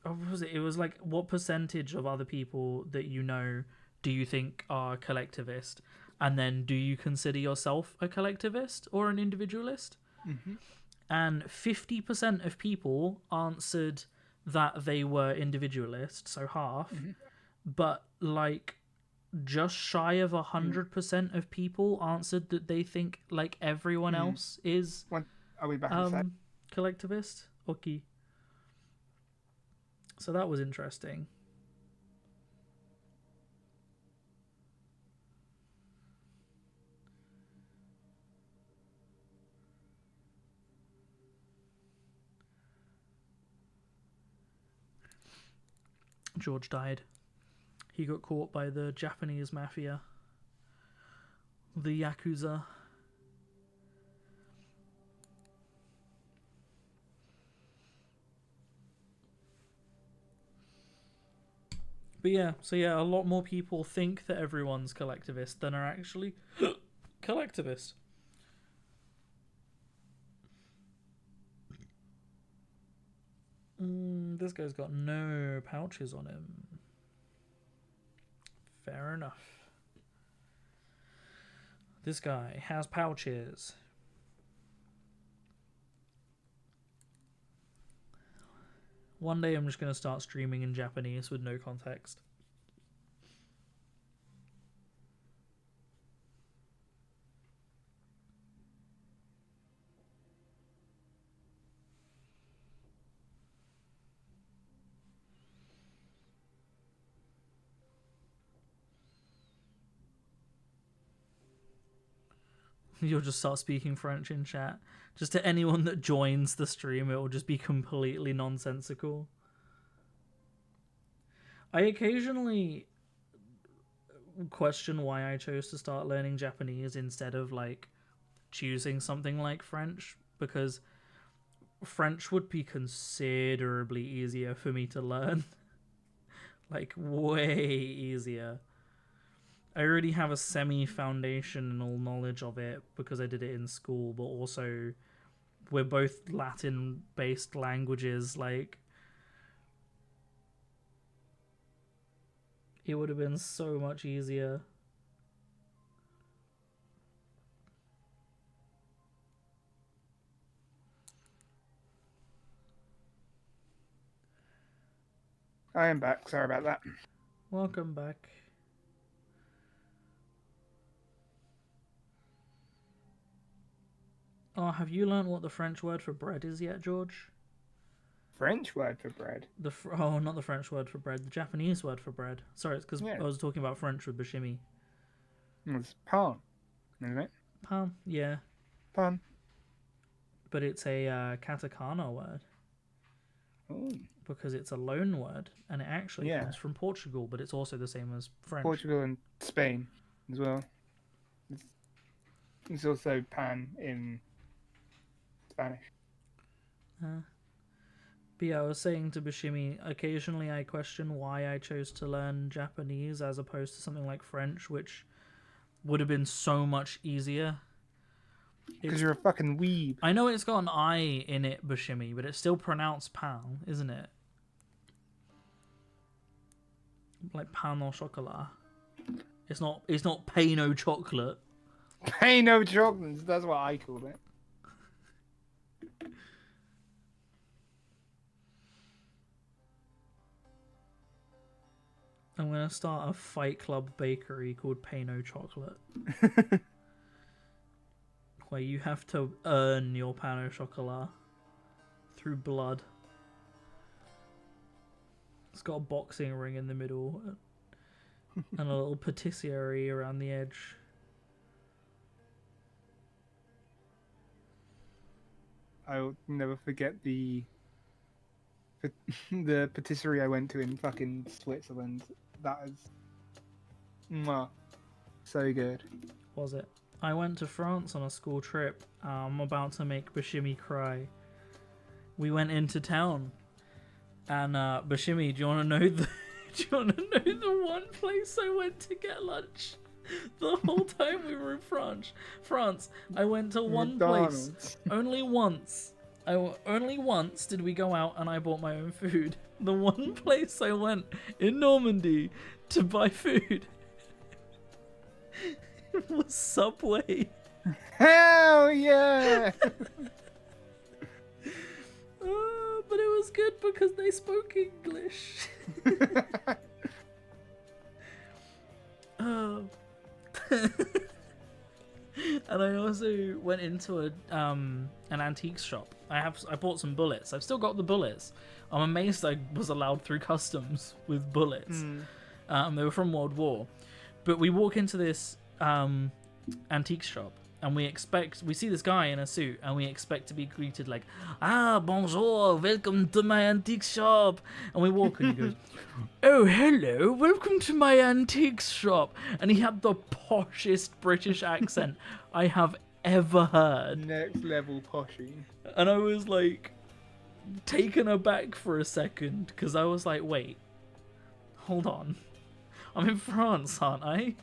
what was it? It was like, what percentage of other people that you know do you think are collectivist? And then, do you consider yourself a collectivist or an individualist? Mm-hmm. And 50% of people answered that they were individualist, so half. Mm-hmm. But like, just shy of 100% of people answered that they think like everyone else is What are we back in the collectivist. Okay. So that was interesting. George died. He got caught by the Japanese mafia. The Yakuza. But yeah, so yeah, a lot more people think that everyone's collectivist than are actually collectivist. This guy's got no pouches on him. Fair enough. This guy has pouches. One day I'm just going to start streaming in Japanese with no context. You'll just start speaking French in chat. Just to anyone that joins the stream, it will just be completely nonsensical. I occasionally question why I chose to start learning Japanese instead of like choosing something like French, because French would be considerably easier for me to learn. Like way easier. I already have a semi-foundational knowledge of it because I did it in school, but also we're both Latin-based languages. Like, it would have been so much easier. I am back. Sorry about that. Welcome back. Oh, have you learnt what the French word for bread is yet, George? French word for bread. Not the French word for bread. The Japanese word for bread. Sorry, it's because I was talking about French with Bashimi. It's pan, isn't it? Pan, yeah. Pan. But it's a katakana word. Oh. Because it's a loan word, and it actually comes from Portugal, but it's also the same as French. Portugal and Spain as well. It's also pan in Spanish. But yeah, I was saying to Bashimi, occasionally I question why I chose to learn Japanese as opposed to something like French, which would have been so much easier. Because you're a fucking weeb. I know it's got an I in it, Bashimi, but it's still pronounced pan, isn't it? Like pan au chocolat. It's not pain au chocolate. Pain no chocolates, that's what I call it. I'm gonna start a Fight Club bakery called Pain No Chocolate. where you have to earn your pain au chocolat through blood. It's got a boxing ring in the middle and a little patisserie around the edge. I'll never forget the patisserie I went to in fucking Switzerland. That is, mwah, so good. Was it? I went to France on a school trip. I'm about to make Bashimi cry. We went into town, and Bashimi, do you want to know the? Do you want to know the one place I went to get lunch? The whole time we were in France, I went to one place. McDonald's. Only once. Only once did we go out and I bought my own food. The one place I went in Normandy to buy food was Subway. Hell yeah! But it was good because they spoke English. Oh. And I also went into an antiques shop. I bought some bullets. I've still got the bullets. I'm amazed I was allowed through customs with bullets. They were from World War. But we walk into this antiques shop and we see this guy in a suit and we expect to be greeted like, bonjour, welcome to my antique shop. And we walk and he goes, oh, hello, welcome to my antiques shop. And he had the poshest British accent I have ever heard. Next level poshy. And I was like taken aback for a second because I was like, wait, hold on. I'm in France, aren't I?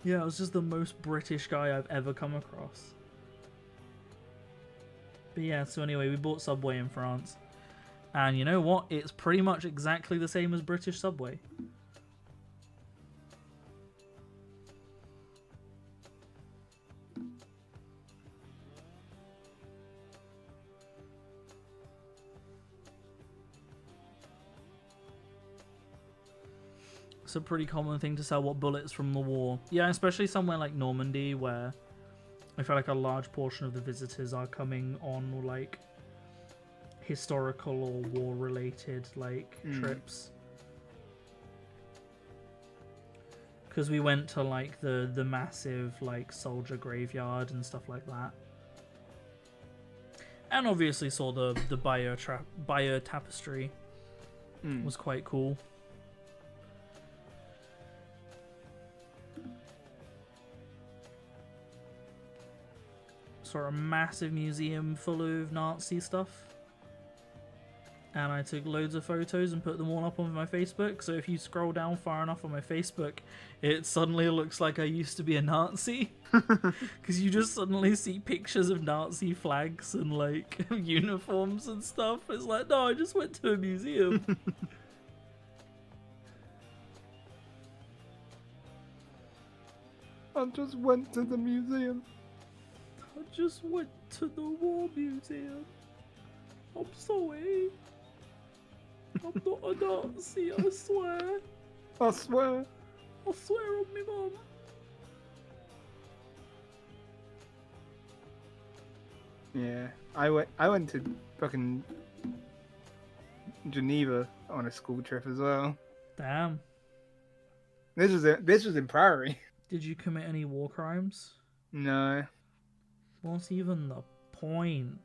Yeah, I was just the most British guy I've ever come across. But yeah, so anyway, we bought Subway in France. And you know what? It's pretty much exactly the same as British Subway. It's a pretty common thing to sell bullets from the war. Yeah, especially somewhere like Normandy where I feel like a large portion of the visitors are coming on like historical or war related like trips. Because we went to like the massive like soldier graveyard and stuff like that. And obviously saw the Bayeux tapestry. Was quite cool. Saw a massive museum full of Nazi stuff. And I took loads of photos and put them all up on my Facebook. So if you scroll down far enough on my Facebook, it suddenly looks like I used to be a Nazi. Because you just suddenly see pictures of Nazi flags and like uniforms and stuff. It's like, no, I just went to a museum. I just went to the museum. I just went to the war museum. I'm sorry. I'm not a Nazi, I swear. I swear. I swear on me mum. Yeah, I went to fucking Geneva on a school trip as well. Damn. This was in Priory. Did you commit any war crimes? No, What's even the point?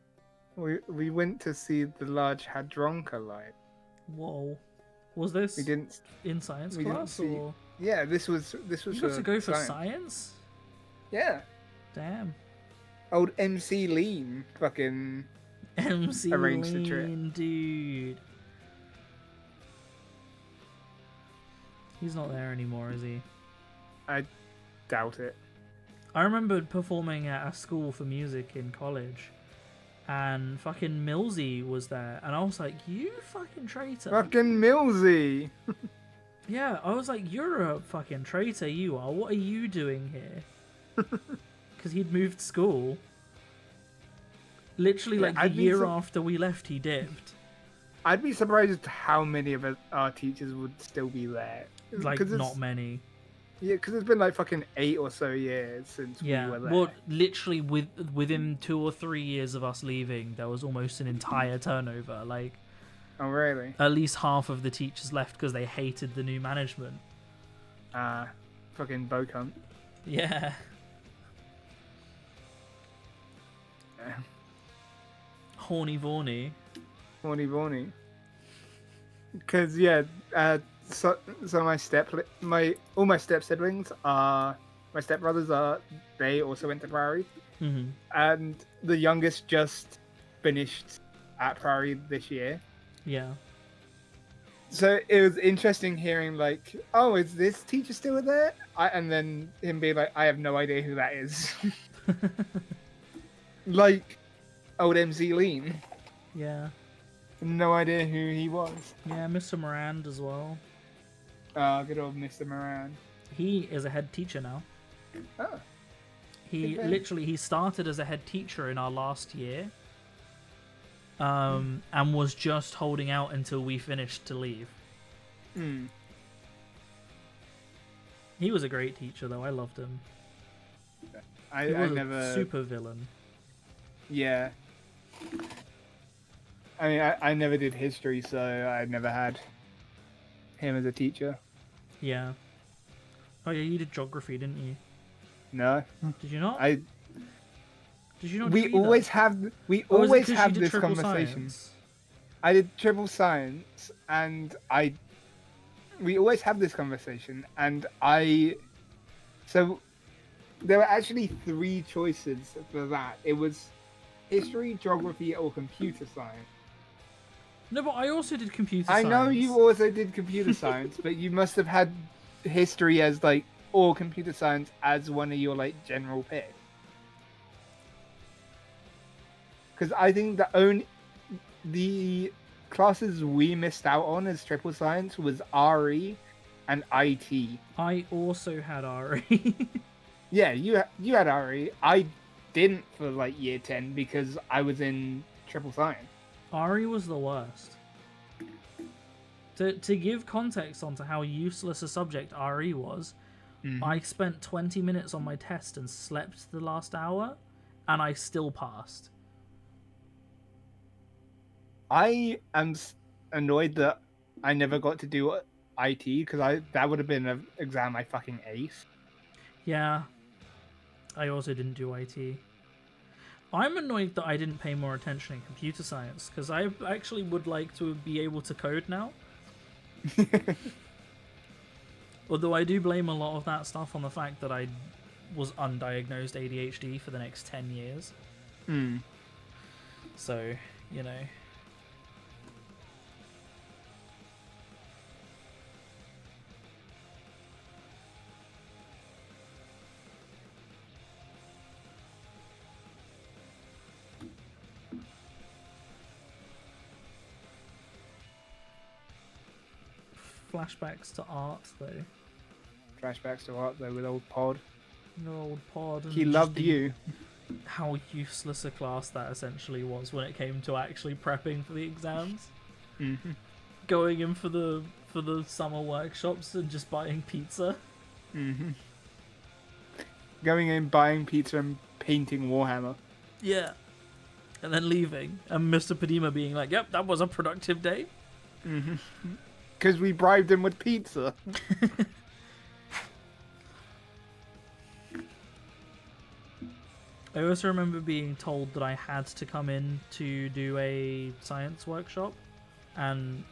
we went to see the Large Hadronka light. Whoa. Was this We didn't. in science we didn't class see- or Yeah, this was you got to go for science? Yeah, Damn. old MC Lean fucking MC arranged the trip. Lean, dude. He's not there anymore, is he? I doubt it. I remembered performing at a school for music in college, and fucking Millsy was there, and I was like, you fucking traitor. Fucking Millsy. Yeah, I was like, you're a fucking traitor, you are. What are you doing here? Because he'd moved school. Literally, Yeah, like, the I'd be year after we left, he dipped. I'd be surprised as to how many of our teachers would still be there. Like, 'Cause not many. Yeah, because it's been like fucking 8 or so years since we Yeah, were there. well, literally within 2 or 3 years of us leaving, there was almost an entire turnover. Like, Oh, really? at least half of the teachers left because they hated the new management. Fucking bow cunt. Yeah. Yeah. Horny Vorny. Horny Vorny. Because, yeah, so all my step siblings are, my step brothers are, they also went to Priory. Mm-hmm. And the youngest just finished at Priory this year. Yeah. So it was interesting hearing like, oh, is this teacher still there? And then him being like, I have no idea who that is. Like old MC Lean. Yeah. No idea who he was. Yeah, Mr. Morand as well. Good old Mr. Moran. He is a head teacher now. Oh. He Okay. literally he started as a head teacher in our last year. And was just holding out until we finished to leave. Hmm. He was a great teacher though, I loved him. I He was never. a super villain. Yeah. I mean, I never did history, so I never had him as a teacher. Yeah. Oh yeah, you did geography, didn't you? No, Did you not? I. Did you not? We do either? always have. We Or was it always 'cause you have did this triple conversation. science? I did triple science, and we always have this conversation, and so there were actually 3 choices for that. It was history, geography, or computer science. No, but I also did computer I science. know you also did computer science, but you must have had history as like, or computer science as one of your like general picks. Because I think the classes we missed out on as triple science was RE and IT. I also had RE. Yeah, you had RE. I didn't for like year 10 because I was in triple science. RE was the worst. To give context onto how useless a subject RE was, I spent 20 minutes on my test and slept the last hour, and I still passed. I am annoyed that I never got to do IT because that would have been an exam I fucking aced. Yeah. I also didn't do IT. I'm annoyed that I didn't pay more attention in computer science, because I actually would like to be able to code now. Although I do blame a lot of that stuff on the fact that I was undiagnosed ADHD for the next 10 years. So, you know. Flashbacks to art, though. Flashbacks to art though with old Pod. Your old pod. And He just loved the- you. How useless a class that essentially was when it came to actually prepping for the exams. Mhm. Going in for the summer workshops and just buying pizza. Mhm. Going in, buying pizza, and painting Warhammer. Yeah. And then leaving. And Mr. Padima being like, yep, that was a productive day. Because we bribed him with pizza. I also remember being told that I had to come in to do a science workshop and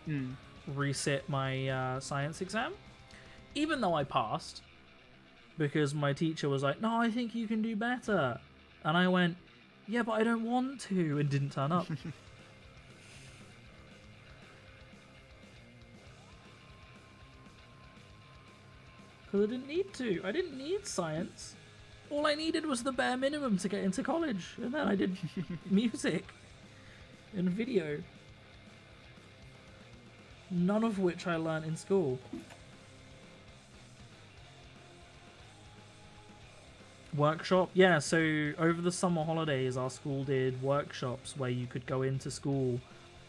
resit my science exam. Even though I passed. Because my teacher was like, no, I think you can do better. And I went, yeah, but I don't want to, and didn't turn up. Because I didn't need to. I didn't need science. All I needed was the bare minimum to get into college. And then I did music and video. None of which I learnt in school. Workshop? Yeah, so over the summer holidays, our school did workshops where you could go into school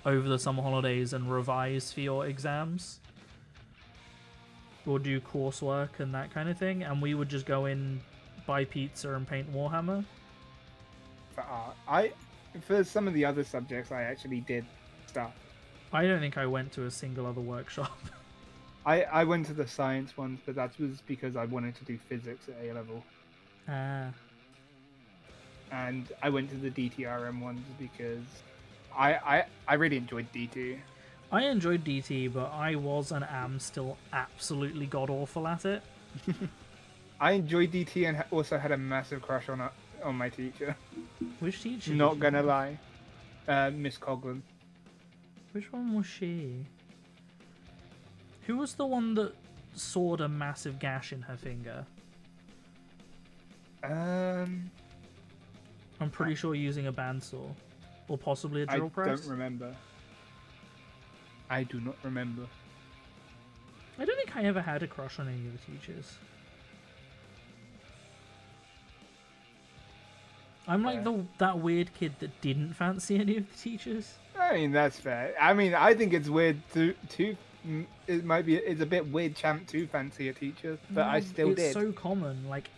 over the summer holidays and revise for your exams. or do coursework and that kind of thing, and we would just go in, buy pizza, and paint Warhammer. For art, for some of the other subjects, I actually did stuff. I don't think I went to a single other workshop. I went to the science ones, but that was because I wanted to do physics at A level, and I went to the DTRM ones because I really enjoyed D2. I enjoyed DT, but I was and am still absolutely god awful at it. I enjoyed DT and also had a massive crush on my teacher. Which teacher? Not did you gonna have? lie, Miss Coughlin. Which one was she? Who was the one that sawed a massive gash in her finger? Um, I'm pretty sure using a bandsaw. Or possibly a I drill press. don't remember. I do not remember. I don't think I ever had a crush on any of the teachers. I'm like that weird kid that didn't fancy any of the teachers. I mean, that's fair. I mean, I think it's weird to it's a bit weird champ to fancy a teacher, but I still it's did. so common. Like,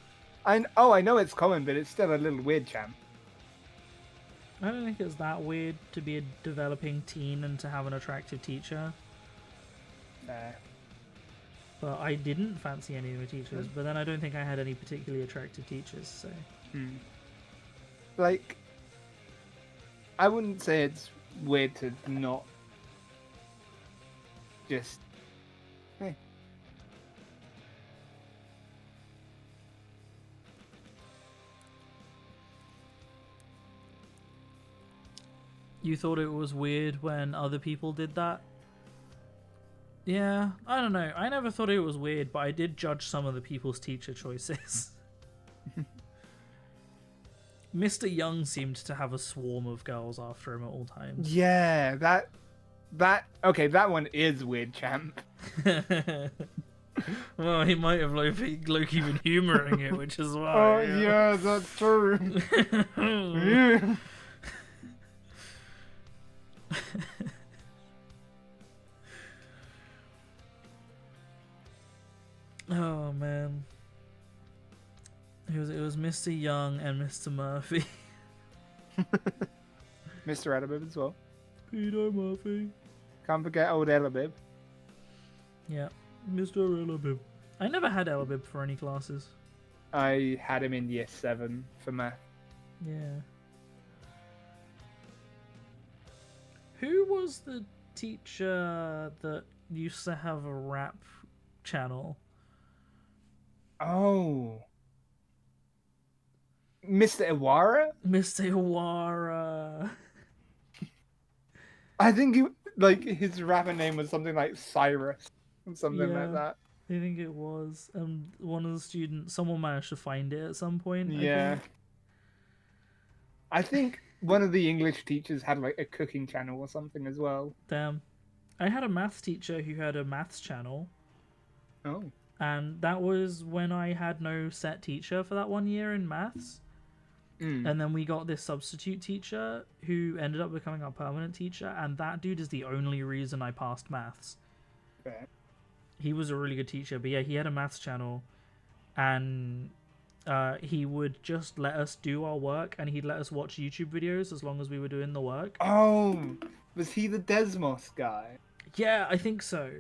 I know it's common, but it's still a little weird champ. I don't think it's that weird to be a developing teen and to have an attractive teacher. But I didn't fancy any of the teachers. But then I don't think I had any particularly attractive teachers. So. Like, I wouldn't say it's weird to not just. Hey. You thought it was weird when other people did that? Yeah, I don't know. I never thought it was weird, but I did judge some of the people's teacher choices. Mr. Young seemed to have a swarm of girls after him at all times. Yeah, that one is weird, champ. Well, he might have Loki been humouring it, which is why. Oh yeah, that's true. Yeah. Oh man. It was Mr. Young and Mr. Murphy. Mr. Elabib as well. Peter Murphy. Can't forget old Elabib. Yeah, Mr. Elabib. I never had Elabib for any classes. I had him in year 7 for math. Yeah. Who was the teacher that used to have a rap channel? Oh. Mr. Iwara? Mr. Iwara. I think his rapper name was something like Cyrus or something like that. I think it was. One of the students, someone managed to find it at some point. Yeah. I think one of the English teachers had like a cooking channel or something as well. Damn. I had a maths teacher who had a maths channel. Oh. And that was when I had no set teacher for that 1 year in maths. And then we got this substitute teacher who ended up becoming our permanent teacher, and that dude is the only reason I passed maths. Fair. He was a really good teacher, but yeah, he had a maths channel, and he would just let us do our work, and he'd let us watch YouTube videos as long as we were doing the work. Oh, was he the Desmos guy? Yeah, I think so.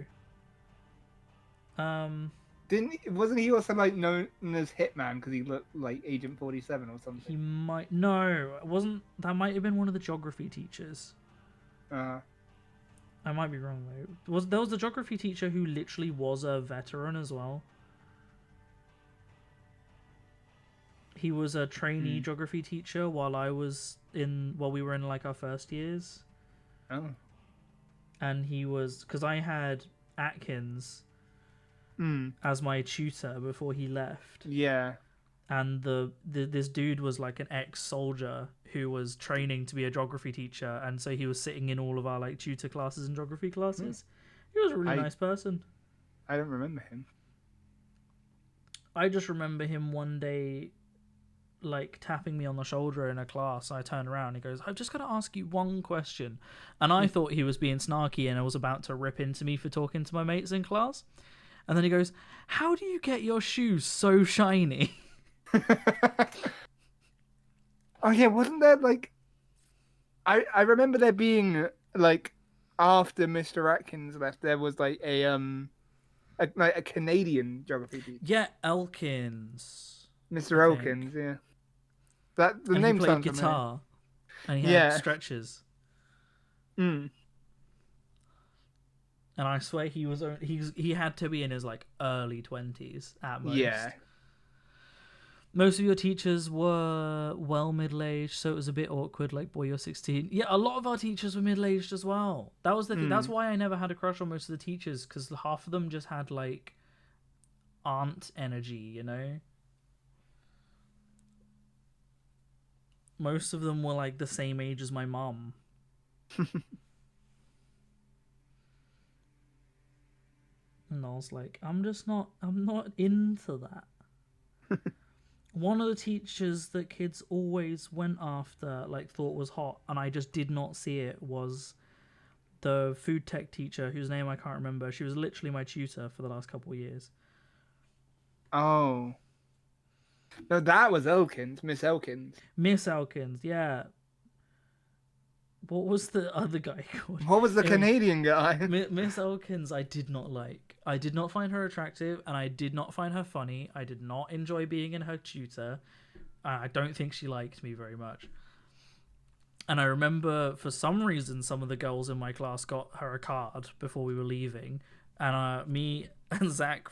Wasn't he also like known as Hitman because he looked like Agent 47 or something? He might... No, it wasn't... That might have been one of the geography teachers. I might be wrong, though. There was the geography teacher who literally was a veteran as well. He was a trainee geography teacher while we were in like our first years. Oh. And he was... Because I had Atkins as my tutor before he left. Yeah. And this dude was like an ex-soldier who was training to be a geography teacher, and so he was sitting in all of our like tutor classes and geography classes. He was a really nice person. I don't remember him. I just remember him one day like tapping me on the shoulder in a class. I turned around and he goes, "I've just got to ask you one question." And I thought he was being snarky and I was about to rip into me for talking to my mates in class. And then he goes, "How do you get your shoes so shiny?" Oh yeah, wasn't there like I remember there being like after Mr. Atkins left, there was like a Canadian geography teacher, Yeah, Elkins. Mr. I think. Elkins. Yeah, that the And he name played sounds familiar. guitar. And he had Yeah. stretches. Mm. And I swear he had to be in his like early 20s at most. Yeah. Most of your teachers were well middle-aged, so it was a bit awkward, like, boy, you're 16. Yeah, a lot of our teachers were middle-aged as well. That was the thing. That's why I never had a crush on most of the teachers, because half of them just had, like, aunt energy, you know? Most of them were, like, the same age as my mum. And I was like, I'm not into that. One of the teachers that kids always went after, like, thought was hot, and I just did not see it, was the food tech teacher, whose name I can't remember. She was literally my tutor for the last couple of years. Oh. No, that was Elkins, Miss Elkins. Miss Elkins, yeah. What was the other guy called? What was the Anyway, Canadian guy? Miss Elkins, I did not like. I did not find her attractive, and I did not find her funny. I did not enjoy being in her tutor. I don't think she liked me very much. And I remember, for some reason, some of the girls in my class got her a card before we were leaving, and me and Zach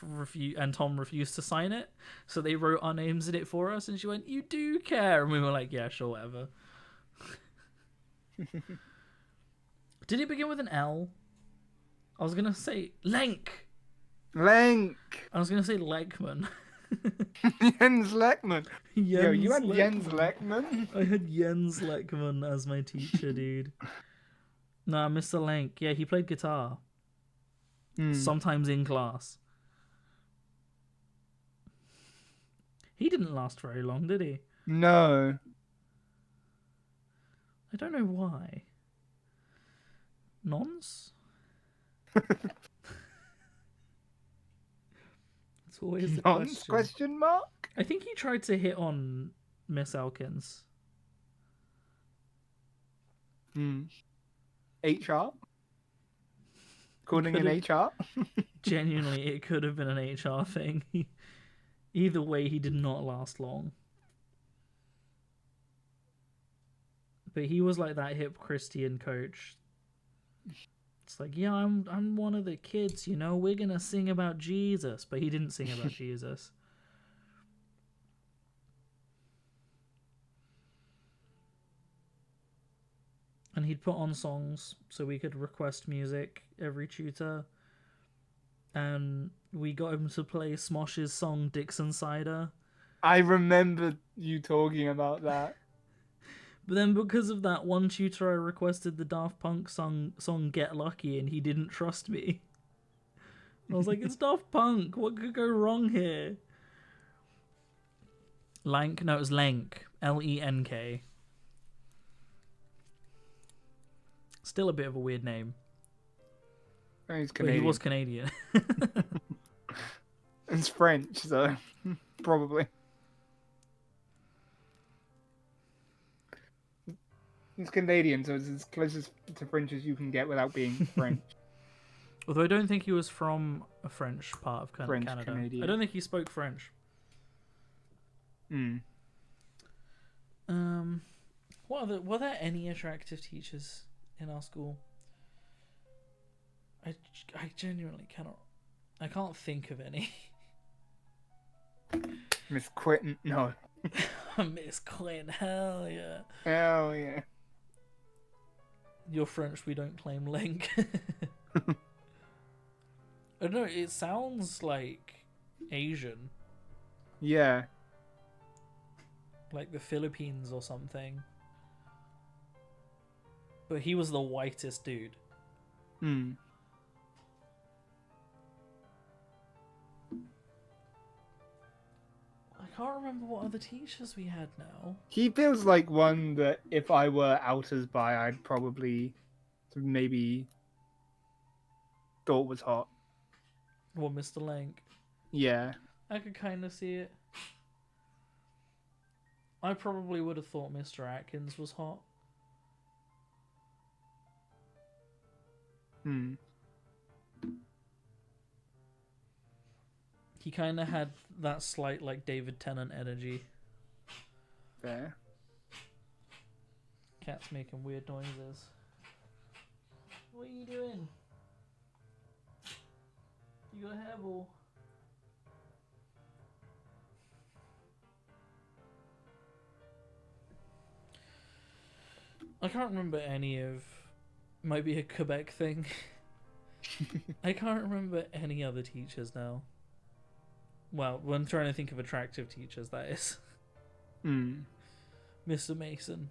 and Tom refused to sign it, so they wrote our names in it for us, and she went, "You do care," and we were like, "Yeah, sure, whatever." Did it begin with an L? I was gonna say Lenk. Lenk. I was gonna say Lekman. Jens Lekman. Yo, you had Jens Jens Lekman. Lekman? I had Jens Lekman as my teacher, dude. Nah, Mr. Lenk. Yeah, he played guitar. Sometimes in class. He didn't last very long, did he? No. I don't know why. Nons? It's always the Nonce? question. Question mark? I think he tried to hit on Miss Elkins. HR? Calling in Could've- HR? Genuinely, it could have been an HR thing. Either way, he did not last long. But he was like that hip Christian coach. It's like, yeah, I'm one of the kids, you know, we're gonna sing about Jesus. But he didn't sing about Jesus. And he'd put on songs so we could request music every tutor. And we got him to play Smosh's song Dixon Cider. I remember you talking about that. But then because of that one tutor, I requested the Daft Punk song Get Lucky, and he didn't trust me. I was like, it's Daft Punk. What could go wrong here? Lank? No, it was Lenk. Lenk. Still a bit of a weird name. Oh, he's But Canadian. he was Canadian. It's French, so probably. It's Canadian, so it's as close to French as you can get without being French. Although I don't think he was from a French part of French Canada. Canadian. I don't think he spoke French. Were there any attractive teachers in our school? I genuinely cannot. I can't think of any. Miss Quinton, no. Miss Quinn, hell yeah. Hell yeah. You're French, we don't claim link. I don't know, it sounds like Asian. Yeah. Like the Philippines or something. But he was the whitest dude. I can't remember what other teachers we had now. He feels like one that if I were outers by, I'd probably maybe thought was hot. What, Mr. Lank? Yeah. I could kind of see it. I probably would have thought Mr. Atkins was hot. Hmm. He kind of had that slight, like, David Tennant energy. Fair. Cat's making weird noises. What are you doing? You got a hairball. I can't remember any of... Might be a Quebec thing. I can't remember any other teachers now. Well, when I'm trying to think of attractive teachers, that is. Hmm. Mr. Mason.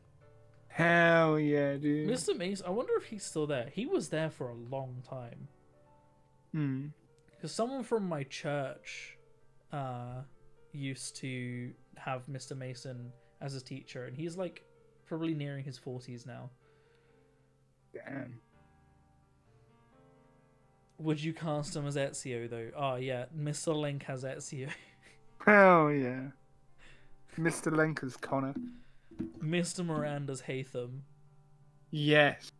Hell yeah, dude. Mr. Mason, I wonder if he's still there. He was there for a long time. Hmm. Because someone from my church used to have Mr. Mason as a teacher, and he's like probably nearing his 40s now. Damn. Would you cast him as Ezio though? Oh yeah, Mr. Link has Ezio. Hell yeah. Mr. Lenker's Connor. Mr. Miranda's Hatham. Yes.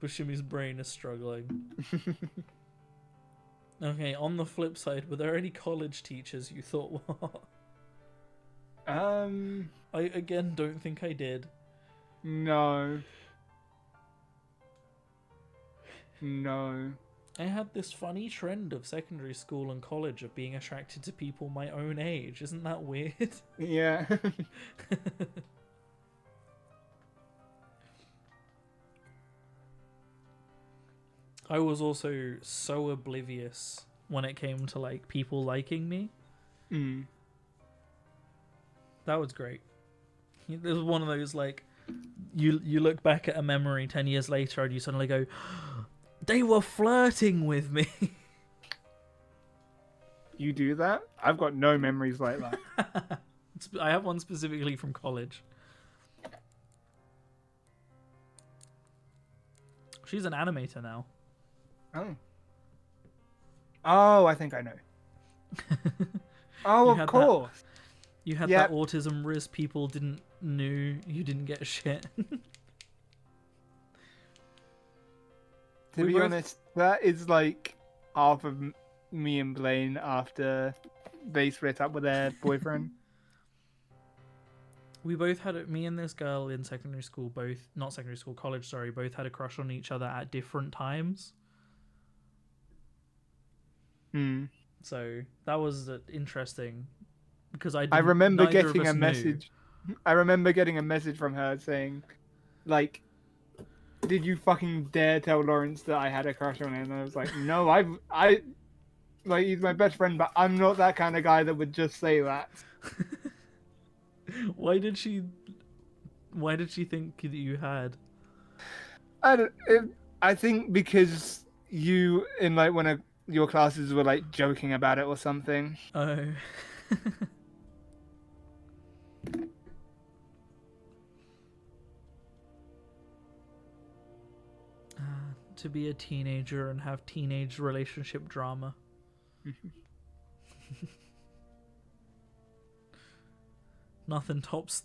Bushimi's brain is struggling. Okay, on the flip side, were there any college teachers you thought were? I again don't think I did. No. No. I had this funny trend of secondary school and college of being attracted to people my own age. Isn't that weird? Yeah. I was also so oblivious when it came to like people liking me. Hmm. That was great. It was one of those like you look back at a memory 10 years later and you suddenly go, they were flirting with me. You do that? I've got no memories like that. I have one specifically from college. She's an animator now. Oh. Oh, I think I know. Oh, had of course. You had Yep. that autism risk people knew you didn't get shit. To We be both- honest, that is like half of me and Blaine after they split up with their boyfriend. We both had me and this girl in secondary school, not secondary school, college, sorry, both had a crush on each other at different times. Hmm. So that was interesting because I remember neither of getting us a knew. message. I remember getting a message from her saying, like, "Did you fucking dare tell Lawrence that I had a crush on him?" And I was like, "No, like he's my best friend, but I'm not that kind of guy that would just say that." Why did she think that you had? I think because you in like one of your classes were like joking about it or something. Oh. To be a teenager and have teenage relationship drama. Nothing tops.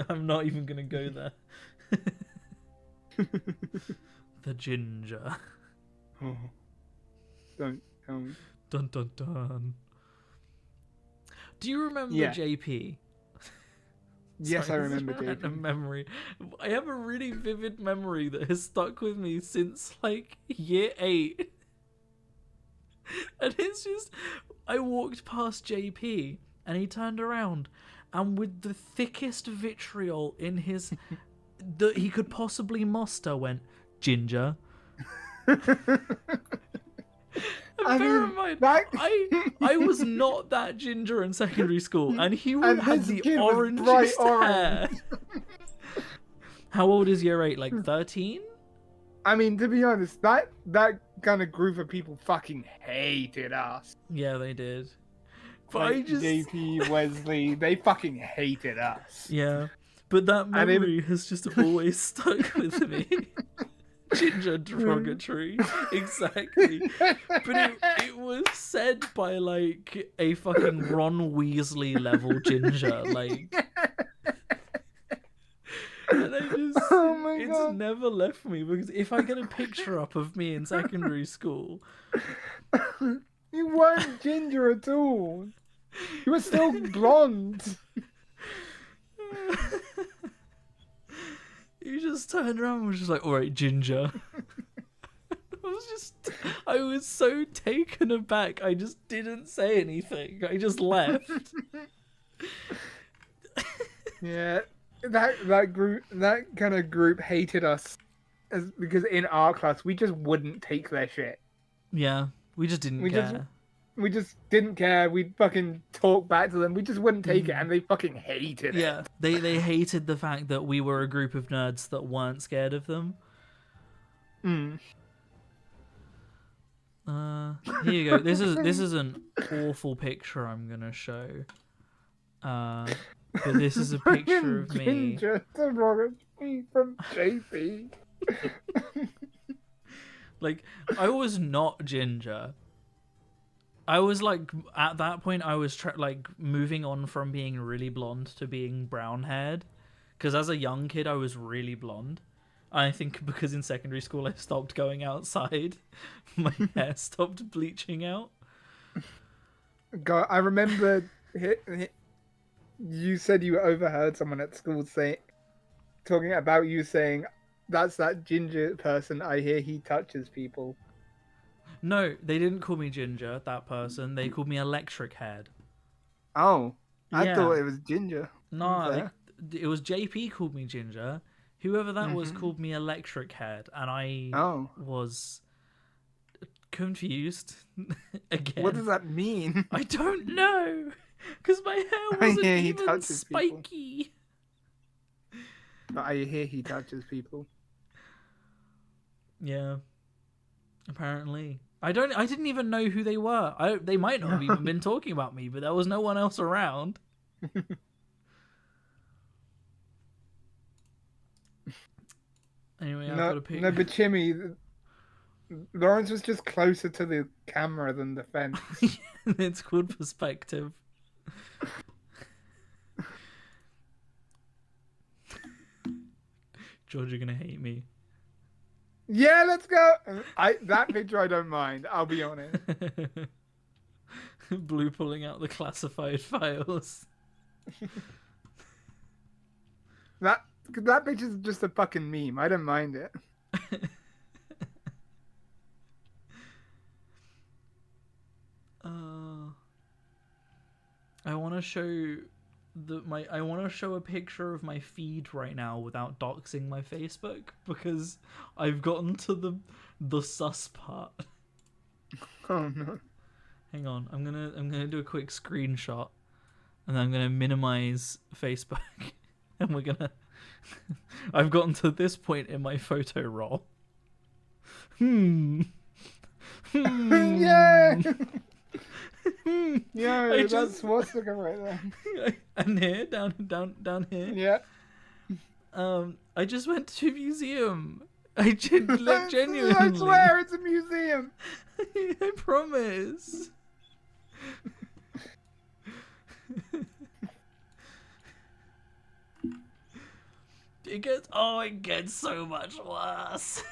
I'm not even gonna go there. The ginger. Oh. Don't tell me. Dun dun dun. Do you remember Yeah. JP? Yes, Sorry, I this is remember a random JP. memory. I have a really vivid memory that has stuck with me since like year 8. And it's just, I walked past JP and he turned around and with the thickest vitriol in his that he could possibly muster went, "Ginger." And bear in mind, I was not that ginger in secondary school, and he And had this the kid was bright orangest hair. How old is year 8? Like 13? I mean, to be honest, that kind of group of people fucking hated us. Yeah, they did. But Like I just JP, Wesley, they fucking hated us. yeah. But that And it- memory has just always stuck with me. Ginger derogatory. Exactly. But it was said by like a fucking Ron Weasley level ginger. Like, and I just, Oh my it's God. never left me because if I get a picture up of me in secondary school, You weren't ginger at all. You were still blonde. you just turned around and was just like, all right, ginger. I was so taken aback. I just didn't say anything. I just left. Yeah, that kind of group hated us, because in our class we just wouldn't take their shit. Yeah, we just didn't care. We just didn't care. We'd fucking talk back to them. We just wouldn't take it, and they fucking hated it. Yeah, they hated the fact that we were a group of nerds that weren't scared of them. Mm. Here you go. This is an awful picture I'm gonna show. But this is a picture of me. Ginger derogatory from JP. Like, I was not ginger. I was like, at that point, I was like moving on from being really blonde to being brown haired. Because as a young kid, I was really blonde. I think because in secondary school I stopped going outside, my hair stopped bleaching out. God, I remember you said you overheard someone at school talking about you saying, "That's that ginger person. I hear he touches people." No, they didn't call me ginger, that person. They called me electric haired. Oh, I Yeah. thought it was ginger. No, Fair. it was JP called me ginger. Whoever that was called me electric haired, and I was confused again. What does that mean? I don't know, because my hair wasn't hear he even touches people. spiky. But I hear he touches people. Yeah, apparently. I didn't even know who they were. They might not have even been talking about me, but there was no one else around. Anyway, I've got a picture. No, but Chimmy, Lawrence was just closer to the camera than the fence. It's called perspective. George, you're gonna hate me. Yeah, let's go. That picture I don't mind. I'll be honest. Blue pulling out the classified files. That picture's just a fucking meme. I don't mind it. I want to show I want to show a picture of my feed right now without doxing my Facebook because I've gotten to the sus part. Oh no. Hang on, I'm gonna do a quick screenshot, and then I'm gonna minimize Facebook, and we're gonna. I've gotten to this point in my photo roll. Yeah. Yeah, that's swastika right there. And here, down here. Yeah. I just went to a museum. I genuinely. I swear it's a museum. I promise. It gets so much worse.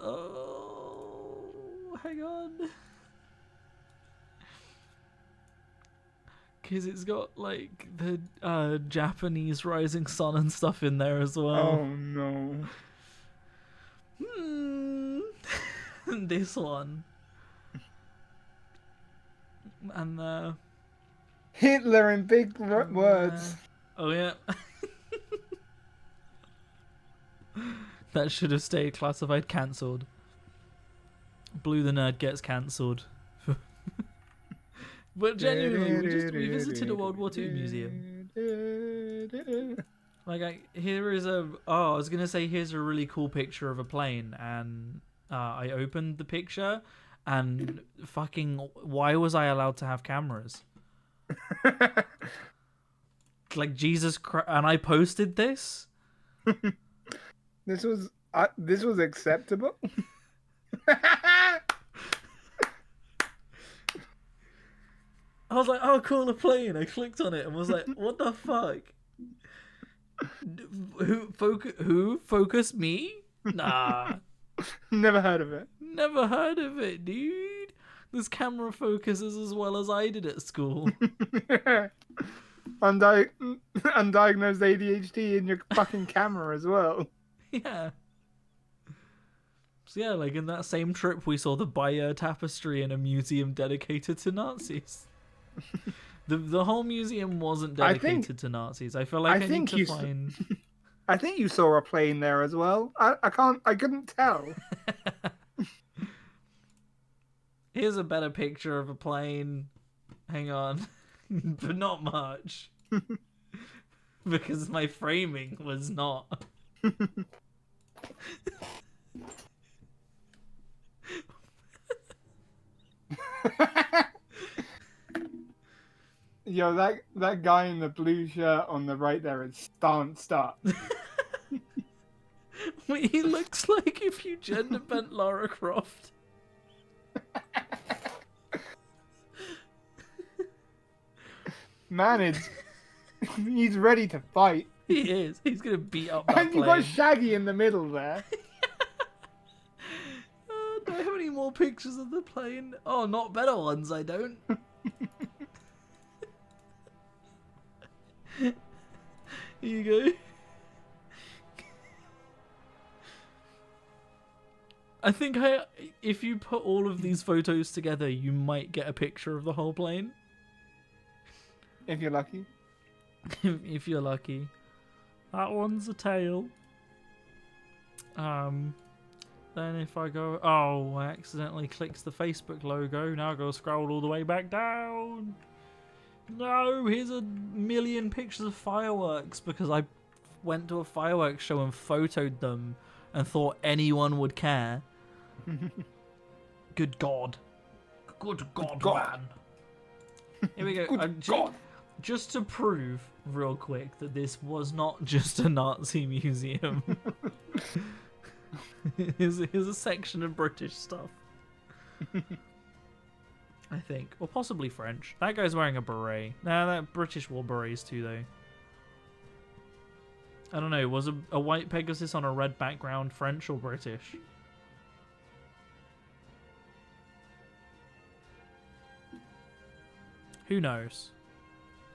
Oh, hang on. Because it's got like the Japanese rising sun and stuff in there as well. Oh no. This one. And Hitler in big words. Oh yeah. That should have stayed classified cancelled. Blue the Nerd gets cancelled. But genuinely, we visited a World War II museum. Like, here's a really cool picture of a plane, and I opened the picture, and fucking, why was I allowed to have cameras? Like, Jesus Christ, and I posted this, This was acceptable. I was like, oh, cool, a plane. I clicked on it and was like, what the fuck? Who? Focus me? Nah. Never heard of it. Never heard of it, dude. This camera focuses as well as I did at school. Undiagnosed ADHD in your fucking camera as well. Yeah. So yeah, like in that same trip we saw the Bayer tapestry in a museum dedicated to Nazis. The whole museum wasn't dedicated to Nazis. I feel like I need to find... I think you saw a plane there as well. I couldn't tell. Here's a better picture of a plane. Hang on. But not much. Because my framing was not. Yo, that guy in the blue shirt on the right there is stanced up. Wait, he looks like if you gender bent Lara Croft. Man, he's ready to fight. He is. He's gonna beat up that And you plane. got Shaggy in the middle there. Do I have any more pictures of the plane? Oh, not better ones, I don't. Here you go. I think if you put all of these photos together, you might get a picture of the whole plane. If you're lucky. If you're lucky. That one's a tail. Then if I go... Oh, I accidentally clicked the Facebook logo. Now I gotta scroll all the way back down. No, here's a million pictures of fireworks because I went to a fireworks show and photoed them and thought anyone would care. Good God. Good God, man. Here we go. Good God. Just to prove real quick that this was not just a Nazi museum. Here's a section of British stuff. I think. Or possibly French. That guy's wearing a beret. Nah, that British wore berets too, though. I don't know. Was a white Pegasus on a red background French or British? Who knows?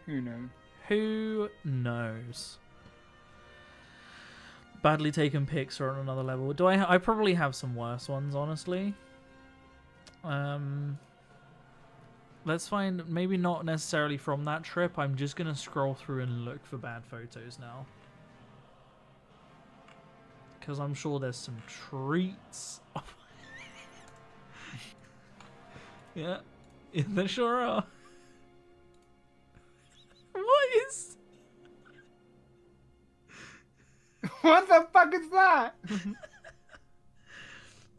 Who knows? Who knows? Badly taken pics are on another level. Do I probably have some worse ones, honestly. Let's find, maybe not necessarily from that trip. I'm just going to scroll through and look for bad photos now. Because I'm sure there's some treats. Yeah, there sure are. What is... What the fuck is that?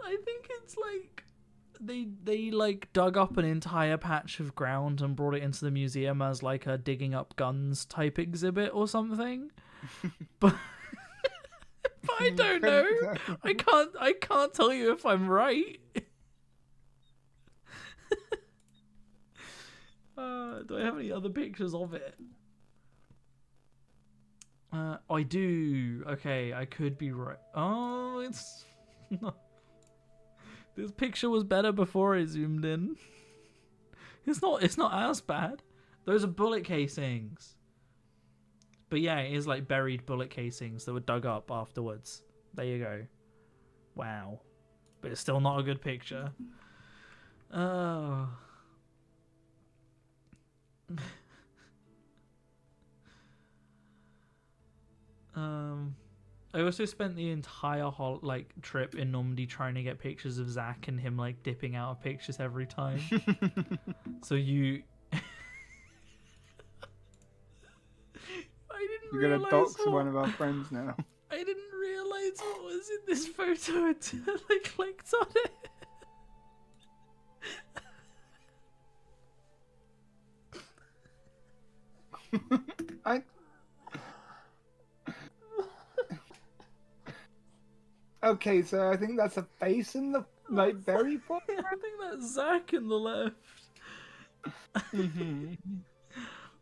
I think it's like... They like dug up an entire patch of ground and brought it into the museum as like a digging up guns type exhibit or something. But I don't know. I can't tell you if I'm right. Do I have any other pictures of it? I do. Okay, I could be right. Oh, it's not. This picture was better before I zoomed in. It's not as bad. Those are bullet casings. But yeah, it is like buried bullet casings that were dug up afterwards. There you go. Wow. But it's still not a good picture. Oh. I also spent the entire trip in Normandy trying to get pictures of Zach and him like dipping out of pictures every time. So you I didn't You're gonna realize dox one of our friends now. I didn't realize what was in this photo until I clicked on it. Okay, so I think that's a face in the very bottom. I think that's Zach in the left. Mm-hmm.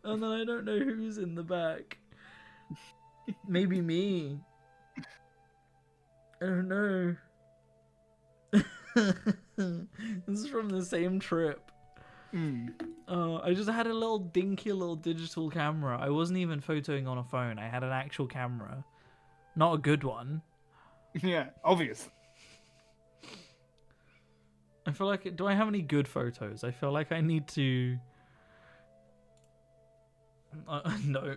And then I don't know who's in the back. Maybe me. I don't know. This is from the same trip. I just had a little dinky little digital camera. I wasn't even photoing on a phone. I had an actual camera. Not a good one. Yeah, obvious. I feel like... Do I have any good photos? I feel like I need to... no.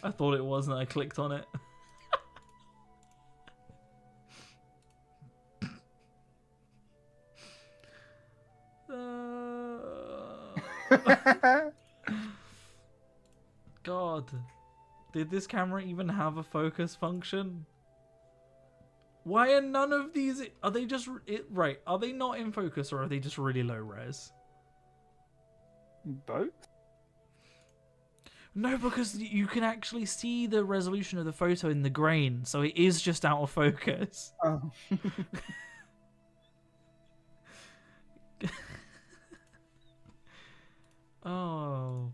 I thought it was and I clicked on it. God. Did this camera even have a focus function? Why are none of these... Are they just... Right, are they not in focus or are they just really low res? Both? No, because you can actually see the resolution of the photo in the grain, so it is just out of focus. Oh. Oh.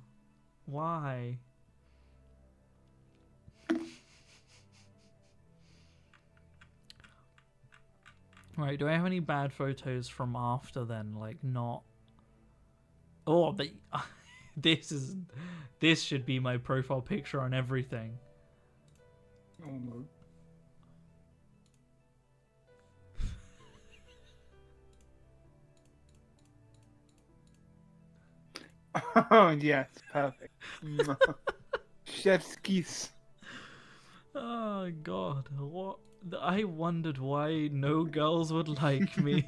Why? Right, do I have any bad photos from after then? Like, not... Oh, but... This should be my profile picture on everything. Oh, yes, perfect. Chef's kiss. Oh God, what? I wondered why no girls would like me.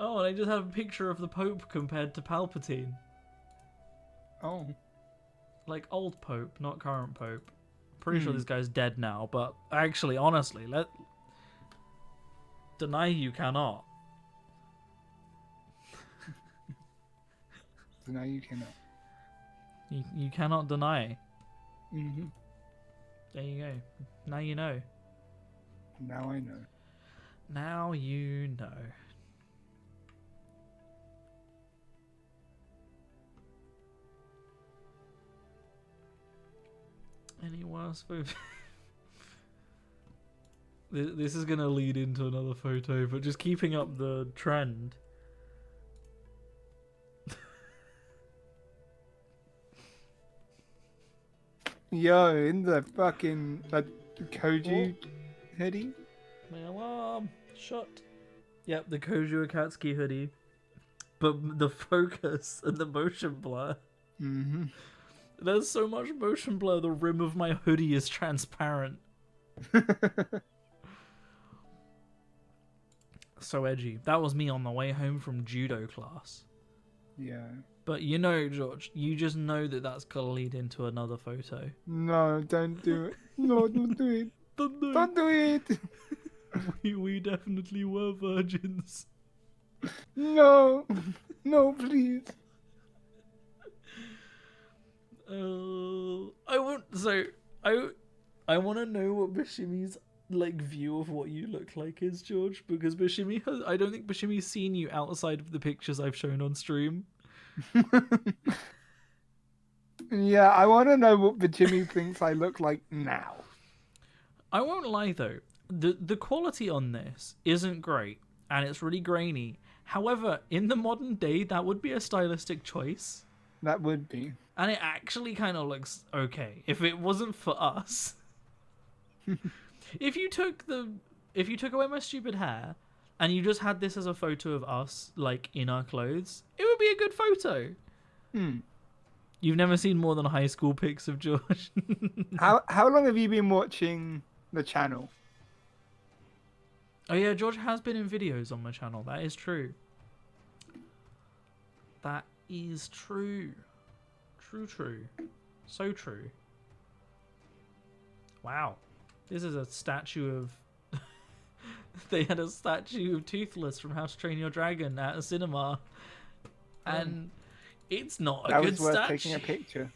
Oh, and I just have a picture of the Pope compared to Palpatine. Oh. Like old Pope, not current Pope. Pretty sure this guy's dead now, but actually, honestly, deny you cannot. So now you cannot. You cannot deny. Mm-hmm. There you go. Now you know. Now I know. Now you know. Any worse photo? This is gonna lead into another photo, but just keeping up the trend. Yo, in the fucking Koju hoodie. My alarm! Shut. Yep, the Koju Akatsuki hoodie. But the focus and the motion blur. Mm-hmm. There's so much motion blur, the rim of my hoodie is transparent. So edgy. That was me on the way home from judo class. Yeah. But you know, George, you just know that that's gonna lead into another photo. No, don't do it. No, don't do it. Don't do it. We definitely were virgins. No. No, please. I want I want to know what Bashimi's like view of what you look like is, George, because Bashimi has... I don't think Bashimi's seen you outside of the pictures I've shown on stream. Yeah, I want to know what Jimmy thinks I look like now. I won't lie though, the quality on this isn't great, and it's really grainy. However, in the modern day, that would be a stylistic choice. That would be. And it actually kind of looks okay. If it wasn't for us. If you took away my stupid hair and you just had this as a photo of us, like, in our clothes, it would be a good photo. You've never seen more than high school pics of George. How long have you been watching the channel? Oh yeah, George has been in videos on my channel. That is true. That is true. True. So true. Wow. This is a statue of... They had a statue of Toothless from How to Train Your Dragon at a cinema. And it's not a good statue. That was worth taking a picture.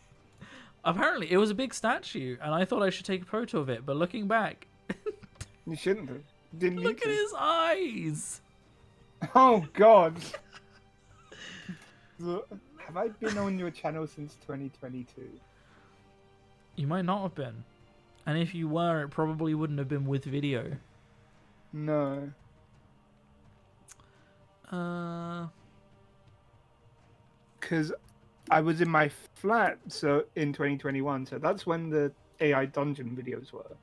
Apparently, it was a big statue, and I thought I should take a photo of it. But looking back, You shouldn't have. Didn't look need at to. his eyes. Oh God. So, have I been on your channel since 2022? You might not have been, and if you were, it probably wouldn't have been with video. No. Because I was in my flat in 2021, so that's when the AI dungeon videos were.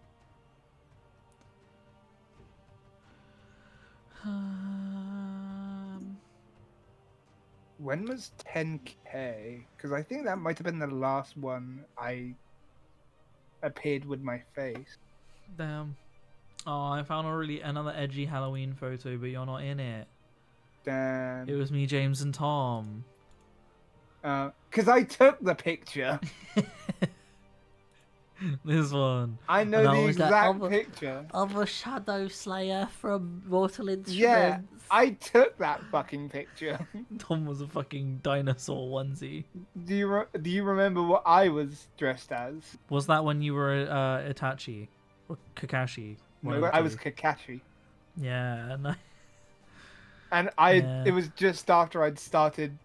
When was 10K? Because I think that might have been the last one I appeared with my face. Damn. Oh, I found another edgy Halloween photo, but you're not in it. Damn. It was me, James, and Tom. Because I took the picture. This one. I know And I the was like, exact picture. Of a Shadow Slayer from Mortal Instruments. Yeah, I took that fucking picture. Tom was a fucking dinosaur onesie. Do you remember what I was dressed as? Was that when you were Itachi? Or Kakashi? One of the I two. was Kakashi. Yeah, and And it was just after I'd started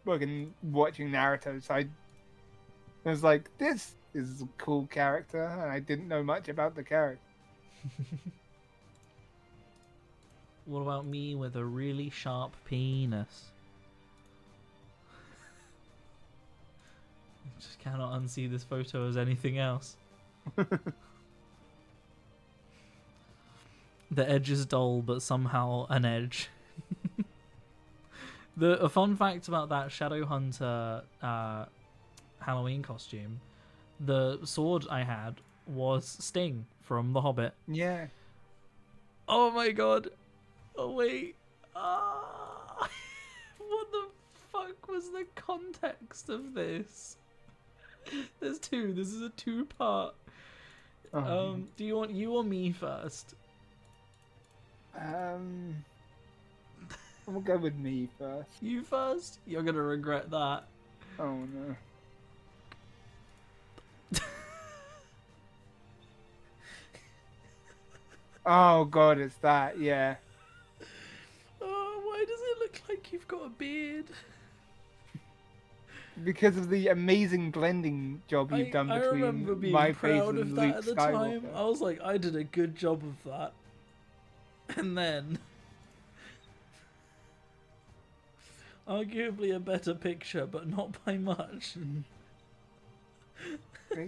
fucking watching Naruto, so I was like, this is a cool character, and I didn't know much about the character. What about me with a really sharp penis? Just cannot unsee this photo as anything else. The edge is dull, but somehow an edge. A fun fact about that Shadowhunter Halloween costume, the sword I had was Sting from The Hobbit. Yeah. Oh my god. Oh wait. Ah. What the fuck was the context of this? There's two. This is a two-part. Do you want you or me first? We'll go with me first. You first? You're gonna regret that. Oh no. Oh god, it's that, yeah. Oh, why does it look like you've got a beard? Because of the amazing blending job you've done I remember between being my face proud and of Luke that at the Skywalker. time. I was like, I did a good job of that. And then, arguably a better picture, but not by much.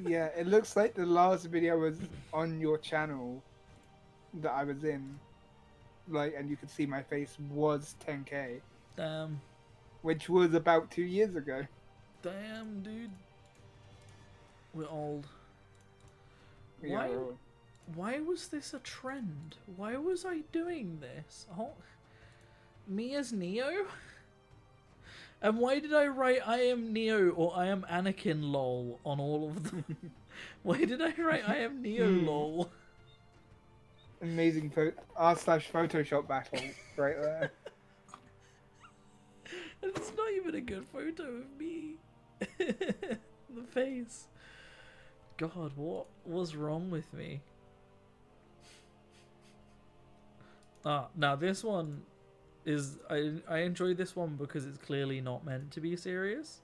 Yeah, it looks like the last video was on your channel that I was in. Like, and you could see my face was 10K. Damn. Which was about 2 years ago. Damn, dude. We're old. Yeah, Why was this a trend? Why was I doing this? Oh, me as Neo? And why did I write I am Neo or I am Anakin lol on all of them? Why did I write I am Neo lol? Amazing r/Photoshop battle right there. And it's not even a good photo of me. The face. God, what was wrong with me? Now this one is I enjoy this one because it's clearly not meant to be serious.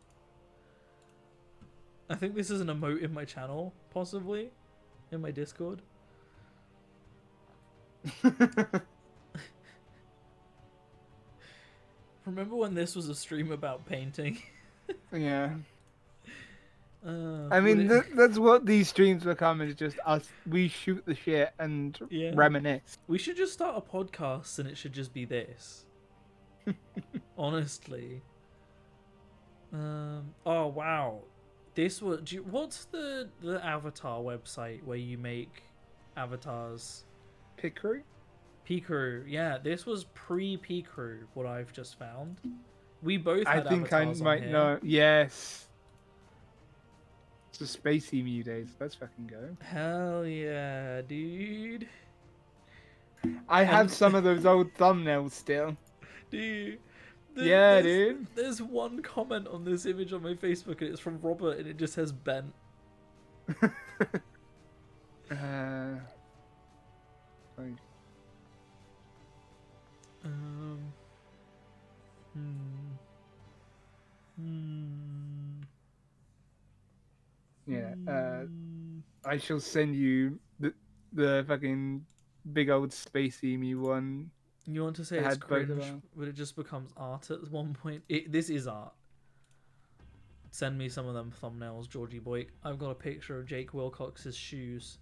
I think this is an emote in my channel, possibly, in my Discord. Remember when this was a stream about painting? Yeah. I mean, that's what these streams become, is just us. We shoot the shit and reminisce. We should just start a podcast and it should just be this. Honestly. Oh, wow. This was... what's the Avatar website where you make avatars? Picrew? Picrew, yeah. This was pre-Picrew, what I've just found. We both had I think I avatars on might here. know. Yes. It's the Space Emu days. Let's fucking go. Hell yeah, dude. I have some of those old thumbnails still. Dude. Yeah, dude. There's one comment on this image on my Facebook and it's from Robert and it just says bent. Wait. Um. Hmm. Hmm. Yeah. Hmm. I shall send you the fucking big old space emu one. You want to say It it's had both of cringe, them. but it just becomes art at one point. This is art. Send me some of them thumbnails, Georgie boy. I've got a picture of Jake Wilcox's shoes.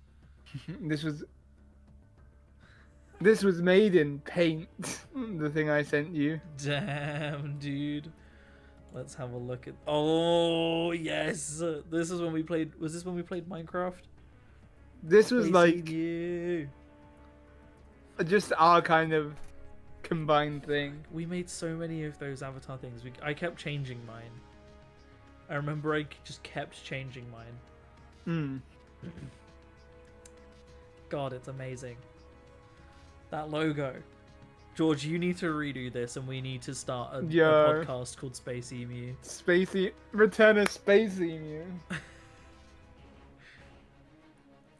This was made in paint. The thing I sent you. Damn, dude. Let's have a look at. Oh yes, this is when we played. Was this when we played Minecraft? This was like you. just our kind of combined thing. We made so many of those avatar things. I kept changing mine. I remember I just kept changing mine. Hmm. God, it's amazing. That logo. George, you need to redo this, and we need to start a podcast called Space Emu. Return of Space Emu.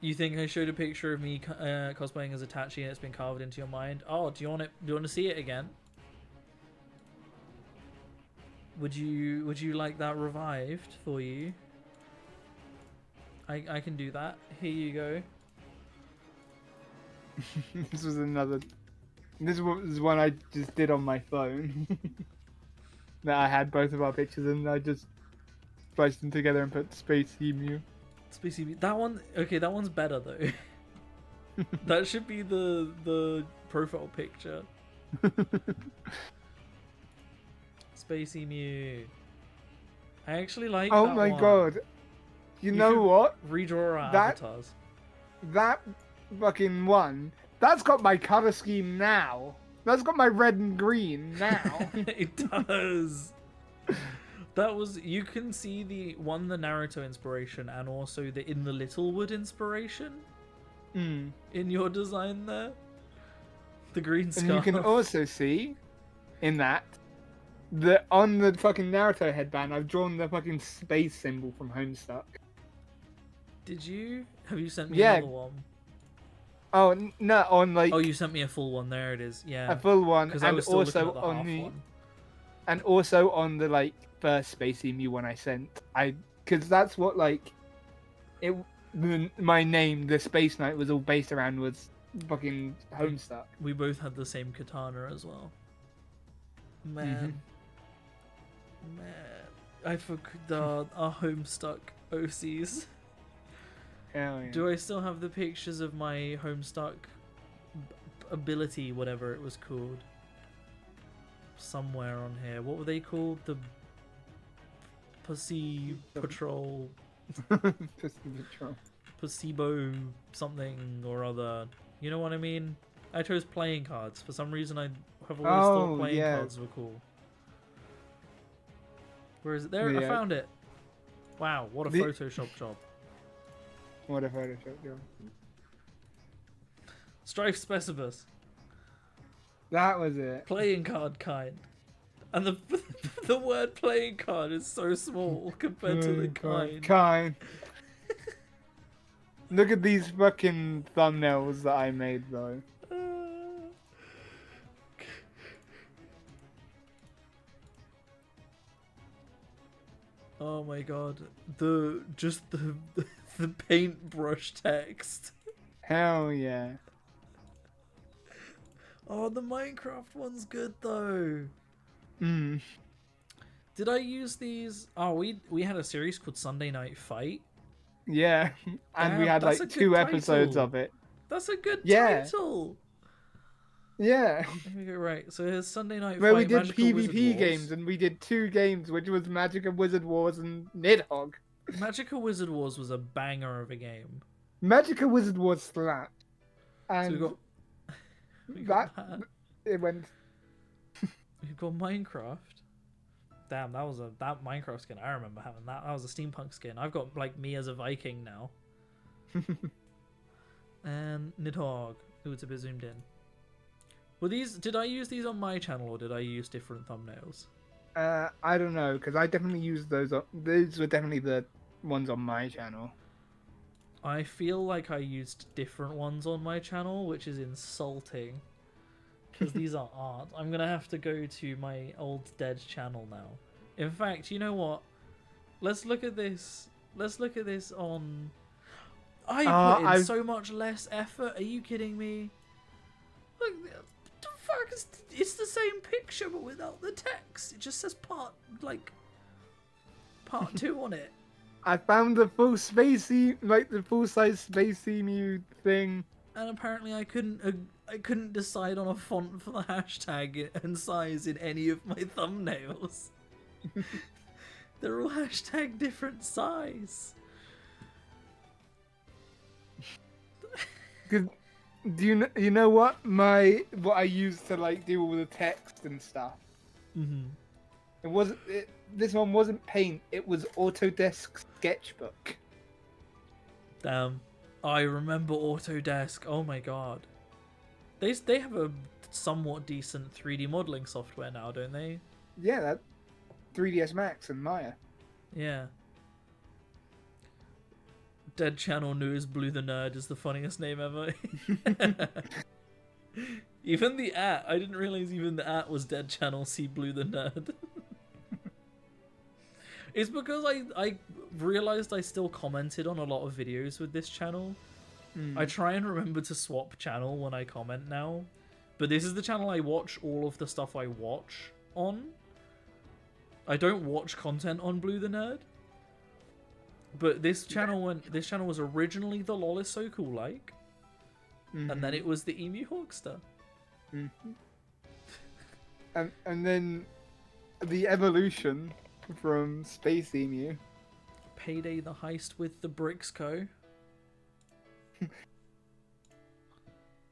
You think I showed a picture of me cosplaying as Itachi and it's been carved into your mind? Oh, do you want it? Do you want to see it again? Would you like that revived for you? I can do that. Here you go. This was another. This was one I just did on my phone. That I had both of our pictures and I just spliced them together and put Space Emu. Space Emu. That one. Okay, that one's better though. That should be the profile picture. Space Emu. I actually like. Oh that my one. god! You know should what? Redraw our That- avatars. That fucking one. That's got my color scheme now. That's got my red and green now. It does. That was. You can see the Naruto inspiration and also the In the Littlewood inspiration Mm. in your design there. The green scarf. And you can also see in that on the fucking Naruto headband, I've drawn the fucking space symbol from Homestuck. Did you? Have you sent me Yeah. another one? Oh no, on like Oh, you sent me a full one. There it is. Yeah. a full one, Because I and was still looking also at the on half the one. and also on the like first Space Emu one I sent. Because that's what like my name, the Space Knight, was all based around was fucking Homestuck. We both had the same katana as well. Man. Man. I forgot our Homestuck OCs. Hell yeah. Do I still have the pictures of my Homestuck ability, whatever it was called? Somewhere on here. What were they called? The Pussy Patrol. Pussy Patrol. Placebo something or other. You know what I mean? I chose playing cards. For some reason I have always thought playing cards were cool. Where is it? There, I Yeah. found it. Wow, what a Photoshop job. What a Photoshop job. Strife Specibus. That was it. Playing card kind. And the the word playing card is so small compared to the kind. Kind. Look at these fucking thumbnails that I made though. Oh my god. The paintbrush text. Hell yeah. Oh, the Minecraft one's good though. Mm. Did I use these? Oh, we had a series called Sunday Night Fight. Yeah. And we Damn, had that's like a good 2 episodes title. of it. That's a good Yeah. title. Yeah. Here we go, right. So here's Sunday Night Where Fight. we did Magical Wizard PvP Wars. games and we did 2 games, which was Magic and Wizard Wars and Nidhogg. Magical Wizard Wars was a banger of a game. Magic and Wizard Wars slapped. So And we got that, that. it went. We've got Minecraft. Damn, that Minecraft skin. I remember having that. That was a steampunk skin. I've got like me as a Viking now. And Nidhogg. Ooh, it's a bit zoomed in. Were these? Did I use these on my channel or did I use different thumbnails? I don't know, because I definitely used those. Those were definitely the ones on my channel. I feel like I used different ones on my channel, which is insulting. Because these are art. I'm going to have to go to my old dead channel now. In fact, you know what? Let's look at this. Let's look at this on... I put in so much less effort. Are you kidding me? Look, the fuck is... It's the same picture, but without the text. It just says part 2 on it. I found the full the full-size Space Emu thing. And apparently I couldn't decide on a font for the hashtag and size in any of my thumbnails. They're all hashtag different size. Do you know what I used to like do all the text and stuff? Mm-hmm. This one wasn't Paint. It was Autodesk Sketchbook. Damn. I remember Autodesk. Oh my god. They have a somewhat decent 3D modeling software now, don't they? Yeah, that 3ds Max and Maya. Yeah. Dead Channel News Blue the Nerd is the funniest name ever. Even the @ I didn't realize even the @ was Dead Channel C Blue the Nerd. It's because I realized I still commented on a lot of videos with this channel. I try and remember to swap channel when I comment now. But this is the channel I watch all of the stuff I watch on. I don't watch content on Blue the Nerd. But this channel was originally the LOL is so cool like. And then it was the Emu Hawkster. And then the evolution from Space Emu. Payday the Heist with the Bricks Co.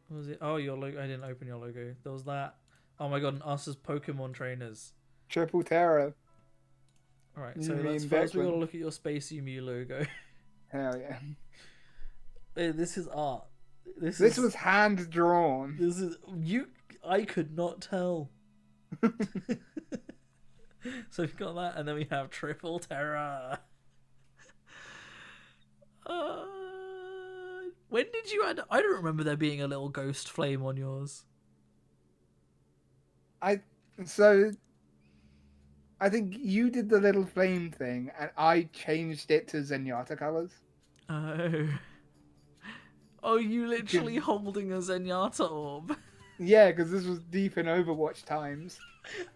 What was it? Oh, your logo. I didn't open your logo. There was that. Oh my god, and us as Pokemon trainers. Triple Terror. Alright, so first we gotta look at your Space Emu logo. Hell yeah. Hey, this is art. This was hand drawn. This is I could not tell. So we've got that, and then we have Triple Terror. When did you add? I don't remember there being a little ghost flame on yours. I think you did the little flame thing, and I changed it to Zenyatta colors. Oh. Oh, you literally holding a Zenyatta orb. Yeah, because this was deep in Overwatch times.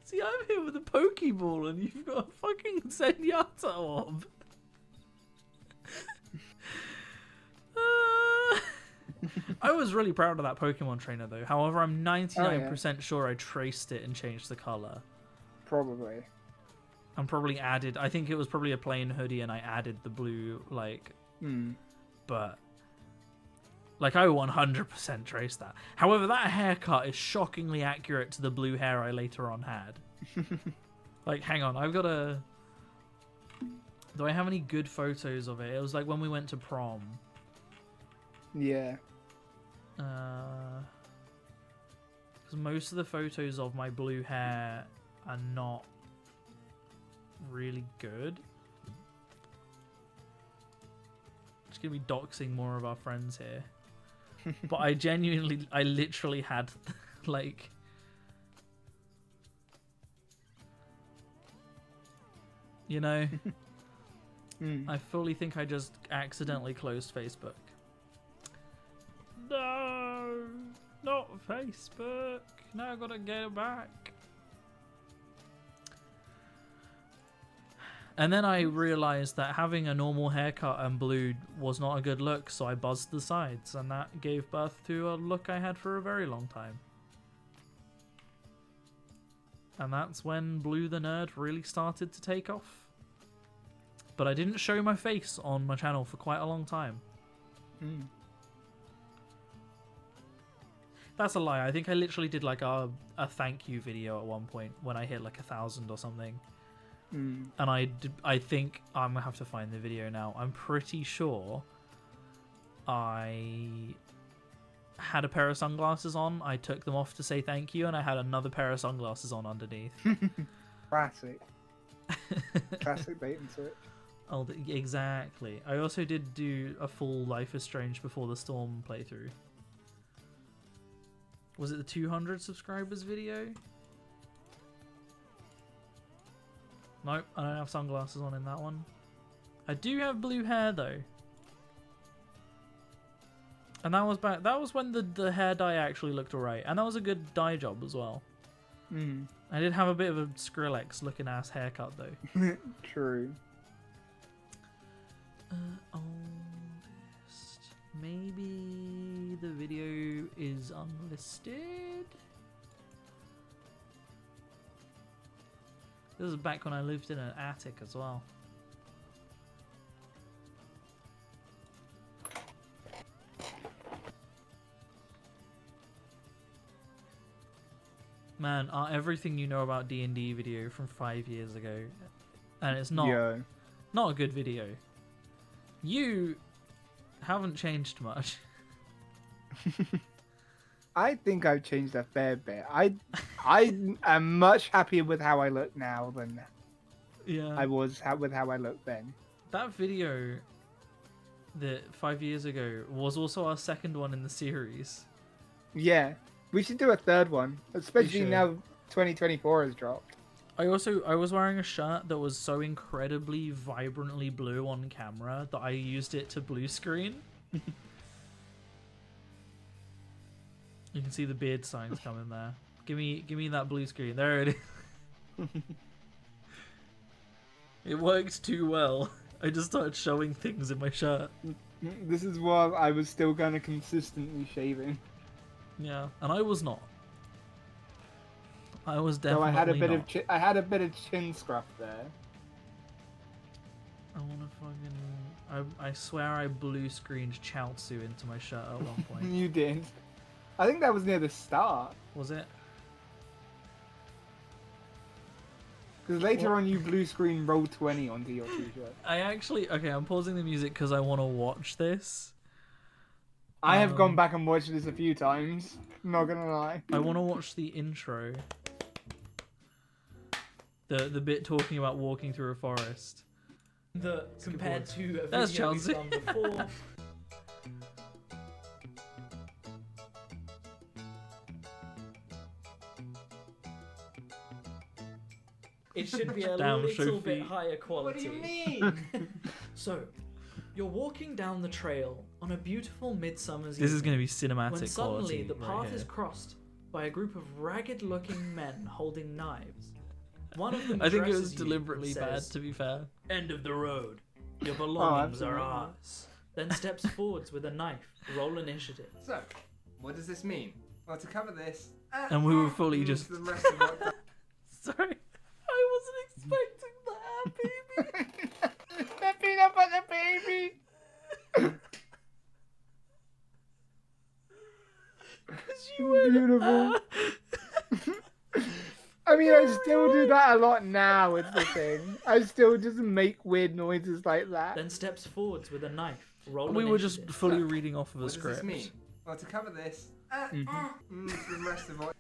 See, I'm here with a Pokeball, and you've got a fucking Zenyatta orb. I was really proud of that Pokemon trainer, though. However, I'm 99% sure I traced it and changed the color. Probably. And probably added... I think it was probably a plain hoodie, and I added the blue, like... But... Like, I 100% traced that. However, that haircut is shockingly accurate to the blue hair I later on had. Like, hang on, I've got a... Do I have any good photos of it? It was like when we went to prom. Yeah. Because most of the photos of my blue hair are not really good. Just gonna be doxing more of our friends here. But I literally had, like... You know? I fully think I just accidentally closed Facebook. No! Not Facebook! Now I gotta get it back. And then I realised that having a normal haircut and blue was not a good look, so I buzzed the sides, and that gave birth to a look I had for a very long time. And that's when Blue the Nerd really started to take off. But I didn't show my face on my channel for quite a long time. That's a lie. I think I literally did like a thank you video at one point when I hit like 1,000 or something. And I think I'm gonna have to find the video now. I'm pretty sure I had a pair of sunglasses on. I took them off to say thank you, and I had another pair of sunglasses on underneath. Classic. Classic bait and switch. Oh, exactly. I also did do a full Life is Strange Before the Storm playthrough. Was it the 200 subscribers video? Nope, I don't have sunglasses on in that one. I do have blue hair though. And that was back. That was when the hair dye actually looked alright, and that was a good dye job as well. Mm. I did have a bit of a Skrillex looking ass haircut though. True. Oldest. Maybe the video is unlisted. This was back when I lived in an attic as well. Man, everything you know about D&D video from 5 years ago, and it's not a good video. You haven't changed much. I think I've changed a fair bit. I am much happier with how I look now than I was with how I looked then. That video that 5 years ago was also our second one in the series. Yeah, we should do a third one, especially now 2024 has dropped. I was wearing a shirt that was so incredibly vibrantly blue on camera that I used it to blue screen. You can see the beard signs coming there. Give me that blue screen. There it is. It worked too well. I just started showing things in my shirt. This is while I was still kind of consistently shaving. Yeah, and I was not. I was definitely So I had a bit not. of I had a bit of chin scruff there. I wanna fucking. I swear I blue screened Chaozu into my shirt at one point. You did. I think that was near the start. Was it? Because later on you blue screen roll 20 onto your t-shirt. Okay, I'm pausing the music because I want to watch this. I have gone back and watched this a few times. Not gonna lie. I want to watch the intro. The bit talking about walking through a forest. Compared to a That's video we've Chelsea. done before. It should be a Damn, little bit Sophie. higher quality. What do you mean? So, you're walking down the trail on a beautiful midsummer's This is evening going to be cinematic when suddenly quality. the path right is here. crossed by a group of ragged-looking men holding knives. One of them I think it addresses was you deliberately and bad, says, to be fair. "End of the road. Your belongings are absolutely. ours." Then steps forwards with a knife. Roll initiative. So, what does this mean? Well, to cover this... And we were fully just... The rest of what... Sorry. I wasn't expecting that, baby. The peanut butter baby! Beautiful. I mean, I still do that a lot now, it's the thing. I still just make weird noises like that. Then steps forwards with a knife. Roll We were initiative. just fully reading off of a What does script. this mean? Well, to cover this... The rest of what...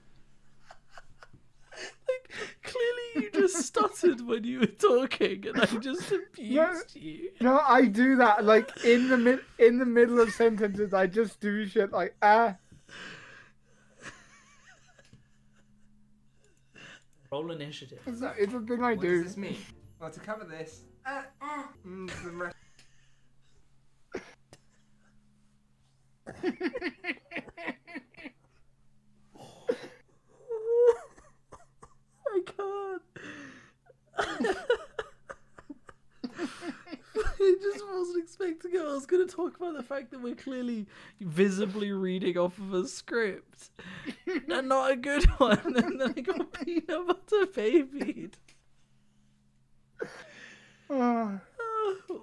Like, clearly you just stuttered when you were talking, and I just abused you. No, I do that, like, in the middle of sentences, I just do shit like, Roll initiative. It's a thing I do. What does this mean? Well, to cover this, the rest... I can't. I just wasn't expecting it. I was going to talk about the fact that we're clearly visibly reading off of a script. And not a good one. And then I got peanut butter babied.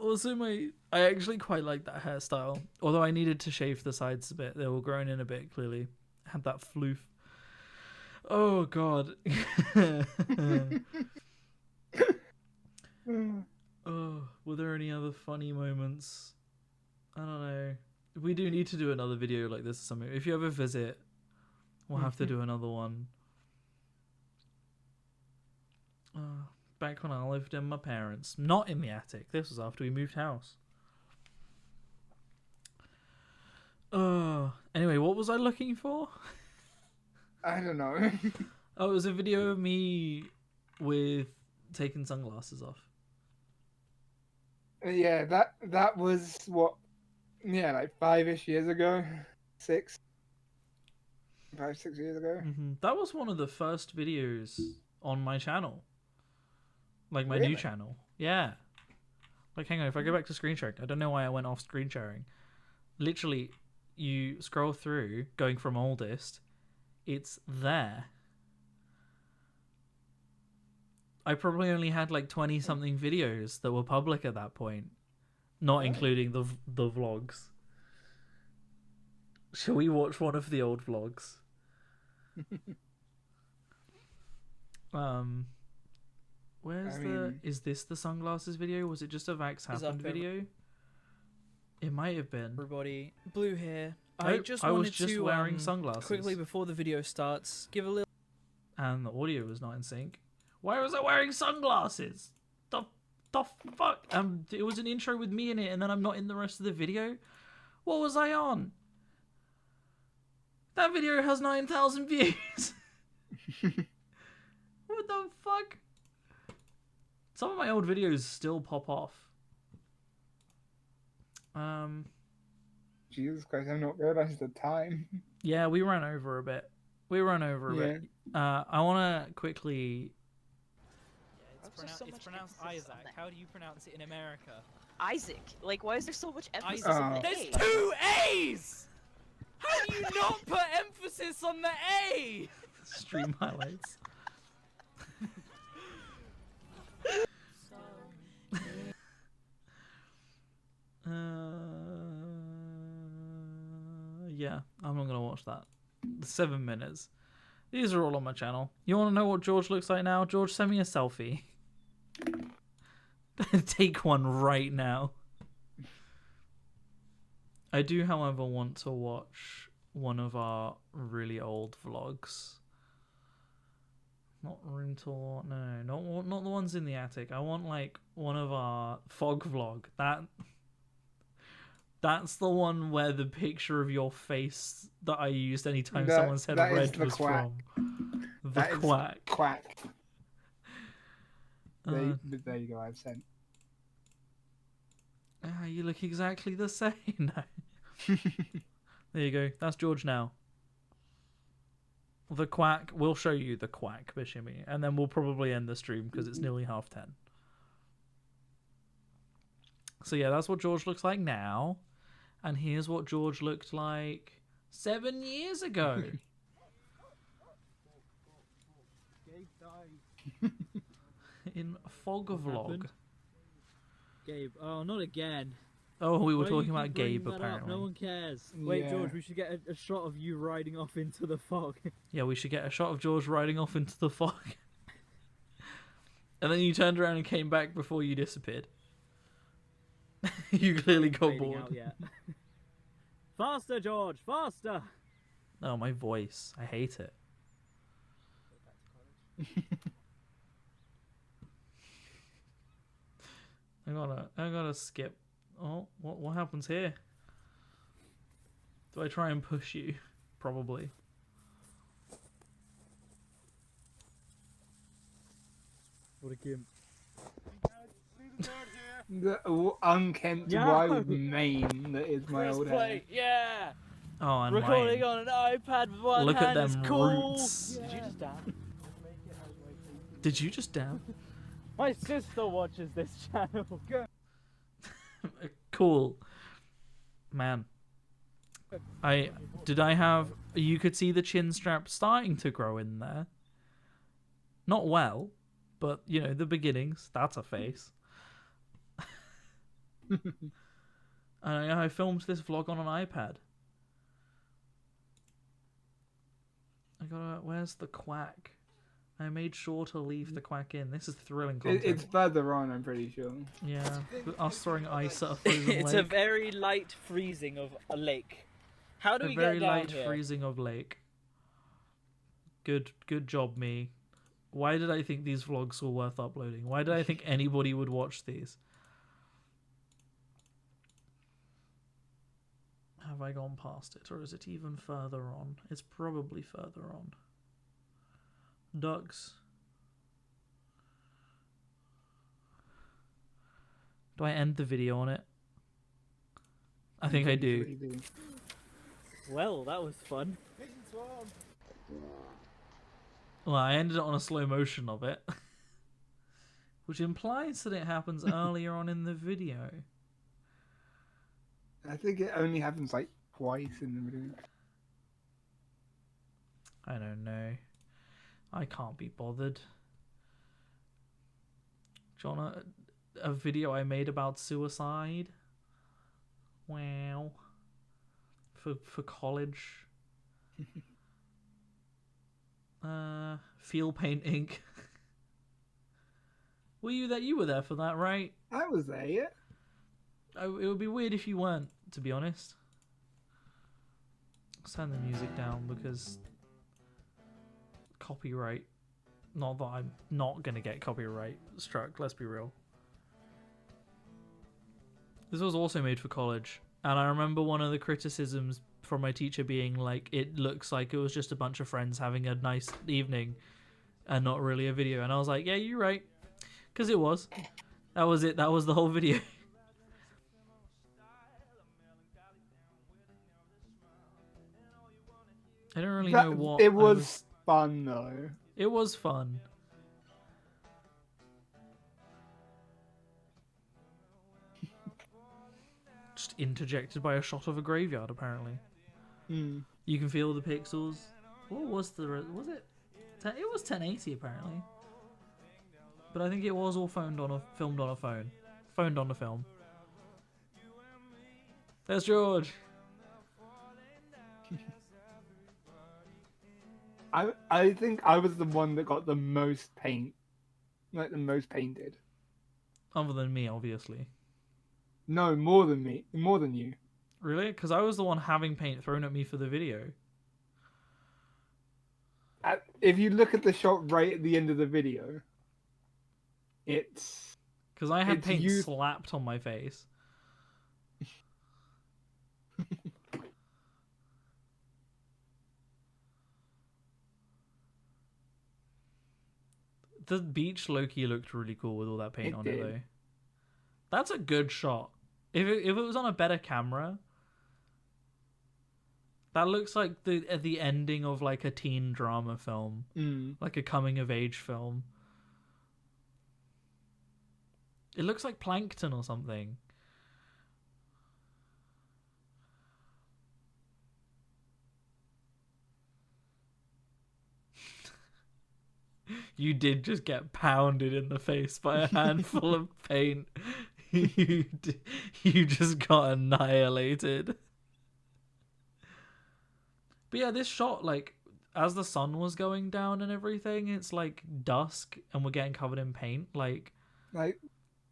Also, I actually quite like that hairstyle. Although I needed to shave the sides a bit. They were growing in a bit, clearly. Had that floof. Oh, God. Oh, were there any other funny moments? I don't know. We do need to do another video like this or something. If you ever visit, we'll have to do another one. back when I lived in my parents. Not in the attic. This was after we moved house. Anyway, what was I looking for? I don't know. Oh, it was a video of me with taking sunglasses off. Yeah, that was what, yeah, like 5-ish years ago, 6, 5-6 years ago. That was one of the first videos on my channel, like my Really? new channel. Yeah. Like, hang on, if I go back to screen sharing, I don't know why I went off screen sharing. Literally, you scroll through, going from oldest, it's there. I probably only had like 20 something videos that were public at that point, not including the vlogs. Shall we watch one of the old vlogs? Is this the sunglasses video? Was it just a Vax Happened video? It might have been. Everybody, Blue here. I just was wanted just to wearing sunglasses. quickly before the video starts, give a little. And the audio was not in sync. Why was I wearing sunglasses? The fuck? It was an intro with me in it, and then I'm not in the rest of the video. What was I on? That video has 9,000 views. What the fuck? Some of my old videos still pop off. Jesus Christ, I've not realized the time. Yeah, we ran over a bit. Bit. I want to quickly... It's pronounced Isaac. How do you pronounce it in America? Isaac. Like, why is there so much emphasis Isaac. on the There's A? 2 A's! How do you not put emphasis on the A? Stream highlights. Yeah, I'm not gonna watch that. 7 minutes. These are all on my channel. You want to know what George looks like now? George, send me a selfie. Take one right now. I do, however, want to watch one of our really old vlogs. Not room tour. No, not the ones in the attic. I want like one of our fog vlog. That's the one where the picture of your face that I used anytime someone said red was quack. from. The That is quack. Quack. There you go, I've sent. You look exactly the same. No. There you go. That's George now. The quack. We'll show you the quack, Bishimi, and then we'll probably end the stream because it's nearly 10:30. So yeah, that's what George looks like now. And here's what George looked like 7 years ago. In fog vlog. Gabe, oh, not again. Oh, we were Why talking you about keep bringing Gabe that up? apparently. No one cares. Wait, Yeah. George, we should get a shot of you riding off into the fog. Yeah, we should get a shot of George riding off into the fog. And then you turned around and came back before you disappeared. You clearly got Fading bored. out yet. Faster, George, faster! Oh, my voice. I hate it. I gotta skip. Oh, what happens here? Do I try and push you? Probably. What a gimp. The unkempt wild mane that is my old hair. Yeah! Oh, and Recording mine. on an iPad with one Look at hand is them cool. roots. Did you just dab? Did you just down? My sister watches this channel. Cool. Man. You could see the chin strap starting to grow in there. Not well, but you know, the beginnings. That's a face. And I filmed this vlog on an iPad. Where's the quack? I made sure to leave the quack in. This is thrilling content. It's further on, I'm pretty sure. Yeah, us throwing ice at a frozen It's lake. a very light freezing of a lake. How do we very get down light here? freezing of lake. Good job, me. Why did I think these vlogs were worth uploading? Why did I think anybody would watch these? Have I gone past it, or is it even further on? It's probably further on. Ducks. Do I end the video on it? I think I do. Well, that was fun. Well, I ended it on a slow motion of it. Which implies that it happens earlier on in the video. I think it only happens like twice in the video. I don't know. I can't be bothered. Do you want a video I made about suicide? Wow. For college. Feel Paint Inc. You were there for that, right? I was there, yeah. It would be weird if you weren't, to be honest. I'll turn the music down because copyright. Not that I'm not gonna get copyright struck, let's be real. This was also made for college, and I remember one of the criticisms from my teacher being like, it looks like it was just a bunch of friends having a nice evening and not really a video. And I was like, yeah, you're right. Because it was. That was it. That was the whole video. I don't really know what... It was fun, though. It was fun. Just interjected by a shot of a graveyard, apparently. Mm. You can feel the pixels. What was the... Was it? It was 1080, apparently. But I think it was all filmed on a phone. Phoned on a film. There's George. I think I was the one that got the most paint. Like, the most painted. Other than me, obviously. No, more than me. More than you. Really? Because I was the one having paint thrown at me for the video. If you look at the shot right at the end of the video, it's... Because I had paint slapped on my face. The beach Loki looked really cool with all that paint on it, though. That's a good shot. If it was on a better camera, that looks like the ending of like a teen drama film, like a coming of age film. It looks like Plankton or something. You did just get pounded in the face by a handful of paint. You just got annihilated. But yeah, this shot, like, as the sun was going down and everything, it's like dusk and we're getting covered in paint. Like,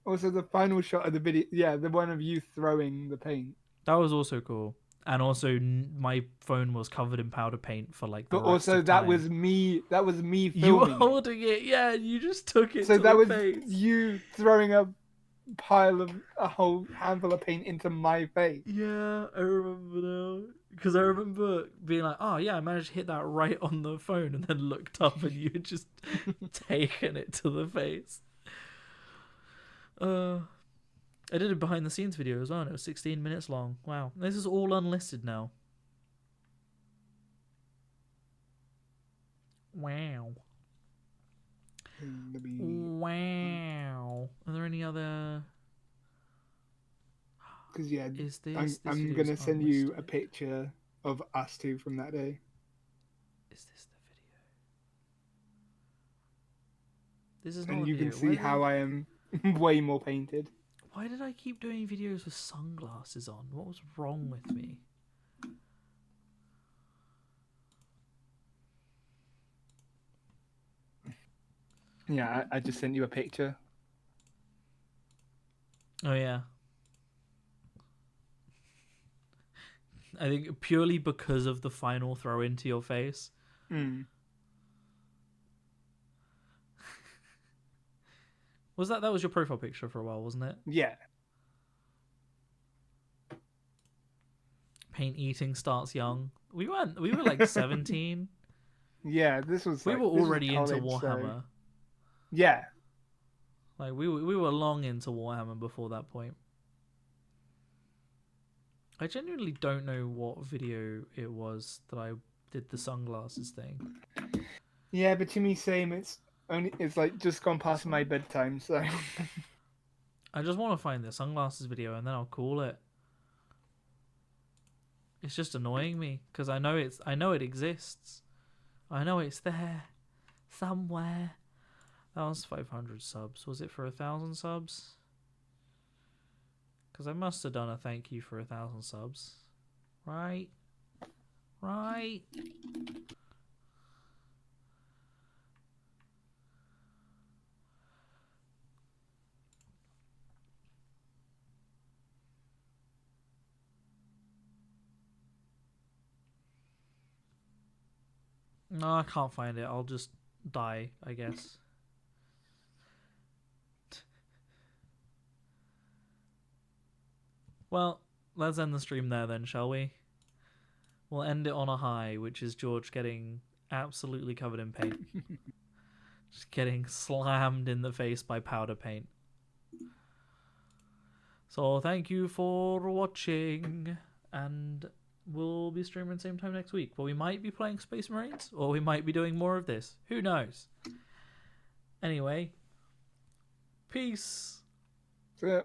also the final shot of the video, yeah, the one of you throwing the paint. That was also cool. And also, my phone was covered in powder paint for like. But also, that was me. That was me filming. You were holding it, yeah. You just took it. So to that the was face. you throwing a whole handful of paint into my face. Yeah, I remember now. Because I remember being like, "Oh yeah, I managed to hit that right on the phone," and then looked up and you had just taken it to the face. I did a behind the scenes video as well, and it was 16 minutes long. Wow. This is all unlisted now. Wow. Wow. Are there any other... Because, yeah, is this I'm going to send you a picture of us two from that day. Is this the video? This is not And a you video. can see how I am way more painted. Why did I keep doing videos with sunglasses on? What was wrong with me? Yeah, I just sent you a picture. Oh, yeah. I think purely because of the final throw into your face. that was your profile picture for a while, wasn't it? Yeah. Paint eating starts young. We were like 17. Yeah, this was. We Like, were this was already into college, so- Warhammer. Yeah. Like we were long into Warhammer before that point. I genuinely don't know what video it was that I did the sunglasses thing. Yeah, but to me, same. It's like just gone past my bedtime, so. I just want to find the sunglasses video and then I'll call it. It's just annoying me because I know it exists. I know it's there somewhere. That was 500 subs. Was it for 1,000 subs? Because I must have done a thank you for 1,000 subs. Right? Right? No, I can't find it. I'll just die, I guess. Well, let's end the stream there then, shall we? We'll end it on a high, which is George getting absolutely covered in paint. Just getting slammed in the face by powder paint. So thank you for watching, and we'll be streaming same time next week. Well, we might be playing Space Marines, or we might be doing more of this. Who knows? Anyway, peace. Yeah.